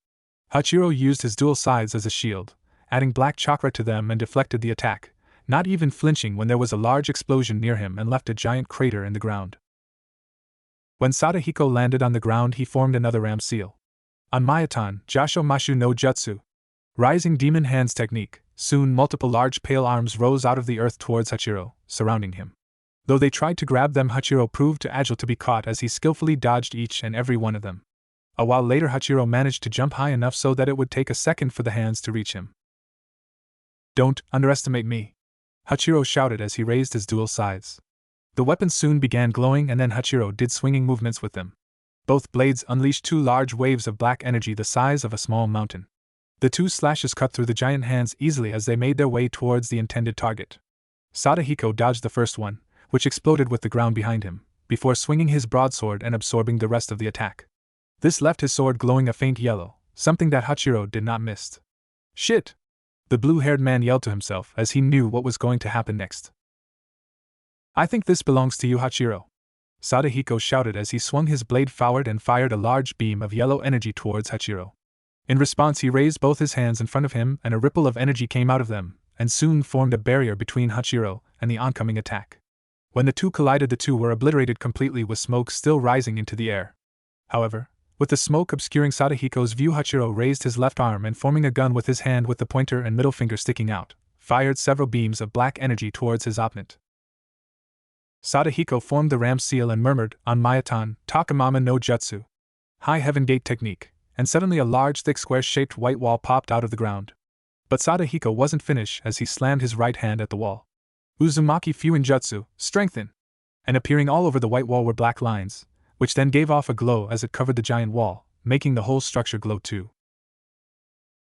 S1: Hachiro used his dual scythes as a shield, adding black chakra to them, and deflected the attack, not even flinching when there was a large explosion near him and left a giant crater in the ground. When Sadahiko landed on the ground, he formed another ram seal. On Mayatan, Jasho Mashu no Jutsu. Rising Demon Hands technique. Soon multiple large pale arms rose out of the earth towards Hachiro, surrounding him. Though they tried to grab them, Hachiro proved too agile to be caught as he skillfully dodged each and every one of them. A while later, Hachiro managed to jump high enough so that it would take a second for the hands to reach him. "Don't underestimate me," Hachiro shouted as he raised his dual scythes. The weapons soon began glowing, and then Hachiro did swinging movements with them. Both blades unleashed two large waves of black energy the size of a small mountain. The two slashes cut through the giant hands easily as they made their way towards the intended target. Sadahiko dodged the first one, which exploded with the ground behind him, before swinging his broadsword and absorbing the rest of the attack. This left his sword glowing a faint yellow, something that Hachiro did not miss. Shit! The blue-haired man yelled to himself as he knew what was going to happen next. I think this belongs to you, Hachiro. Sadahiko shouted as he swung his blade forward and fired a large beam of yellow energy towards Hachiro. In response, he raised both his hands in front of him and a ripple of energy came out of them, and soon formed a barrier between Hachiro and the oncoming attack. When the two collided, the two were obliterated completely with smoke still rising into the air. However, with the smoke obscuring Sadahiko's view, Hachiro raised his left arm and, forming a gun with his hand with the pointer and middle finger sticking out, fired several beams of black energy towards his opponent. Sadahiko formed the ram seal and murmured, "On Mayatan, Takamama no Jutsu." High Heaven Gate technique, and suddenly a large thick square-shaped white wall popped out of the ground. But Sadahiko wasn't finished as he slammed his right hand at the wall. Uzumaki Fuin Jutsu, strengthen! And appearing all over the white wall were black lines, which then gave off a glow as it covered the giant wall, making the whole structure glow too.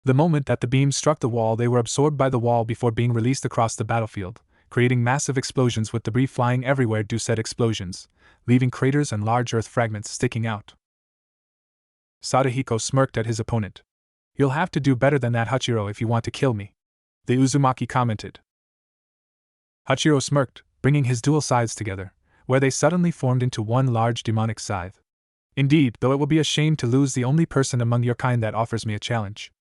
S1: The moment that the beams struck the wall, they were absorbed by the wall before being released across the battlefield, creating massive explosions with debris flying everywhere due said explosions, leaving craters and large earth fragments sticking out. Sadahiko smirked at his opponent. "You'll have to do better than that, Hachiro, if you want to kill me," the Uzumaki commented. Hachiro smirked, bringing his dual scythes together, where they suddenly formed into one large demonic scythe. "Indeed, though it will be a shame to lose the only person among your kind that offers me a challenge.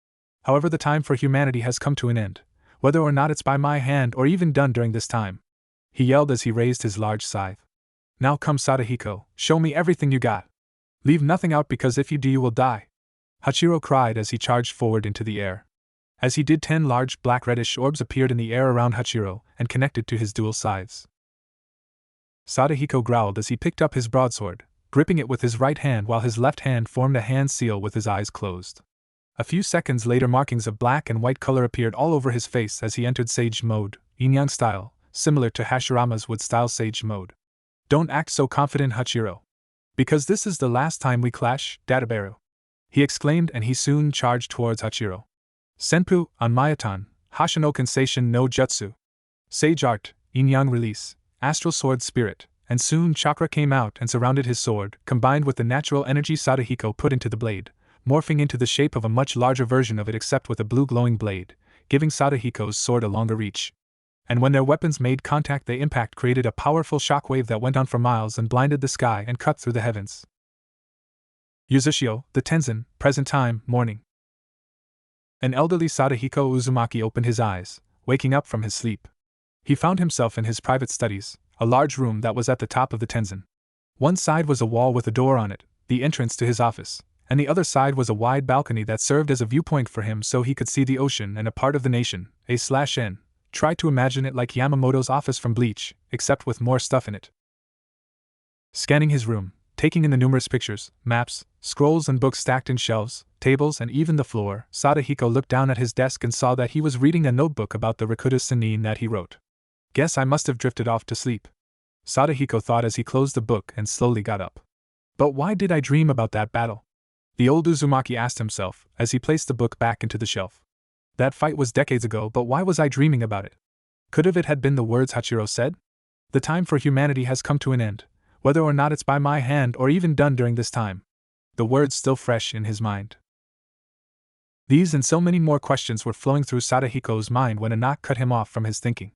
S1: However, the time for humanity has come to an end, whether or not it's by my hand or even done during this time," he yelled as he raised his large scythe. "Now come, Sadahiko, show me everything you got. Leave nothing out, because if you do you will die," Hachiro cried as he charged forward into the air. As he did, 10 large black-reddish orbs appeared in the air around Hachiro and connected to his dual scythes. Sadahiko growled as he picked up his broadsword, gripping it with his right hand while his left hand formed a hand seal with his eyes closed. A few seconds later, markings of black and white color appeared all over his face as he entered Sage Mode, Yin-Yang style, similar to Hashirama's Wood-style Sage Mode. "Don't act so confident, Hachiro. Because this is the last time we clash, Databeru," he exclaimed, and he soon charged towards Hachiro. "Senpu, on Mayatan, Hashinoken Seishin no Jutsu." Sage Art, Yin-Yang Release, Astral Sword Spirit, and soon chakra came out and surrounded his sword, combined with the natural energy Sadahiko put into the blade, morphing into the shape of a much larger version of it except with a blue glowing blade, giving Sadahiko's sword a longer reach. And when their weapons made contact, the impact created a powerful shockwave that went on for miles and blinded the sky and cut through the heavens. Yuzushio, the Tenzin, present time, morning. An elderly Sadahiko Uzumaki opened his eyes, waking up from his sleep. He found himself in his private studies, a large room that was at the top of the Tenzin. One side was a wall with a door on it, the entrance to his office, and the other side was a wide balcony that served as a viewpoint for him so he could see the ocean and a part of the nation, A/N. Try to imagine it like Yamamoto's office from Bleach, except with more stuff in it. Scanning his room, taking in the numerous pictures, maps, scrolls and books stacked in shelves, tables and even the floor, Sadahiko looked down at his desk and saw that he was reading a notebook about the Rakuta Sennin that he wrote. "Guess I must have drifted off to sleep," Sadahiko thought as he closed the book and slowly got up. "But why did I dream about that battle?" the old Uzumaki asked himself as he placed the book back into the shelf. "That fight was decades ago, but why was I dreaming about it? Could have it had been the words Hachiro said? The time for humanity has come to an end, whether or not it's by my hand or even done during this time." The words still fresh in his mind. These and so many more questions were flowing through Sadahiko's mind when a knock cut him off from his thinking.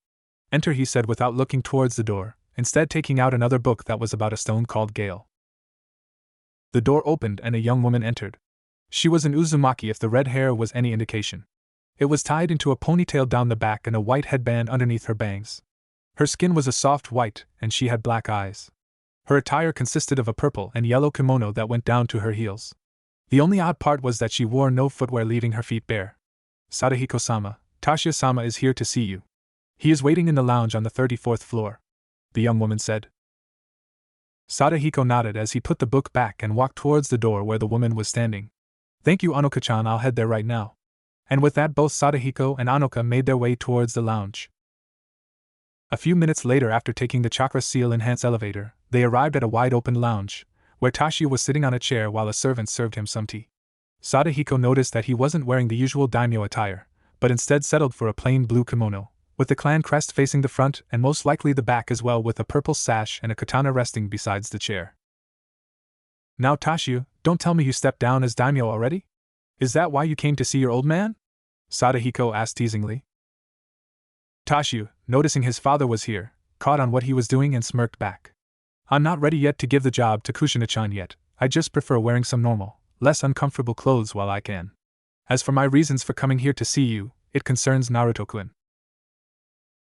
S1: "Enter," he said without looking towards the door, instead taking out another book that was about a stone called Gale. The door opened and a young woman entered. She was an Uzumaki if the red hair was any indication. It was tied into a ponytail down the back and a white headband underneath her bangs. Her skin was a soft white, and she had black eyes. Her attire consisted of a purple and yellow kimono that went down to her heels. The only odd part was that she wore no footwear, leaving her feet bare. "Sadahiko-sama, Tasha-sama is here to see you. He is waiting in the lounge on the 34th floor," the young woman said. Sadahiko nodded as he put the book back and walked towards the door where the woman was standing. "Thank you, Anoka-chan, I'll head there right now." And with that, both Sadahiko and Anoka made their way towards the lounge. A few minutes later, after taking the chakra seal enhanced elevator, they arrived at a wide open lounge, where Tashio was sitting on a chair while a servant served him some tea. Sadahiko noticed that he wasn't wearing the usual daimyo attire, but instead settled for a plain blue kimono, with the clan crest facing the front and most likely the back as well, with a purple sash and a katana resting besides the chair. Now Tashio, don't tell me you stepped down as daimyo already? Is that why you came to see your old man? Sadahiko asked teasingly. Tashio, noticing his father was here, caught on what he was doing and smirked back. I'm not ready yet to give the job to Kushina-chan yet. I just prefer wearing some normal, less uncomfortable clothes while I can. As for my reasons for coming here to see you, it concerns Naruto-kun.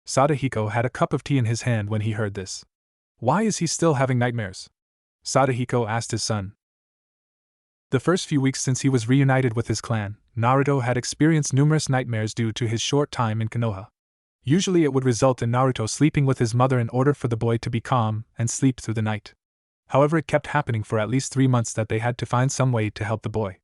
S1: Sadahiko had a cup of tea in his hand when he heard this. Why is he still having nightmares? Sadahiko asked his son. The first few weeks since he was reunited with his clan, Naruto had experienced numerous nightmares due to his short time in Konoha. Usually it would result in Naruto sleeping with his mother in order for the boy to be calm and sleep through the night. However, it kept happening for at least 3 months that they had to find some way to help the boy.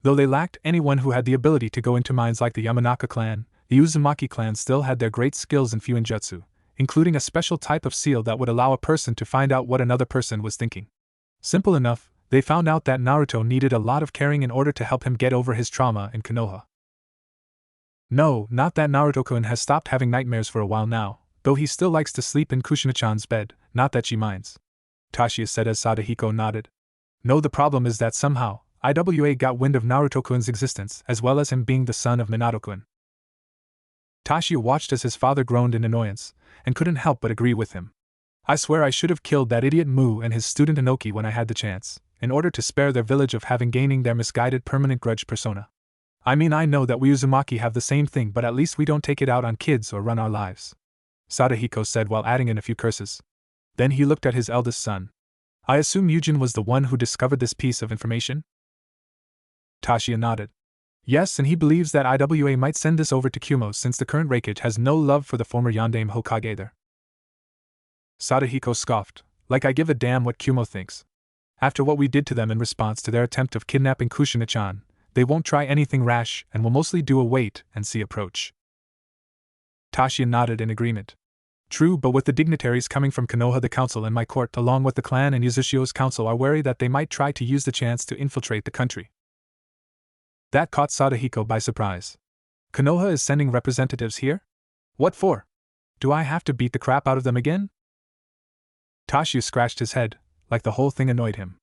S1: Though they lacked anyone who had the ability to go into mines like the Yamanaka clan, the Uzumaki clan still had their great skills in Fuinjutsu, including a special type of seal that would allow a person to find out what another person was thinking. Simple enough, they found out that Naruto needed a lot of caring in order to help him get over his trauma in Konoha. No, not that Naruto-kun has stopped having nightmares for a while now, though he still likes to sleep in Kushina-chan's bed, not that she minds. Tashio said as Sadahiko nodded. No, the problem is that somehow, IWA got wind of Naruto-kun's existence as well as him being the son of Minato-kun. Tashio watched as his father groaned in annoyance, and couldn't help but agree with him. I swear I should have killed that idiot Mu and his student Inoki when I had the chance, in order to spare their village of having gaining their misguided permanent grudge persona. I mean, I know that we Uzumaki have the same thing, but at least we don't take it out on kids or run our lives. Sadahiko said while adding in a few curses. Then he looked at his eldest son. I assume Yujin was the one who discovered this piece of information? Tashio nodded. Yes, and he believes that IWA might send this over to Kumo since the current Reikage has no love for the former Yandame Hokage there. Sadahiko scoffed, like I give a damn what Kumo thinks. After what we did to them in response to their attempt of kidnapping Kushina-chan, they won't try anything rash and will mostly do a wait-and-see approach. Tashio nodded in agreement. True, but with the dignitaries coming from Konoha, the council and my court along with the clan and Yuzushio's council are wary that they might try to use the chance to infiltrate the country. That caught Sadahiko by surprise. Konoha is sending representatives here? What for? Do I have to beat the crap out of them again? Tashio scratched his head, like the whole thing annoyed him.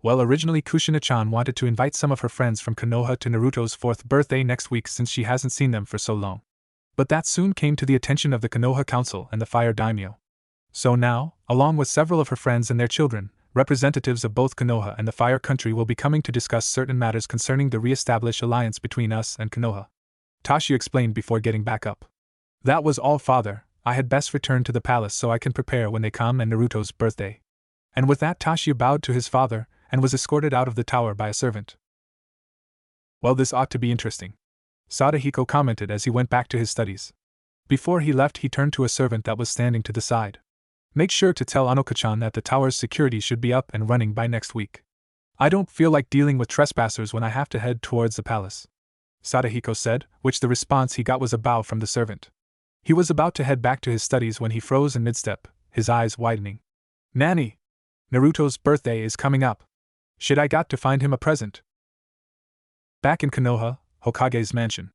S1: Well, originally Kushina-chan wanted to invite some of her friends from Konoha to Naruto's 4th birthday next week since she hasn't seen them for so long. But that soon came to the attention of the Konoha Council and the Fire Daimyo. So now, along with several of her friends and their children, representatives of both Konoha and the Fire Country will be coming to discuss certain matters concerning the re-established alliance between us and Konoha. Tashio explained before getting back up. That was all, father. I had best return to the palace so I can prepare when they come and Naruto's birthday. And with that Tashio bowed to his father, and was escorted out of the tower by a servant. Well, this ought to be interesting, Sadahiko commented as he went back to his studies. Before he left, he turned to a servant that was standing to the side. Make sure to tell Anoka-chan that the tower's security should be up and running by next week. I don't feel like dealing with trespassers when I have to head towards the palace, Sadahiko said, which the response he got was a bow from the servant. He was about to head back to his studies when he froze in mid-step, his eyes widening. Nanny! Naruto's birthday is coming up. Should I got to find him a present? Back in Konoha, Hokage's mansion.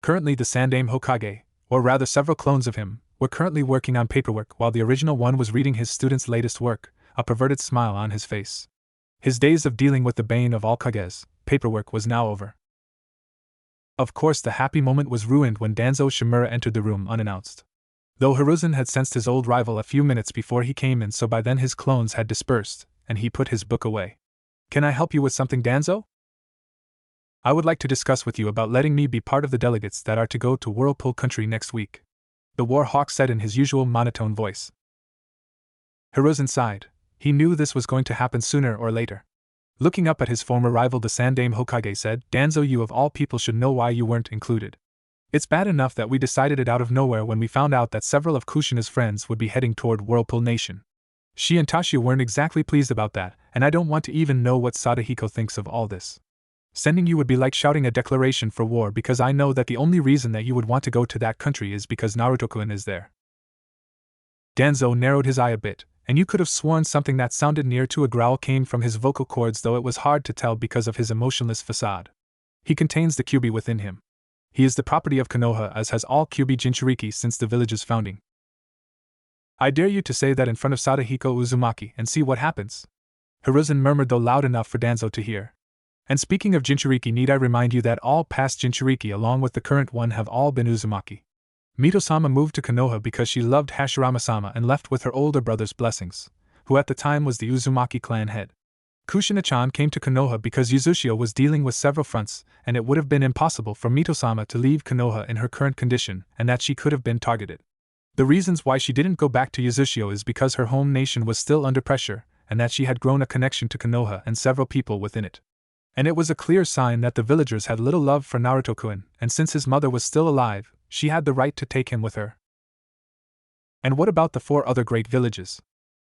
S1: Currently the Sandame Hokage, or rather several clones of him, were currently working on paperwork while the original one was reading his student's latest work, a perverted smile on his face. His days of dealing with the bane of all Kages, paperwork, was now over. Of course, the happy moment was ruined when Danzo Shimura entered the room unannounced. Though Hiruzen had sensed his old rival a few minutes before he came in, so by then his clones had dispersed, and he put his book away. Can I help you with something, Danzo? I would like to discuss with you about letting me be part of the delegates that are to go to Whirlpool country next week, the War Hawk said in his usual monotone voice. Hiruzen sighed. He knew this was going to happen sooner or later. Looking up at his former rival, the Sandame Hokage said, Danzo, you of all people should know why you weren't included. It's bad enough that we decided it out of nowhere when we found out that several of Kushina's friends would be heading toward Whirlpool Nation. She and Tashio weren't exactly pleased about that, and I don't want to even know what Sadahiko thinks of all this. Sending you would be like shouting a declaration for war, because I know that the only reason that you would want to go to that country is because Naruto-kun is there. Danzo narrowed his eye a bit, and you could have sworn something that sounded near to a growl came from his vocal cords, though it was hard to tell because of his emotionless facade. He contains the Kyuubi within him. He is the property of Konoha, as has all Kyuubi Jinchuriki since the village's founding. I dare you to say that in front of Sadahiko Uzumaki and see what happens. Hiruzen murmured, though loud enough for Danzo to hear. And speaking of Jinchuriki, need I remind you that all past Jinchuriki along with the current one have all been Uzumaki. Mito-sama moved to Konoha because she loved Hashirama-sama and left with her older brother's blessings, who at the time was the Uzumaki clan head. Kushina-chan came to Konoha because Yuzushio was dealing with several fronts, and it would have been impossible for Mito-sama to leave Konoha in her current condition, and that she could have been targeted. The reasons why she didn't go back to Yuzushio is because her home nation was still under pressure, and that she had grown a connection to Konoha and several people within it. And it was a clear sign that the villagers had little love for Naruto-kun, and since his mother was still alive, she had the right to take him with her. And what about the 4 other great villages?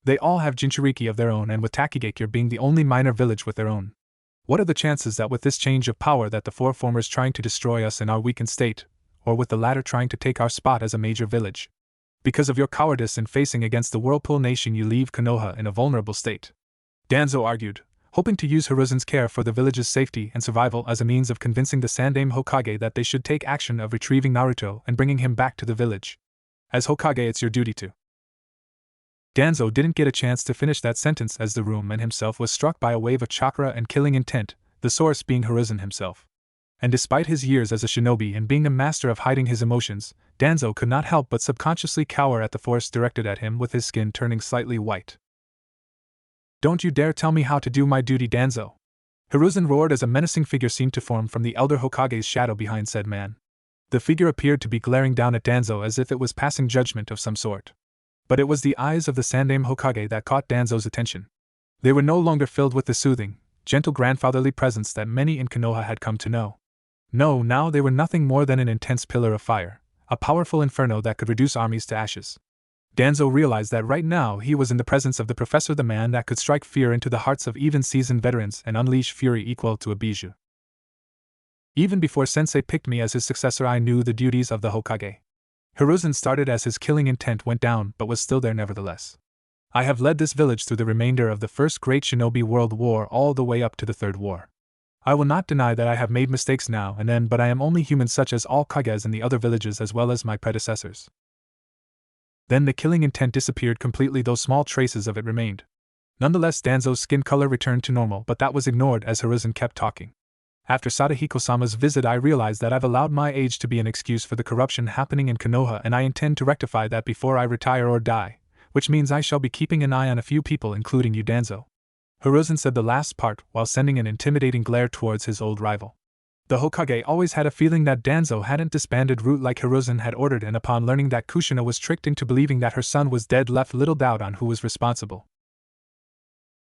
S1: They all have Jinchuriki of their own, and with Takigakure being the only minor village with their own. What are the chances that with this change of power that the 4 formers trying to destroy us in our weakened state, or with the latter trying to take our spot as a major village? Because of your cowardice in facing against the Whirlpool nation, you leave Konoha in a vulnerable state. Danzo argued, hoping to use Hiruzen's care for the village's safety and survival as a means of convincing the Sandaime Hokage that they should take action of retrieving Naruto and bringing him back to the village. As Hokage, it's your duty to. Danzo didn't get a chance to finish that sentence as the room and himself was struck by a wave of chakra and killing intent, the source being Hiruzen himself. And despite his years as a shinobi and being a master of hiding his emotions, Danzo could not help but subconsciously cower at the force directed at him, with his skin turning slightly white. Don't you dare tell me how to do my duty, Danzo! Hiruzen roared as a menacing figure seemed to form from the elder Hokage's shadow behind said man. The figure appeared to be glaring down at Danzo as if it was passing judgment of some sort. But it was the eyes of the Sandaime Hokage that caught Danzo's attention. They were no longer filled with the soothing, gentle grandfatherly presence that many in Konoha had come to know. No, now they were nothing more than an intense pillar of fire, a powerful inferno that could reduce armies to ashes. Danzo realized that right now he was in the presence of the professor, the man that could strike fear into the hearts of even seasoned veterans and unleash fury equal to a Bijou. Even before Sensei picked me as his successor, I knew the duties of the Hokage. Hiruzen started as his killing intent went down, but was still there nevertheless. I have led this village through the remainder of the First Great Shinobi World War all the way up to the Third War. I will not deny that I have made mistakes now and then, but I am only human, such as all Kages in the other villages as well as my predecessors. Then the killing intent disappeared completely, though small traces of it remained. Nonetheless, Danzo's skin color returned to normal, but that was ignored as Hiruzen kept talking. After Sadahiko-sama's visit, I realized that I've allowed my age to be an excuse for the corruption happening in Konoha, and I intend to rectify that before I retire or die, which means I shall be keeping an eye on a few people, including you, Danzo. Hiruzen said the last part while sending an intimidating glare towards his old rival. The Hokage always had a feeling that Danzo hadn't disbanded Root like Hiruzen had ordered, and upon learning that Kushina was tricked into believing that her son was dead left little doubt on who was responsible.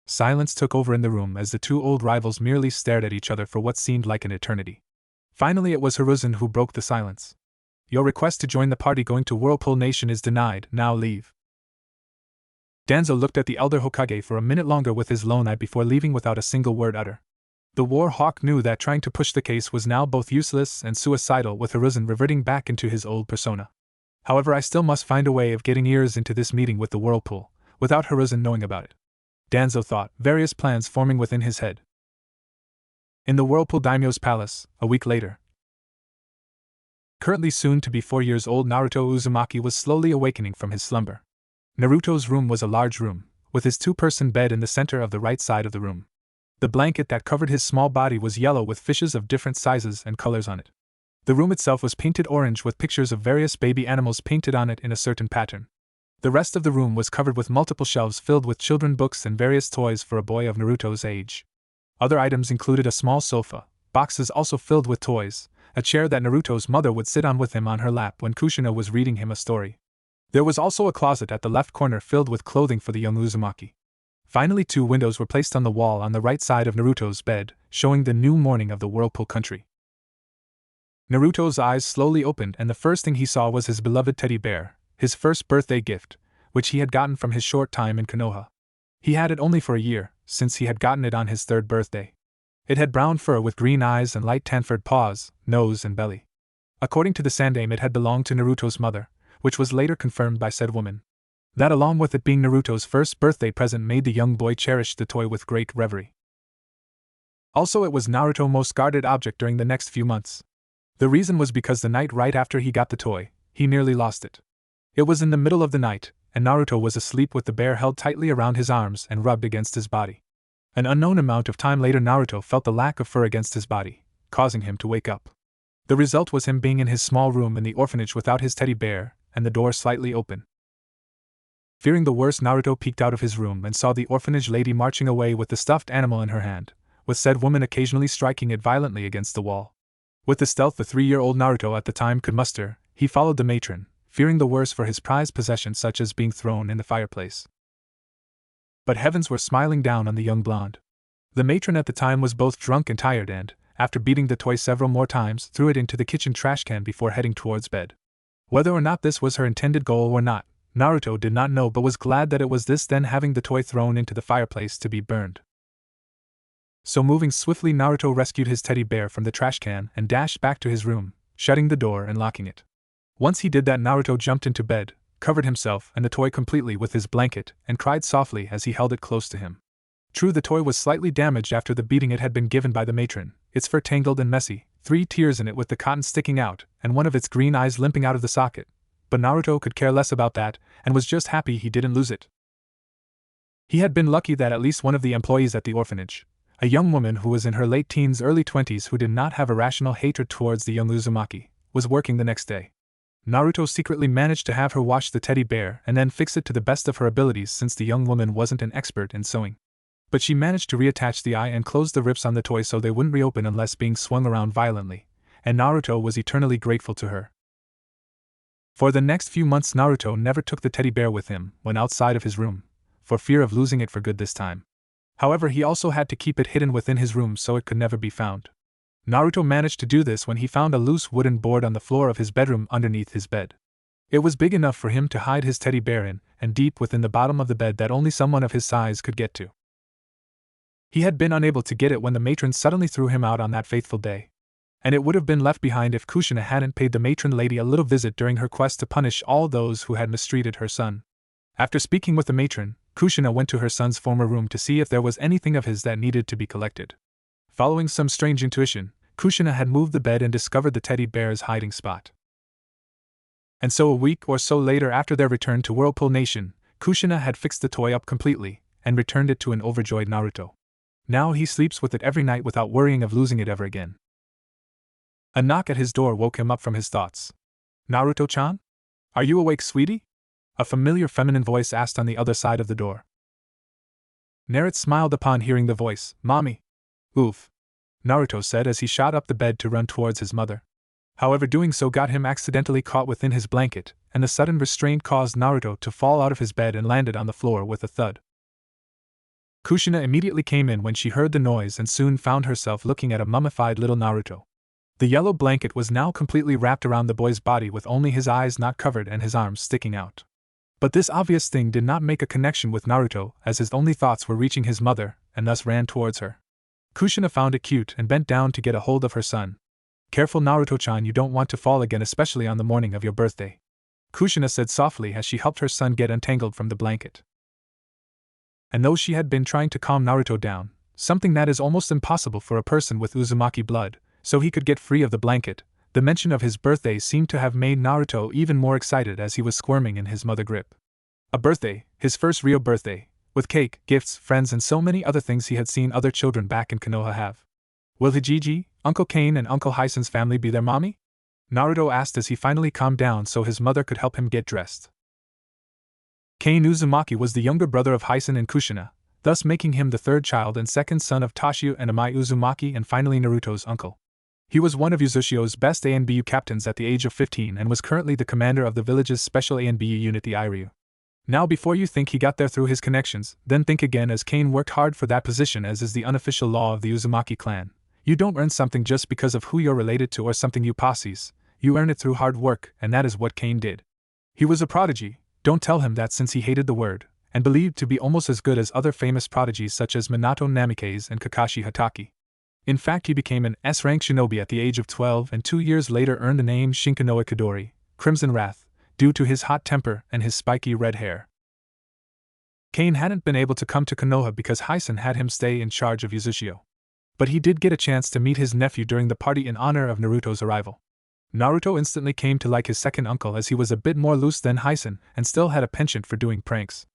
S1: Silence took over in the room as the 2 old rivals merely stared at each other for what seemed like an eternity. Finally it was Hiruzen who broke the silence. Your request to join the party going to Whirlpool Nation is denied, now leave. Danzo looked at the elder Hokage for a minute longer with his lone eye before leaving without a single word utter. The war hawk knew that trying to push the case was now both useless and suicidal, with Hiruzen reverting back into his old persona. However, I still must find a way of getting ears into this meeting with the Whirlpool, without Hiruzen knowing about it. Danzo thought, various plans forming within his head. In the Whirlpool Daimyo's palace, a week later. Currently soon to be 4 years old, Naruto Uzumaki was slowly awakening from his slumber. Naruto's room was a large room, with his 2-person bed in the center of the right side of the room. The blanket that covered his small body was yellow with fishes of different sizes and colors on it. The room itself was painted orange with pictures of various baby animals painted on it in a certain pattern. The rest of the room was covered with multiple shelves filled with children's books and various toys for a boy of Naruto's age. Other items included a small sofa, boxes also filled with toys, a chair that Naruto's mother would sit on with him on her lap when Kushina was reading him a story. There was also a closet at the left corner filled with clothing for the young Uzumaki. Finally, 2 windows were placed on the wall on the right side of Naruto's bed, showing the new morning of the Whirlpool country. Naruto's eyes slowly opened, and the first thing he saw was his beloved teddy bear, his first birthday gift, which he had gotten from his short time in Konoha. He had it only for a year, since he had gotten it on his 3rd birthday. It had brown fur with green eyes and light tan-furred paws, nose and belly. According to the Sandaime, it had belonged to Naruto's mother, which was later confirmed by said woman. That, along with it being Naruto's first birthday present, made the young boy cherish the toy with great reverie. Also, it was Naruto's most guarded object during the next few months. The reason was because the night right after he got the toy, he nearly lost it. It was in the middle of the night, and Naruto was asleep with the bear held tightly around his arms and rubbed against his body. An unknown amount of time later, Naruto felt the lack of fur against his body, causing him to wake up. The result was him being in his small room in the orphanage without his teddy bear, and the door slightly open. Fearing the worst, Naruto peeked out of his room and saw the orphanage lady marching away with the stuffed animal in her hand, with said woman occasionally striking it violently against the wall. With the stealth the 3-year-old Naruto at the time could muster, he followed the matron, fearing the worst for his prized possession such as being thrown in the fireplace. But heavens were smiling down on the young blonde. The matron at the time was both drunk and tired and, after beating the toy several more times, threw it into the kitchen trash can before heading towards bed. Whether or not this was her intended goal or not, Naruto did not know, but was glad that it was this, then having the toy thrown into the fireplace to be burned. So moving swiftly, Naruto rescued his teddy bear from the trash can and dashed back to his room, shutting the door and locking it. Once he did that, Naruto jumped into bed, covered himself and the toy completely with his blanket, and cried softly as he held it close to him. True, the toy was slightly damaged after the beating it had been given by the matron, its fur tangled and messy, 3 tears in it with the cotton sticking out, and one of its green eyes limping out of the socket. But Naruto could care less about that, and was just happy he didn't lose it. He had been lucky that at least one of the employees at the orphanage, a young woman who was in her late teens, early 20s, who did not have a rational hatred towards the young Uzumaki, was working the next day. Naruto secretly managed to have her wash the teddy bear and then fix it to the best of her abilities, since the young woman wasn't an expert in sewing. But she managed to reattach the eye and close the rips on the toy so they wouldn't reopen unless being swung around violently, and Naruto was eternally grateful to her. For the next few months, Naruto never took the teddy bear with him when outside of his room, for fear of losing it for good this time. However, he also had to keep it hidden within his room so it could never be found. Naruto managed to do this when he found a loose wooden board on the floor of his bedroom underneath his bed. It was big enough for him to hide his teddy bear in, and deep within the bottom of the bed that only someone of his size could get to. He had been unable to get it when the matron suddenly threw him out on that fateful day. And it would have been left behind if Kushina hadn't paid the matron lady a little visit during her quest to punish all those who had mistreated her son. After speaking with the matron, Kushina went to her son's former room to see if there was anything of his that needed to be collected. Following some strange intuition, Kushina had moved the bed and discovered the teddy bear's hiding spot. And so a week or so later, after their return to Whirlpool Nation, Kushina had fixed the toy up completely and returned it to an overjoyed Naruto. Now he sleeps with it every night without worrying of losing it ever again. A knock at his door woke him up from his thoughts. "Naruto-chan? Are you awake, sweetie?" A familiar feminine voice asked on the other side of the door. Naruto smiled upon hearing the voice. "Mommy." "Oof," Naruto said as he shot up the bed to run towards his mother. However, doing so got him accidentally caught within his blanket, and the sudden restraint caused Naruto to fall out of his bed and landed on the floor with a thud. Kushina immediately came in when she heard the noise and soon found herself looking at a mummified little Naruto. The yellow blanket was now completely wrapped around the boy's body with only his eyes not covered and his arms sticking out. But this obvious thing did not make a connection with Naruto, as his only thoughts were reaching his mother, and thus ran towards her. Kushina found it cute and bent down to get a hold of her son. "Careful, Naruto-chan, you don't want to fall again, especially on the morning of your birthday," Kushina said softly as she helped her son get untangled from the blanket. And though she had been trying to calm Naruto down, something that is almost impossible for a person with Uzumaki blood, so he could get free of the blanket, the mention of his birthday seemed to have made Naruto even more excited as he was squirming in his mother grip. A birthday, his first real birthday, with cake, gifts, friends, and so many other things he had seen other children back in Konoha have. Will Hijiji, Uncle Kane, and Uncle Hisen's family be there, mommy? Naruto asked as he finally calmed down so his mother could help him get dressed. Kane Uzumaki was the younger brother of Hisen and Kushina, thus making him the third child and second son of Toshio and Amai Uzumaki, and finally Naruto's uncle. He was one of Uzushio's best ANBU captains at the age of 15 and was currently the commander of the village's special ANBU unit, the Iryu. Now, before you think he got there through his connections, then think again, as Kane worked hard for that position, as is the unofficial law of the Uzumaki clan. You don't earn something just because of who you're related to or something you posses, you earn it through hard work, and that is what Kane did. He was a prodigy, don't tell him that, since he hated the word, and believed to be almost as good as other famous prodigies such as Minato Namikaze and Kakashi Hatake. In fact, he became an S-rank shinobi at the age of 12 and 2 years later earned the name Shinkanoe Kidori, Crimson Wrath, due to his hot temper and his spiky red hair. Kane hadn't been able to come to Konoha because Hyson had him stay in charge of Uzushio. But he did get a chance to meet his nephew during the party in honor of Naruto's arrival. Naruto instantly came to like his second uncle as he was a bit more loose than Hyson and still had a penchant for doing pranks.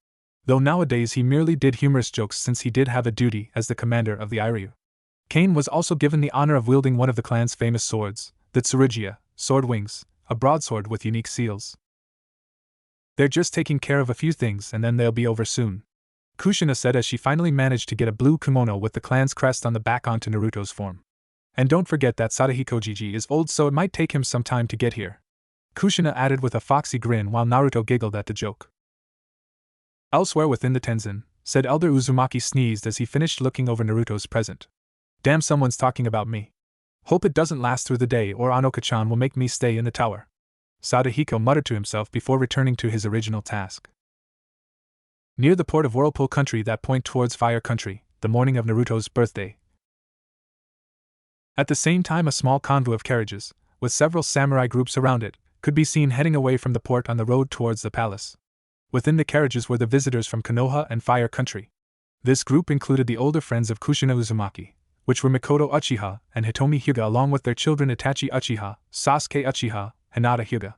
S1: Though nowadays he merely did humorous jokes since he did have a duty as the commander of the Iryu. Kane was also given the honor of wielding one of the clan's famous swords, the Tsurugia, sword wings, a broadsword with unique seals. They're just taking care of a few things and then they'll be over soon, Kushina said as she finally managed to get a blue kimono with the clan's crest on the back onto Naruto's form. And don't forget that Sadahiko Jiji is old, so it might take him some time to get here, Kushina added with a foxy grin while Naruto giggled at the joke. Elsewhere within the Tenzin, said Elder Uzumaki sneezed as he finished looking over Naruto's present. Damn, someone's talking about me. Hope it doesn't last through the day or Anoka-chan will make me stay in the tower, Sadahiko muttered to himself before returning to his original task. Near the port of Whirlpool Country that point towards Fire Country, the morning of Naruto's birthday. At the same time, a small convoy of carriages, with several samurai groups around it, could be seen heading away from the port on the road towards the palace. Within the carriages were the visitors from Konoha and Fire Country. This group included the older friends of Kushina Uzumaki, which were Mikoto Uchiha and Hitomi Hyuga, along with their children Itachi Uchiha, Sasuke Uchiha, Hinata Hyuga.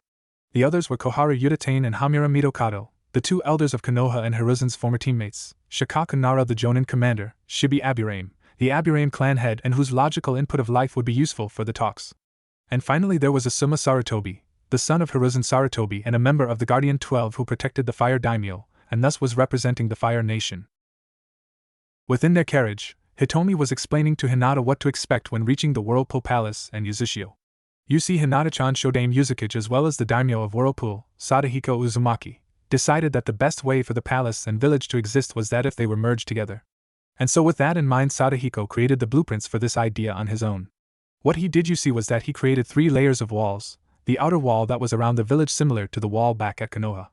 S1: The others were Koharu Yudatane and Hamura Mitokado, the two elders of Konoha and Hiruzen's former teammates, Shikaku Nara the Jonin commander, Shibi Aburame, the Aburame clan head and whose logical input of life would be useful for the talks. And finally there was Asuma Sarutobi, the son of Hiruzen Sarutobi and a member of the Guardian 12 who protected the Fire Daimyo, and thus was representing the Fire Nation. Within their carriage, Hitomi was explaining to Hinata what to expect when reaching the Whirlpool Palace and Uzushio. You see, Hinata-chan Shodame Yuzukage as well as the daimyo of Whirlpool, Sadahiko Uzumaki, decided that the best way for the palace and village to exist was that if they were merged together. And so with that in mind, Sadahiko created the blueprints for this idea on his own. What he did, you see, was that he created 3 layers of walls, the outer wall that was around the village similar to the wall back at Konoha.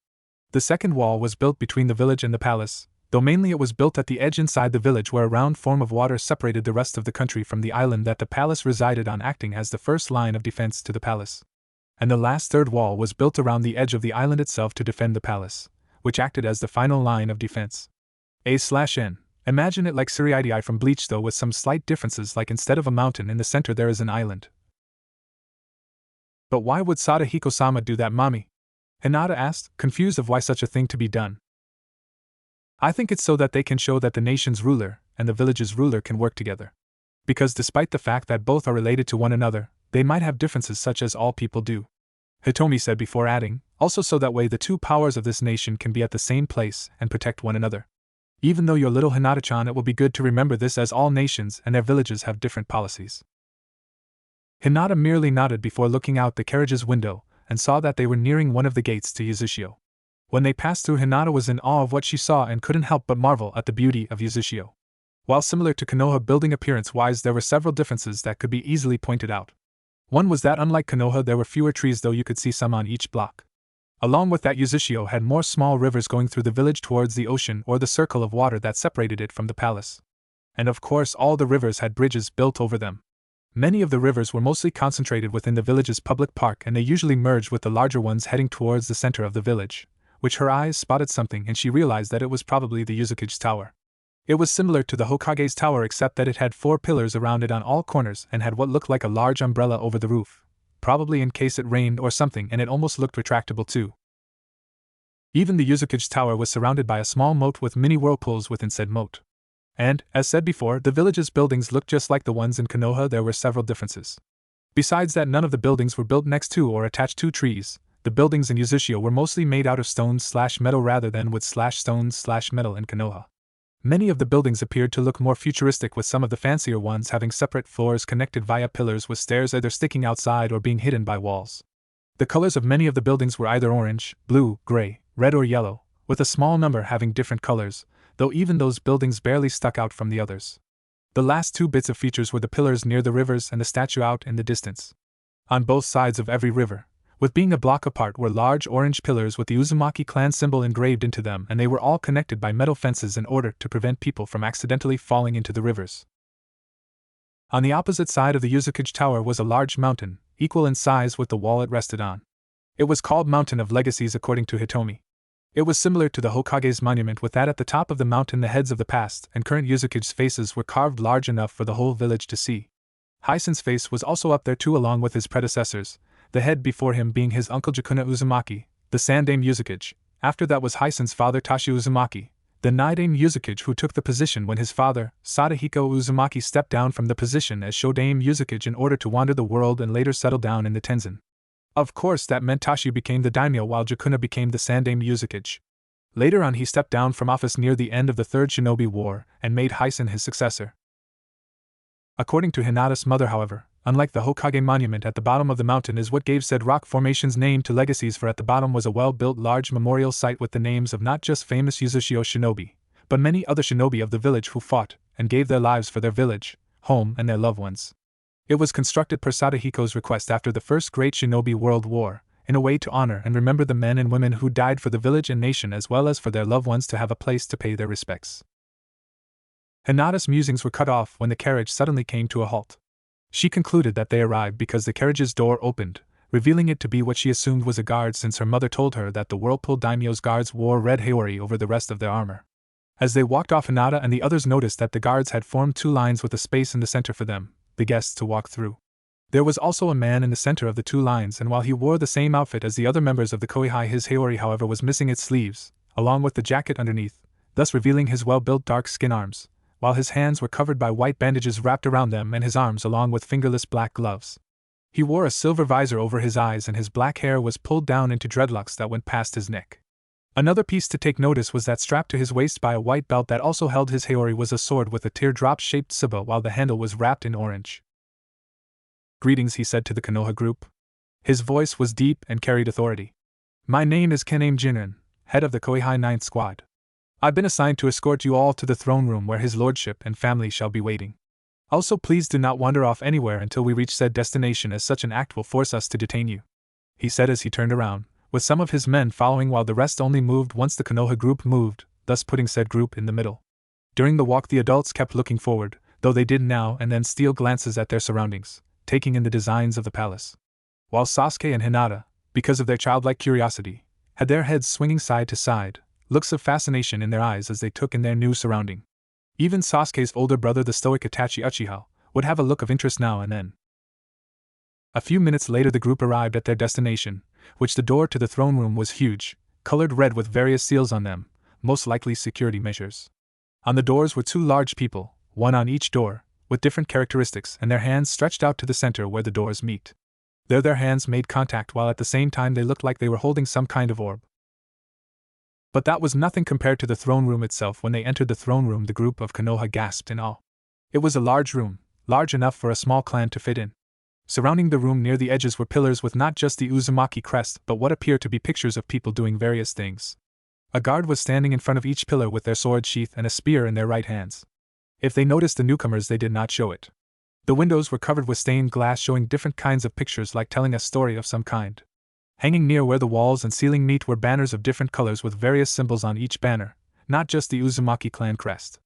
S1: The second wall was built between the village and the palace, though mainly it was built at the edge inside the village where a round form of water separated the rest of the country from the island that the palace resided on, acting as the first line of defense to the palace. And the last third wall was built around the edge of the island itself to defend the palace, which acted as the final line of defense. A/N. Imagine it like Suriidii from Bleach, though with some slight differences, like instead of a mountain in the center there is an island. But why would Sadahiko-sama do that, mommy? Hinata asked, confused of why such a thing to be done. I think it's so that they can show that the nation's ruler and the village's ruler can work together. Because despite the fact that both are related to one another, they might have differences such as all people do, Hitomi said before adding, also so that way the two powers of this nation can be at the same place and protect one another. Even though you're little, Hinata-chan, it will be good to remember this, as all nations and their villages have different policies. Hinata merely nodded before looking out the carriage's window and saw that they were nearing one of the gates to Uzushio. When they passed through, Hinata was in awe of what she saw and couldn't help but marvel at the beauty of Uzushio. While similar to Konoha building appearance-wise, there were several differences that could be easily pointed out. One was that unlike Konoha there were fewer trees, though you could see some on each block. Along with that, Uzushio had more small rivers going through the village towards the ocean or the circle of water that separated it from the palace. And of course all the rivers had bridges built over them. Many of the rivers were mostly concentrated within the village's public park, and they usually merged with the larger ones heading towards the center of the village, which her eyes spotted something and she realized that it was probably the Yuzukage Tower. It was similar to the Hokage's tower except that it had 4 pillars around it on all corners and had what looked like a large umbrella over the roof, probably in case it rained or something, and it almost looked retractable too. Even the Yuzukage Tower was surrounded by a small moat with mini whirlpools within said moat. And, as said before, the village's buildings looked just like the ones in Konoha. There were several differences. Besides that, none of the buildings were built next to or attached to trees. The buildings in Uzushio were mostly made out of stones/metal rather than wood/stones/metal in Konoha. Many of the buildings appeared to look more futuristic, with some of the fancier ones having separate floors connected via pillars with stairs either sticking outside or being hidden by walls. The colors of many of the buildings were either orange, blue, gray, red or yellow, with a small number having different colors, though even those buildings barely stuck out from the others. The last 2 bits of features were the pillars near the rivers and the statue out in the distance. On both sides of every river, with being a block apart, were large orange pillars with the Uzumaki clan symbol engraved into them, and they were all connected by metal fences in order to prevent people from accidentally falling into the rivers. On the opposite side of the Yuzukage Tower was a large mountain, equal in size with the wall it rested on. It was called Mountain of Legacies according to Hitomi. It was similar to the Hokage's monument, with that at the top of the mountain the heads of the past and current Uzukage's faces were carved large enough for the whole village to see. Hisen's face was also up there too, along with his predecessors, the head before him being his uncle Jakuna Uzumaki, the Sandame Uzukage. After that was Hisen's father Tashi Uzumaki, the Nidame Uzukage, who took the position when his father, Sadahiko Uzumaki, stepped down from the position as Shodame Uzukage in order to wander the world and later settle down in the Tenzin. Of course, that meant Tashi became the daimyo while Jakuna became the Sandame Uzukage. Later on, he stepped down from office near the end of the Third Shinobi War and made Hisen his successor. According to Hinata's mother, however, unlike the Hokage monument at the bottom of the mountain is what gave said rock formation's name to legacies, for at the bottom was a well-built large memorial site with the names of not just famous Uzushio shinobi, but many other shinobi of the village who fought and gave their lives for their village, home, and their loved ones. It was constructed per Sadahiko's request after the First Great Shinobi World War, in a way to honor and remember the men and women who died for the village and nation, as well as for their loved ones to have a place to pay their respects. Hinata's musings were cut off when the carriage suddenly came to a halt. She concluded that they arrived because the carriage's door opened, revealing it to be what she assumed was a guard, since her mother told her that the Whirlpool daimyo's guards wore red haori over the rest of their armor. As they walked off, Hinata and the others noticed that the guards had formed two lines with a space in the center for them, the guests, to walk through. There was also a man in the center of the two lines, and while he wore the same outfit as the other members of the Koihai, his haori, however, was missing its sleeves, along with the jacket underneath, thus revealing his well-built dark skin arms, while his hands were covered by white bandages wrapped around them, and his arms along with fingerless black gloves. He wore a silver visor over his eyes, and his black hair was pulled down into dreadlocks that went past his neck. Another piece to take notice was that strapped to his waist by a white belt that also held his haori was a sword with a teardrop-shaped tsuba, while the handle was wrapped in orange. "Greetings," he said to the Konoha group. His voice was deep and carried authority. "My name is Kename Jinren, head of the Koihai 9th Squad. I've been assigned to escort you all to the throne room where his lordship and family shall be waiting. Also, please do not wander off anywhere until we reach said destination, as such an act will force us to detain you," he said as he turned around, with some of his men following while the rest only moved once the Konoha group moved, thus putting said group in the middle. During the walk, the adults kept looking forward, though they did now and then steal glances at their surroundings, taking in the designs of the palace. While Sasuke and Hinata, because of their childlike curiosity, had their heads swinging side to side, looks of fascination in their eyes as they took in their new surrounding. Even Sasuke's older brother, the stoic Itachi Uchiha, would have a look of interest now and then. A few minutes later the group arrived at their destination, which the door to the throne room was huge, colored red with various seals on them, most likely security measures. On the doors were two large people, one on each door, with different characteristics, and their hands stretched out to the center where the doors meet. There their hands made contact, while at the same time they looked like they were holding some kind of orb. But that was nothing compared to the throne room itself. When they entered the throne room, the group of Konoha gasped in awe. It was a large room, large enough for a small clan to fit in. Surrounding the room near the edges were pillars with not just the Uzumaki crest but what appeared to be pictures of people doing various things. A guard was standing in front of each pillar with their sword sheath and a spear in their right hands. If they noticed the newcomers, they did not show it. The windows were covered with stained glass showing different kinds of pictures, like telling a story of some kind. Hanging near where the walls and ceiling meet were banners of different colors with various symbols on each banner, not just the Uzumaki clan crest.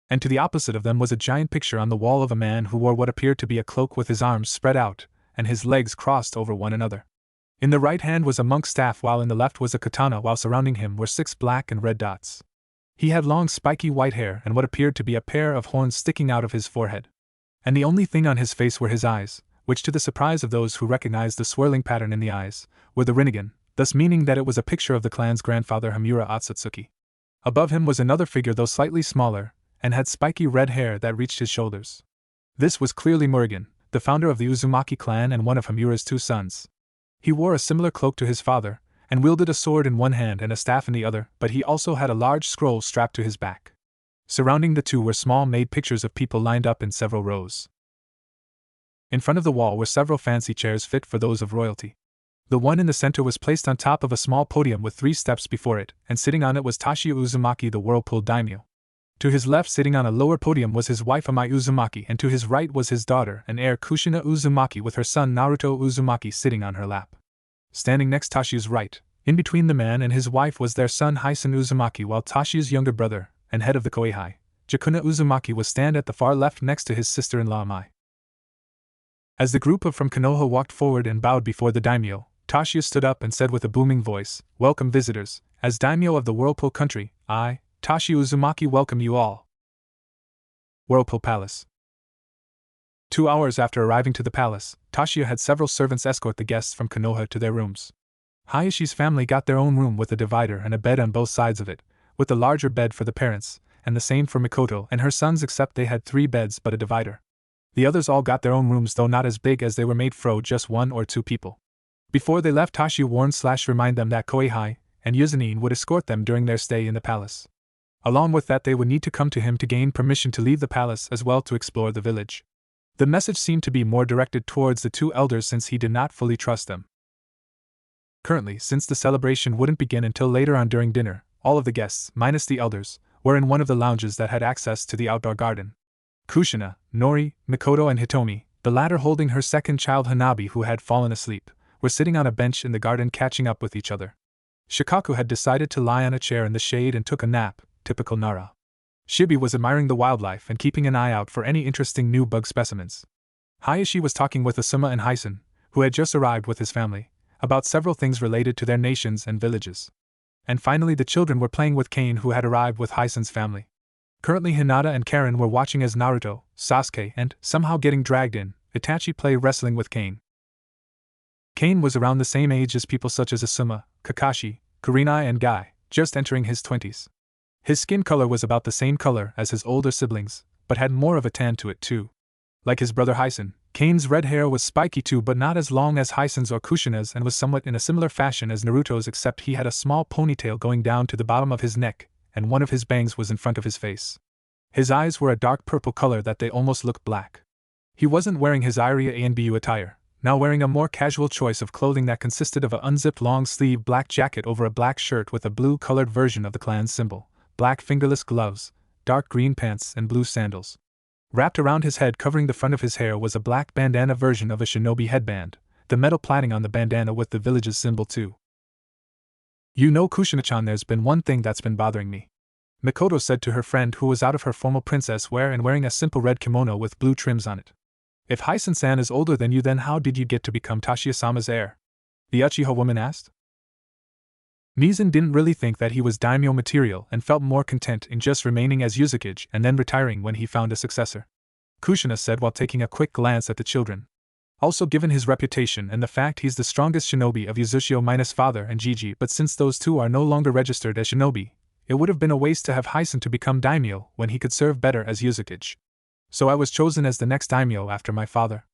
S1: And to the opposite of them was a giant picture on the wall of a man who wore what appeared to be a cloak with his arms spread out and his legs crossed over one another. In the right hand was a monk's staff, while in the left was a katana, while surrounding him were 6 black and red dots. He had long spiky white hair and what appeared to be a pair of horns sticking out of his forehead. And the only thing on his face were his eyes, which, to the surprise of those who recognized the swirling pattern in the eyes, were the Rinnegan, thus meaning that it was a picture of the clan's grandfather Hamura Otsutsuki. Above him was another figure, though slightly smaller, and had spiky red hair that reached his shoulders. This was clearly Murugan, the founder of the Uzumaki clan and one of Hamura's 2 sons. He wore a similar cloak to his father, and wielded a sword in one hand and a staff in the other, but he also had a large scroll strapped to his back. Surrounding the two were small-made pictures of people lined up in several rows. In front of the wall were several fancy chairs fit for those of royalty. The one in the center was placed on top of a small podium with 3 steps before it, and sitting on it was Tashi Uzumaki, the Whirlpool daimyo. To his left, sitting on a lower podium, was his wife Amai Uzumaki, and to his right was his daughter and heir Kushina Uzumaki, with her son Naruto Uzumaki sitting on her lap. Standing next Tashi's right, in between the man and his wife, was their son Hisen Uzumaki, while Tashi's younger brother, and head of the Koihai, Jakuna Uzumaki, was stand at the far left next to his sister-in-law Amai. As the group from Konoha walked forward and bowed before the daimyo, Tashiya stood up and said with a booming voice, "Welcome visitors. As daimyo of the Whirlpool country, I, Tashi Uzumaki, welcome you all." Whirlpool Palace. 2 hours after arriving to the palace, Tashiya had several servants escort the guests from Konoha to their rooms. Hayashi's family got their own room with a divider and a bed on both sides of it, with the larger bed for the parents, and the same for Mikoto and her sons, except they had 3 beds but a divider. The others all got their own rooms, though not as big as they were made for just 1 or 2 people. Before they left, Tashiya warned/remind them that Koihai and Yuzunin would escort them during their stay in the palace. Along with that, they would need to come to him to gain permission to leave the palace as well to explore the village. The message seemed to be more directed towards the 2 elders since he did not fully trust them. Currently, since the celebration wouldn't begin until later on during dinner, all of the guests, minus the elders, were in one of the lounges that had access to the outdoor garden. Kushina, Nori, Mikoto and Hitomi, the latter holding her second child Hanabi who had fallen asleep, were sitting on a bench in the garden catching up with each other. Shikaku had decided to lie on a chair in the shade and took a nap, typical Nara. Shibi was admiring the wildlife and keeping an eye out for any interesting new bug specimens. Hayashi was talking with Asuma and Hyson, who had just arrived with his family, about several things related to their nations and villages. And finally the children were playing with Kane, who had arrived with Hyson's family. Currently Hinata and Karen were watching as Naruto, Sasuke and, somehow getting dragged in, Itachi play wrestling with Kane. Kane was around the same age as people such as Asuma, Kakashi, Kurinai and Guy, just entering his 20s. His skin color was about the same color as his older siblings, but had more of a tan to it too. Like his brother Hyson, Kane's red hair was spiky too, but not as long as Hyson's or Kushina's, and was somewhat in a similar fashion as Naruto's, except he had a small ponytail going down to the bottom of his neck, and one of his bangs was in front of his face. His eyes were a dark purple color that they almost looked black. He wasn't wearing his Iria ANBU attire, now wearing a more casual choice of clothing that consisted of an unzipped long-sleeve black jacket over a black shirt with a blue-colored version of the clan's symbol, black fingerless gloves, dark green pants and blue sandals. Wrapped around his head covering the front of his hair was a black bandana version of a shinobi headband, the metal plating on the bandana with the village's symbol too. "You know, Kushina-chan, there's been one thing that's been bothering me," Mikoto said to her friend, who was out of her formal princess wear and wearing a simple red kimono with blue trims on it. "If Hyson-san is older than you, then how did you get to become Tashiya-sama's heir?" the Uchiha woman asked. Mizan didn't really think that he was daimyo material and felt more content in just remaining as Yuzukage and then retiring when he found a successor. Kushina said while taking a quick glance at the children. "Also, given his reputation and the fact he's the strongest shinobi of Yuzushio minus father and Jiji, but since those two are no longer registered as shinobi, it would have been a waste to have Hyson to become daimyo when he could serve better as Yuzukage. So I was chosen as the next daimyo after my father.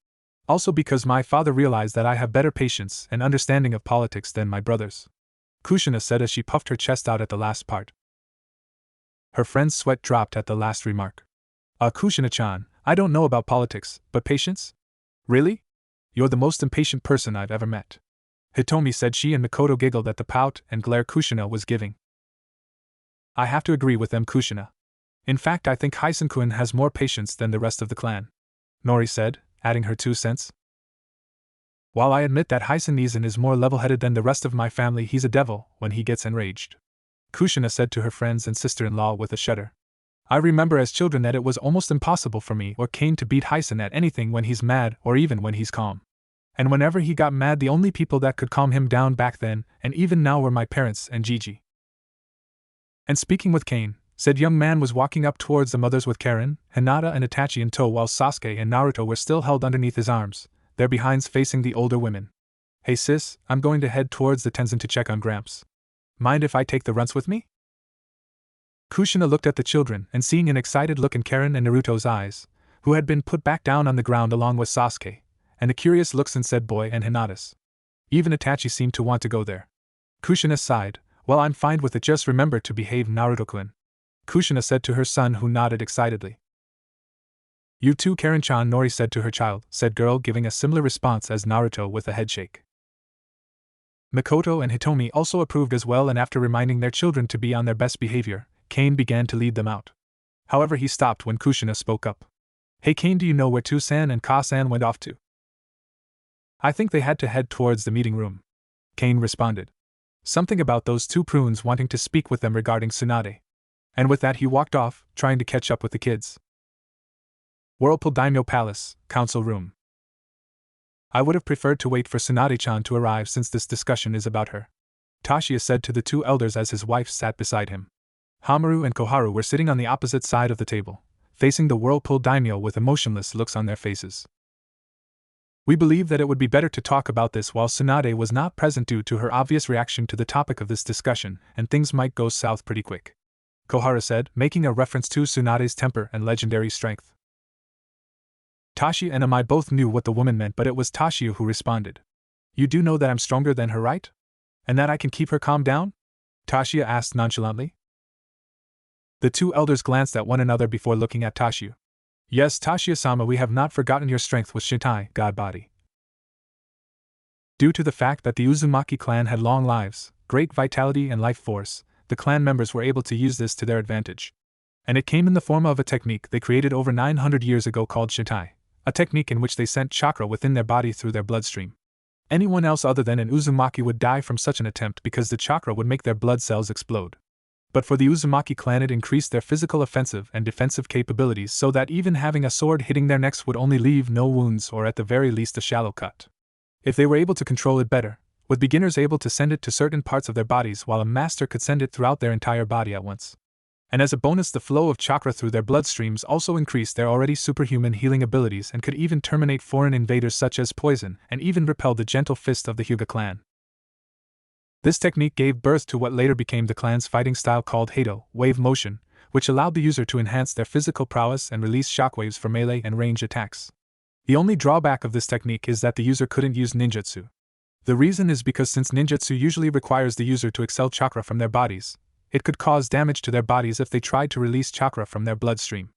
S1: Also because my father realized that I have better patience and understanding of politics than my brothers," Kushina said as she puffed her chest out at the last part. Her friend's sweat dropped at the last remark. Kushina-chan, I don't know about politics, but patience? Really? You're the most impatient person I've ever met," Hitomi said. She and Mikoto giggled at the pout and glare Kushina was giving. "I have to agree with them, Kushina. In fact, I think Hyson-kun has more patience than the rest of the clan," Nori said, adding her 2 cents. "While I admit that Hyson-Nizan is more level-headed than the rest of my family, he's a devil when he gets enraged," Kushina said to her friends and sister-in-law with a shudder. "I remember as children that it was almost impossible for me or Kane to beat Hyson at anything when he's mad or even when he's calm. And whenever he got mad, the only people that could calm him down back then and even now were my parents and Jiji." And speaking with Kane, said young man was walking up towards the mothers with Karen, Hinata and Itachi in tow, while Sasuke and Naruto were still held underneath his arms, their behinds facing the older women. "Hey sis, I'm going to head towards the Tenzin to check on Gramps. Mind if I take the runts with me?" Kushina looked at the children and, seeing an excited look in Karen and Naruto's eyes, who had been put back down on the ground along with Sasuke, and the curious looks in said boy and Hinata's. Even Itachi seemed to want to go there. Kushina sighed. "Well, I'm fine with it, just remember to behave, Naruto-kun," Kushina said to her son, who nodded excitedly. "You too, Karen-chan," Nori said to her child, said girl, giving a similar response as Naruto with a headshake. Mikoto and Hitomi also approved as well, and after reminding their children to be on their best behavior, Kane began to lead them out. However, he stopped when Kushina spoke up. "Hey Kane, do you know where Tu-san and Ka-san went off to?" "I think they had to head towards the meeting room," Kane responded. "Something about those 2 prunes wanting to speak with them regarding Tsunade." And with that he walked off, trying to catch up with the kids. Whirlpool Daimyo Palace, Council Room. I would have preferred to wait for Tsunade-chan to arrive since this discussion is about her, Tashiya said to the two elders as his wife sat beside him. Hamaru and Koharu were sitting on the opposite side of the table, facing the Whirlpool daimyo with emotionless looks on their faces. We believe that it would be better to talk about this while Tsunade was not present due to her obvious reaction to the topic of this discussion, and things might go south pretty quick, Koharu said, making a reference to Tsunade's temper and legendary strength. Tashiya and I both knew what the woman meant, but it was Tashiya who responded. You do know that I'm stronger than her, right? And that I can keep her calm down? Tashiya asked nonchalantly. The two elders glanced at one another before looking at Tashiya. Yes, Tashiya-sama, we have not forgotten your strength with Shintai, God Body. Due to the fact that the Uzumaki clan had long lives, great vitality and life force, the clan members were able to use this to their advantage. And it came in the form of a technique they created over 900 years ago called Shintai, a technique in which they sent chakra within their body through their bloodstream. Anyone else other than an Uzumaki would die from such an attempt because the chakra would make their blood cells explode. But for the Uzumaki clan, it increased their physical offensive and defensive capabilities so that even having a sword hitting their necks would only leave no wounds or at the very least a shallow cut. If they were able to control it better, with beginners able to send it to certain parts of their bodies while a master could send it throughout their entire body at once. And as a bonus, the flow of chakra through their bloodstreams also increased their already superhuman healing abilities and could even terminate foreign invaders such as poison and even repel the gentle fist of the Hyuga clan. This technique gave birth to what later became the clan's fighting style called Heido, wave motion, which allowed the user to enhance their physical prowess and release shockwaves for melee and range attacks. The only drawback of this technique is that the user couldn't use ninjutsu. The reason is because since ninjutsu usually requires the user to expel chakra from their bodies, it could cause damage to their bodies if they tried to release chakra from their bloodstream.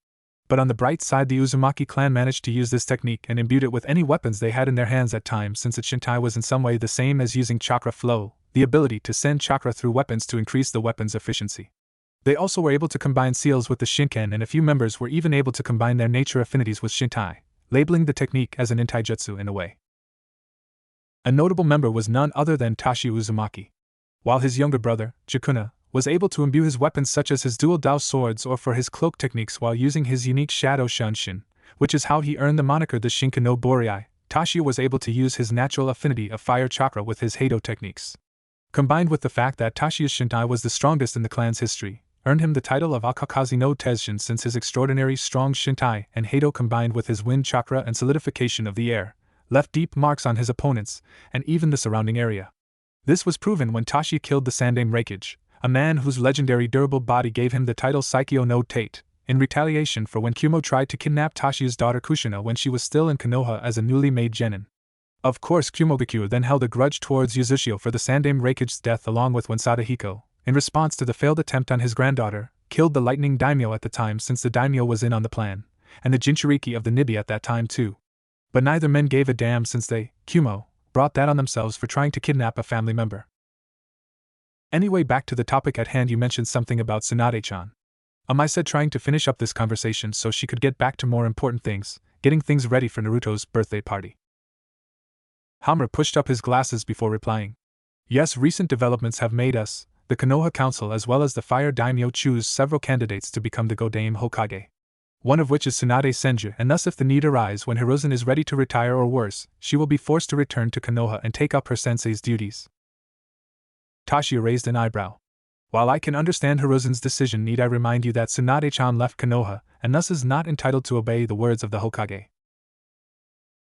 S1: But on the bright side, the Uzumaki clan managed to use this technique and imbued it with any weapons they had in their hands at times, since its Shintai was in some way the same as using chakra flow, the ability to send chakra through weapons to increase the weapon's efficiency. They also were able to combine seals with the Shinken, and a few members were even able to combine their nature affinities with Shintai, labeling the technique as an intaijutsu in a way. A notable member was none other than Tashiya Uzumaki. While his younger brother, Jakuna, was able to imbue his weapons such as his dual Dao swords or for his cloak techniques while using his unique Shadow Shunshin, which is how he earned the moniker the Shinken no Borii, Tashiya was able to use his natural affinity of fire chakra with his Heido techniques. Combined with the fact that Tashiya's Shintai was the strongest in the clan's history, earned him the title of Akakazi no Tenshin, since his extraordinary strong Shintai and Heido combined with his wind chakra and solidification of the air, left deep marks on his opponents and even the surrounding area. This was proven when Tashiya killed the Sandaime Reikage, a man whose legendary durable body gave him the title Saikyo no Tate, in retaliation for when Kumo tried to kidnap Tashiya's daughter Kushina when she was still in Konoha as a newly made genin. Of course, Kumogakyo then held a grudge towards Yuzushio for the Sandaime Reikage's death, along with when Sadahiko, in response to the failed attempt on his granddaughter, killed the lightning daimyo at the time, since the daimyo was in on the plan, and the Jinchuriki of the Nibi at that time too. But neither men gave a damn since they, Kumo, brought that on themselves for trying to kidnap a family member. Anyway, back to the topic at hand. You mentioned something about Tsunade-chan. I said trying to finish up this conversation so she could get back to more important things, getting things ready for Naruto's birthday party. Hamura pushed up his glasses before replying. Yes, recent developments have made us, the Konoha Council as well as the Fire Daimyo, choose several candidates to become the Godaime Hokage. One of which is Tsunade Senju, and thus if the need arise when Hiruzen is ready to retire or worse, she will be forced to return to Konoha and take up her sensei's duties. Tashiya raised an eyebrow. While I can understand Hiruzen's decision, need I remind you that Tsunade-chan left Konoha, and thus is not entitled to obey the words of the Hokage?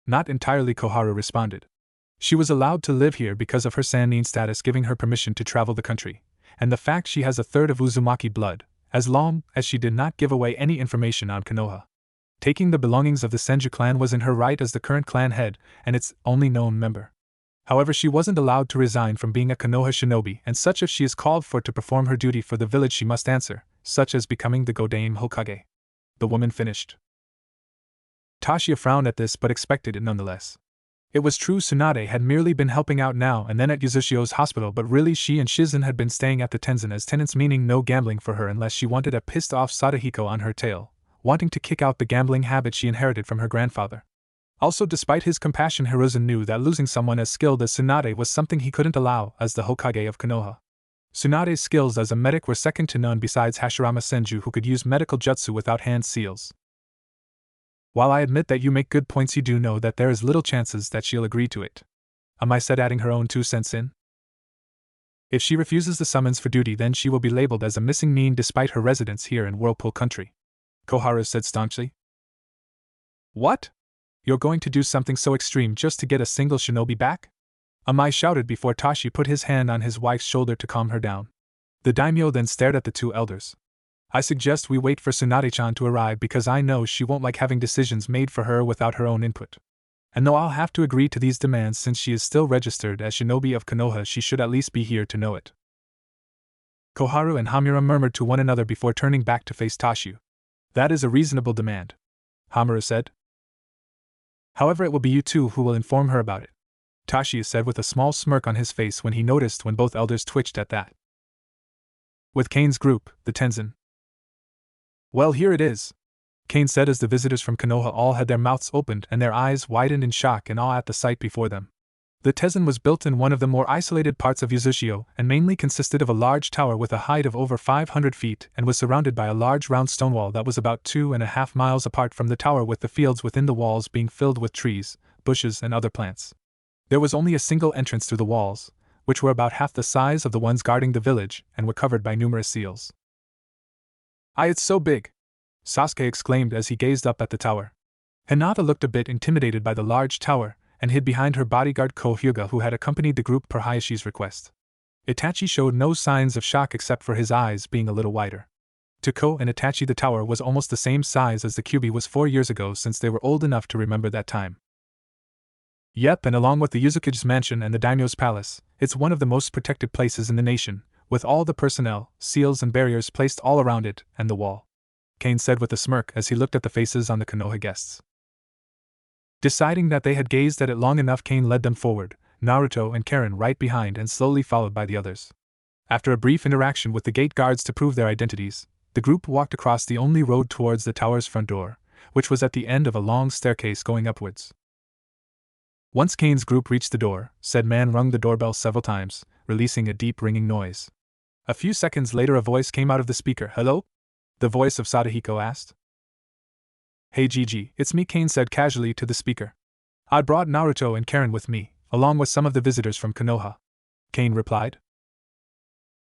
S1: Not entirely, Koharu responded. She was allowed to live here because of her Sannin status giving her permission to travel the country, and the fact she has a third of Uzumaki blood, as long as she did not give away any information on Konoha. Taking the belongings of the Senju clan was in her right as the current clan head and its only known member. However, she wasn't allowed to resign from being a Konoha shinobi, and such if she is called for to perform her duty for the village she must answer, such as becoming the Godaime Hokage. The woman finished. Tashiya frowned at this but expected it nonetheless. It was true Tsunade had merely been helping out now and then at Yuzushio's hospital, but really she and Shizen had been staying at the Tenzin as tenants, meaning no gambling for her unless she wanted a pissed-off Sadahiko on her tail, wanting to kick out the gambling habit she inherited from her grandfather. Also, despite his compassion, Hiruzen knew that losing someone as skilled as Tsunade was something he couldn't allow as the Hokage of Konoha. Tsunade's skills as a medic were second to none besides Hashirama Senju, who could use medical jutsu without hand seals. While I admit that you make good points, you do know that there is little chances that she'll agree to it. Amai said, adding her own 2 cents in. If she refuses the summons for duty, then she will be labeled as a missing mean despite her residence here in Whirlpool country, Koharu said staunchly. What? You're going to do something so extreme just to get a single shinobi back? Amai shouted before Tashi put his hand on his wife's shoulder to calm her down. The daimyo then stared at the two elders. I suggest we wait for Tsunade-chan to arrive because I know she won't like having decisions made for her without her own input. And though I'll have to agree to these demands since she is still registered as shinobi of Konoha, she should at least be here to know it. Koharu and Hamura murmured to one another before turning back to face Tashu. That is a reasonable demand, Hamura said. However, it will be you two who will inform her about it, Tashi said with a small smirk on his face when he noticed when both elders twitched at that. With Kane's group, the Tenzin. Well, here it is, Kane said as the visitors from Konoha all had their mouths opened and their eyes widened in shock and awe at the sight before them. The Tenzin was built in one of the more isolated parts of Yuzushio and mainly consisted of a large tower with a height of over 500 feet and was surrounded by a large round stone wall that was about 2.5 miles apart from the tower, with the fields within the walls being filled with trees, bushes, and other plants. There was only a single entrance through the walls, which were about half the size of the ones guarding the village and were covered by numerous seals. It's so big!" Sasuke exclaimed as he gazed up at the tower. Hinata looked a bit intimidated by the large tower and hid behind her bodyguard Kohyuga, who had accompanied the group per Hayashi's request. Itachi showed no signs of shock except for his eyes being a little wider. To Ko and Itachi, the tower was almost the same size as the Kyubi was 4 years ago, since they were old enough to remember that time. Yep, and along with the Yuzuki's mansion and the daimyo's palace, it's one of the most protected places in the nation, with all the personnel, seals and barriers placed all around it and the wall, Kane said with a smirk as he looked at the faces on the Konoha guests. Deciding that they had gazed at it long enough, Kane led them forward, Naruto and Karen right behind and slowly followed by the others. After a brief interaction with the gate guards to prove their identities, the group walked across the only road towards the tower's front door, which was at the end of a long staircase going upwards. Once Kane's group reached the door, said man rung the doorbell several times, releasing a deep ringing noise. A few seconds later a voice came out of the speaker. "Hello?" The voice of Sadahiko asked. "Hey Gigi, it's me," Kane said casually to the speaker. "I brought Naruto and Karen with me, along with some of the visitors from Konoha," Kane replied.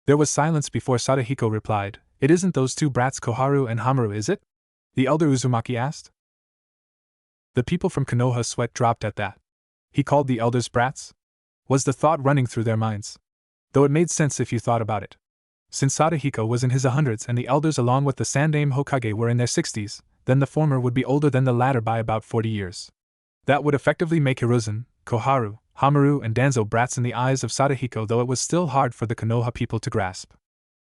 S1: There was silence before Sadahiko replied, "It isn't those two brats Koharu and Hamura, is it?" the elder Uzumaki asked. The people from Konoha's sweat dropped at that. He called the elders brats? Was the thought running through their minds? Though it made sense if you thought about it. Since Sadahiko was in his hundreds and the elders along with the Sandaime Hokage were in their 60s, then the former would be older than the latter by about 40 years. That would effectively make Hiruzen, Koharu, Hamura and Danzo brats in the eyes of Sadahiko, though it was still hard for the Konoha people to grasp.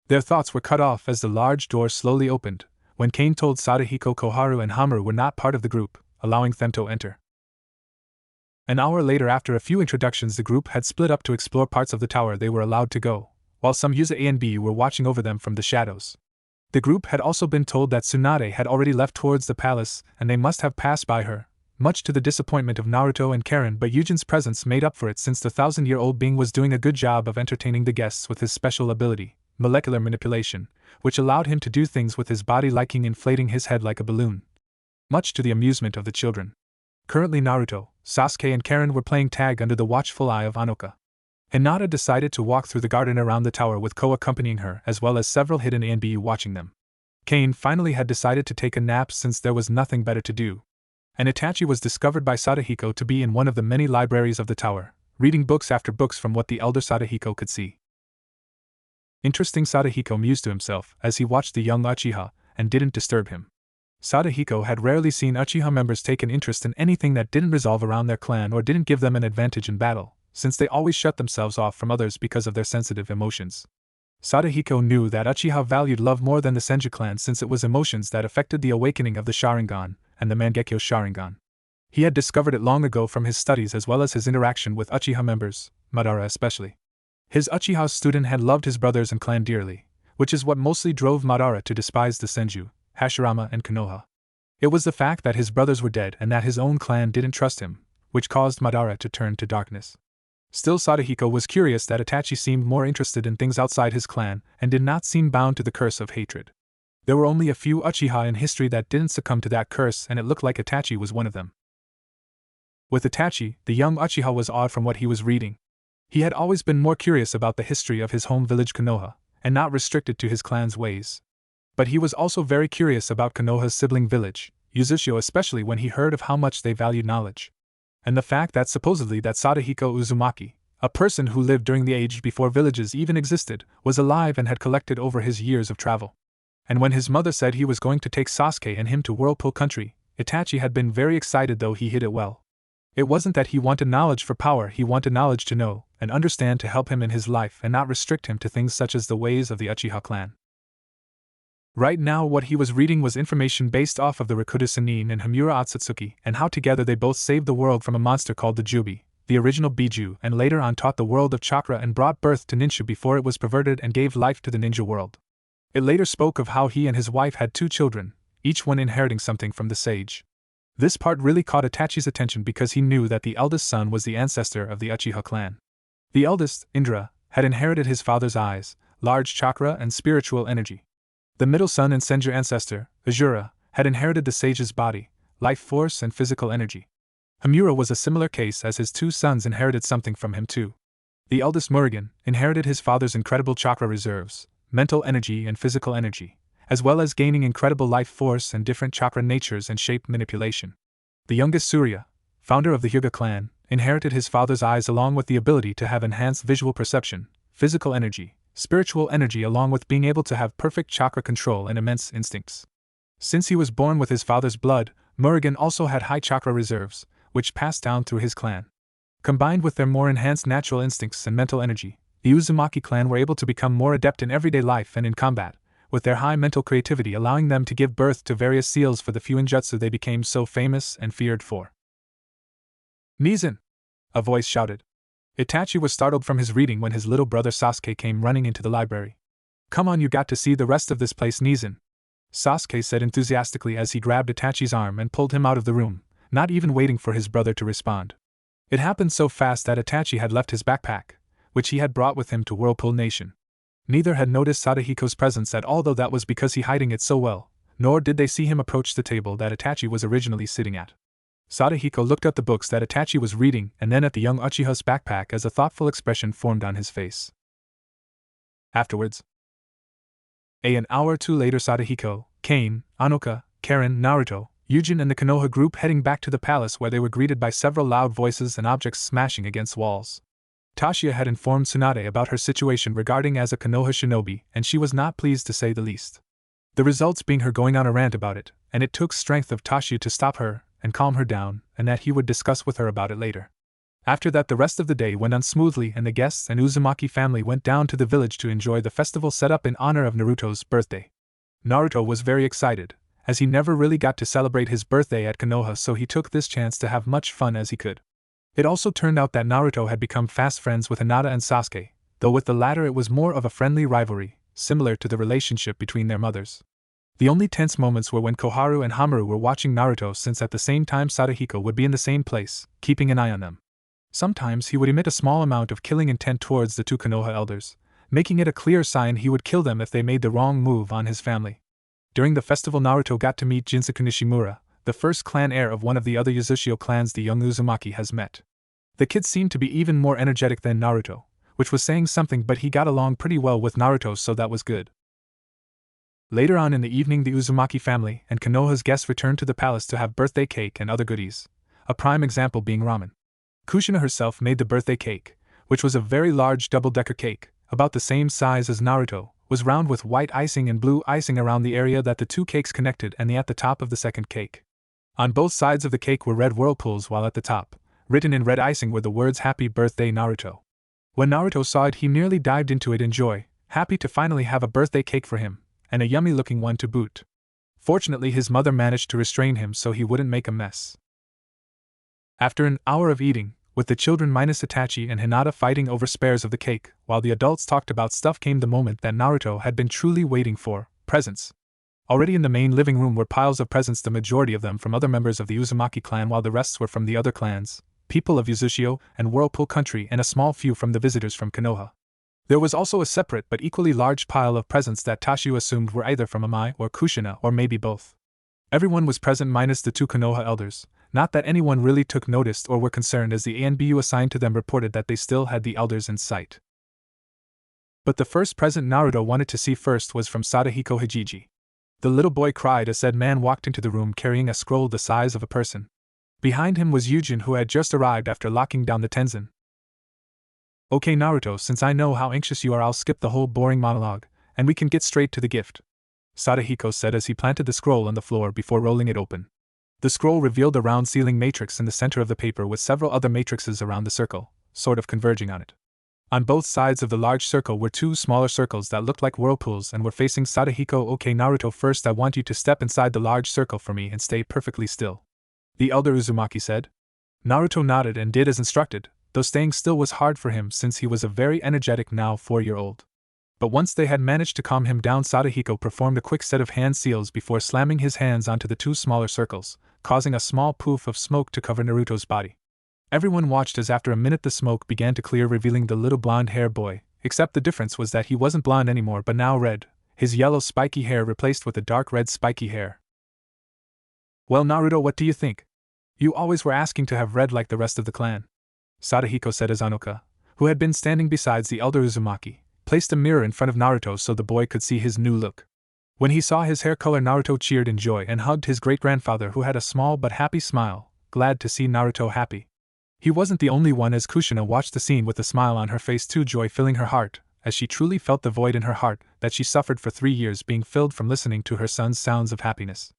S1: Their thoughts were cut off as the large door slowly opened, when Kane told Sadahiko Koharu and Hamura were not part of the group, allowing them to enter. An hour later, after a few introductions, the group had split up to explore parts of the tower they were allowed to go, while some Yuza A and B were watching over them from the shadows. The group had also been told that Tsunade had already left towards the palace and they must have passed by her, much to the disappointment of Naruto and Karen, but Yujin's presence made up for it since the 1,000-year-old being was doing a good job of entertaining the guests with his special ability, molecular manipulation, which allowed him to do things with his body like inflating his head like a balloon. Much to the amusement of the children. Currently Naruto, Sasuke and Karen were playing tag under the watchful eye of Anoka. Hinata decided to walk through the garden around the tower with Ko accompanying her, as well as several hidden ANBU watching them. Kane finally had decided to take a nap since there was nothing better to do. And Itachi was discovered by Sadahiko to be in one of the many libraries of the tower, reading books after books from what the elder Sadahiko could see. Interesting, Sadahiko mused to himself as he watched the young Uchiha, and didn't disturb him. Sadahiko had rarely seen Uchiha members take an interest in anything that didn't revolve around their clan or didn't give them an advantage in battle, since they always shut themselves off from others because of their sensitive emotions. Sadahiko knew that Uchiha valued love more than the Senju clan, since it was emotions that affected the awakening of the Sharingan and the Mangekyo Sharingan. He had discovered it long ago from his studies as well as his interaction with Uchiha members, Madara especially. His Uchiha student had loved his brothers and clan dearly, which is what mostly drove Madara to despise the Senju, Hashirama and Konoha. It was the fact that his brothers were dead and that his own clan didn't trust him, which caused Madara to turn to darkness. Still, Sadahiko was curious that Itachi seemed more interested in things outside his clan and did not seem bound to the curse of hatred. There were only a few Uchiha in history that didn't succumb to that curse, and it looked like Itachi was one of them. With Itachi, the young Uchiha was awed from what he was reading. He had always been more curious about the history of his home village Konoha, and not restricted to his clan's ways. But he was also very curious about Konoha's sibling village, Uzushio, especially when he heard of how much they valued knowledge. And the fact that supposedly that Sadahiko Uzumaki, a person who lived during the age before villages even existed, was alive and had collected over his years of travel. And when his mother said he was going to take Sasuke and him to Whirlpool country, Itachi had been very excited, though he hid it well. It wasn't that he wanted knowledge for power, he wanted knowledge to know and understand to help him in his life and not restrict him to things such as the ways of the Uchiha clan. Right now what he was reading was information based off of the Rikudo Sannin and Himura Otsutsuki, and how together they both saved the world from a monster called the Jubi, the original Biju, and later on taught the world of chakra and brought birth to Ninshu before it was perverted and gave life to the ninja world. It later spoke of how he and his wife had 2 children, each one inheriting something from the sage. This part really caught Itachi's attention because he knew that the eldest son was the ancestor of the Uchiha clan. The eldest, Indra, had inherited his father's eyes, large chakra and spiritual energy. The middle son and Senju ancestor, Azura, had inherited the sage's body, life force and physical energy. Himura was a similar case, as his 2 sons inherited something from him too. The eldest Murugan inherited his father's incredible chakra reserves, mental energy and physical energy, as well as gaining incredible life force and different chakra natures and shape manipulation. The youngest Surya, founder of the Hyuga clan, inherited his father's eyes along with the ability to have enhanced visual perception, physical energy, spiritual energy, along with being able to have perfect chakra control and immense instincts. Since he was born with his father's blood, Murugan also had high chakra reserves, which passed down through his clan. Combined with their more enhanced natural instincts and mental energy, the Uzumaki clan were able to become more adept in everyday life and in combat, with their high mental creativity allowing them to give birth to various seals for the Fuinjutsu they became so famous and feared for. "Nizan!" a voice shouted. Itachi was startled from his reading when his little brother Sasuke came running into the library. "Come on, you got to see the rest of this place, Nizan," Sasuke said enthusiastically as he grabbed Itachi's arm and pulled him out of the room, not even waiting for his brother to respond. It happened so fast that Itachi had left his backpack, which he had brought with him to Whirlpool Nation. Neither had noticed Sadahiko's presence at all, though that was because he hiding it so well, nor did they see him approach the table that Itachi was originally sitting at. Sadahiko looked at the books that Itachi was reading and then at the young Uchiha's backpack as a thoughtful expression formed on his face. Afterwards, an hour or two later, Sadahiko, Kane, Anoka, Karen, Naruto, Yujin and the Konoha group heading back to the palace, where they were greeted by several loud voices and objects smashing against walls. Tashiya had informed Tsunade about her situation regarding as a Konoha shinobi, and she was not pleased to say the least. The results being her going on a rant about it, and it took strength of Tashiya to stop her and calm her down, and that he would discuss with her about it later. After that, the rest of the day went on smoothly, and the guests and Uzumaki family went down to the village to enjoy the festival set up in honor of Naruto's birthday. Naruto was very excited, as he never really got to celebrate his birthday at Konoha, so he took this chance to have much fun as he could. It also turned out that Naruto had become fast friends with Hinata and Sasuke, though with the latter it was more of a friendly rivalry, similar to the relationship between their mothers. The only tense moments were when Koharu and Hamaru were watching Naruto, since at the same time Sadahiko would be in the same place, keeping an eye on them. Sometimes he would emit a small amount of killing intent towards the 2 Konoha elders, making it a clear sign he would kill them if they made the wrong move on his family. During the festival, Naruto got to meet Jinsaku Nishimura, the first clan heir of one of the other Uzushio clans the young Uzumaki has met. The kid seemed to be even more energetic than Naruto, which was saying something, but he got along pretty well with Naruto, so that was good. Later on in the evening, the Uzumaki family and Konoha's guests returned to the palace to have birthday cake and other goodies, a prime example being ramen. Kushina herself made the birthday cake, which was a very large double-decker cake, about the same size as Naruto, was round with white icing and blue icing around the area that the 2 cakes connected, and at the top of the second cake. On both sides of the cake were red whirlpools, while at the top, written in red icing, were the words "Happy Birthday, Naruto." When Naruto saw it, he nearly dived into it in joy, happy to finally have a birthday cake for him, and a yummy-looking one to boot. Fortunately, his mother managed to restrain him so he wouldn't make a mess. After an hour of eating, with the children minus Itachi and Hinata fighting over spares of the cake, while the adults talked about stuff, came the moment that Naruto had been truly waiting for: presents. Already in the main living room were piles of presents, the majority of them from other members of the Uzumaki clan, while the rest were from the other clans, people of Uzushio and Whirlpool country, and a small few from the visitors from Konoha. There was also a separate but equally large pile of presents that Tashu assumed were either from Amai or Kushina or maybe both. Everyone was present minus the 2 Konoha elders, not that anyone really took notice or were concerned as the ANBU assigned to them reported that they still had the elders in sight. But the first present Naruto wanted to see first was from Sadahiko Hijiji. The little boy cried as said man walked into the room carrying a scroll the size of a person. Behind him was Yujin, who had just arrived after locking down the Tenzin. Okay Naruto, since I know how anxious you are, I'll skip the whole boring monologue, and we can get straight to the gift, Sadahiko said as he planted the scroll on the floor before rolling it open. The scroll revealed a round ceiling matrix in the center of the paper with several other matrices around the circle, sort of converging on it. On both sides of the large circle were 2 smaller circles that looked like whirlpools and were facing Sadahiko. Okay Naruto, first I want you to step inside the large circle for me and stay perfectly still, the elder Uzumaki said. Naruto nodded and did as instructed, though staying still was hard for him since he was a very energetic now 4-year-old. But once they had managed to calm him down, Sadahiko performed a quick set of hand seals before slamming his hands onto the 2 smaller circles, causing a small poof of smoke to cover Naruto's body. Everyone watched as after a minute the smoke began to clear, revealing the little blonde-haired boy, except the difference was that he wasn't blonde anymore but now red, his yellow spiky hair replaced with a dark red spiky hair. Well Naruto, what do you think? You always were asking to have red like the rest of the clan, Sadahiko said as Anoka, who had been standing beside the elder Uzumaki, placed a mirror in front of Naruto so the boy could see his new look. When he saw his hair color, Naruto cheered in joy and hugged his great-grandfather, who had a small but happy smile, glad to see Naruto happy. He wasn't the only one, as Kushina watched the scene with a smile on her face too, joy filling her heart, as she truly felt the void in her heart that she suffered for 3 years being filled from listening to her son's sounds of happiness.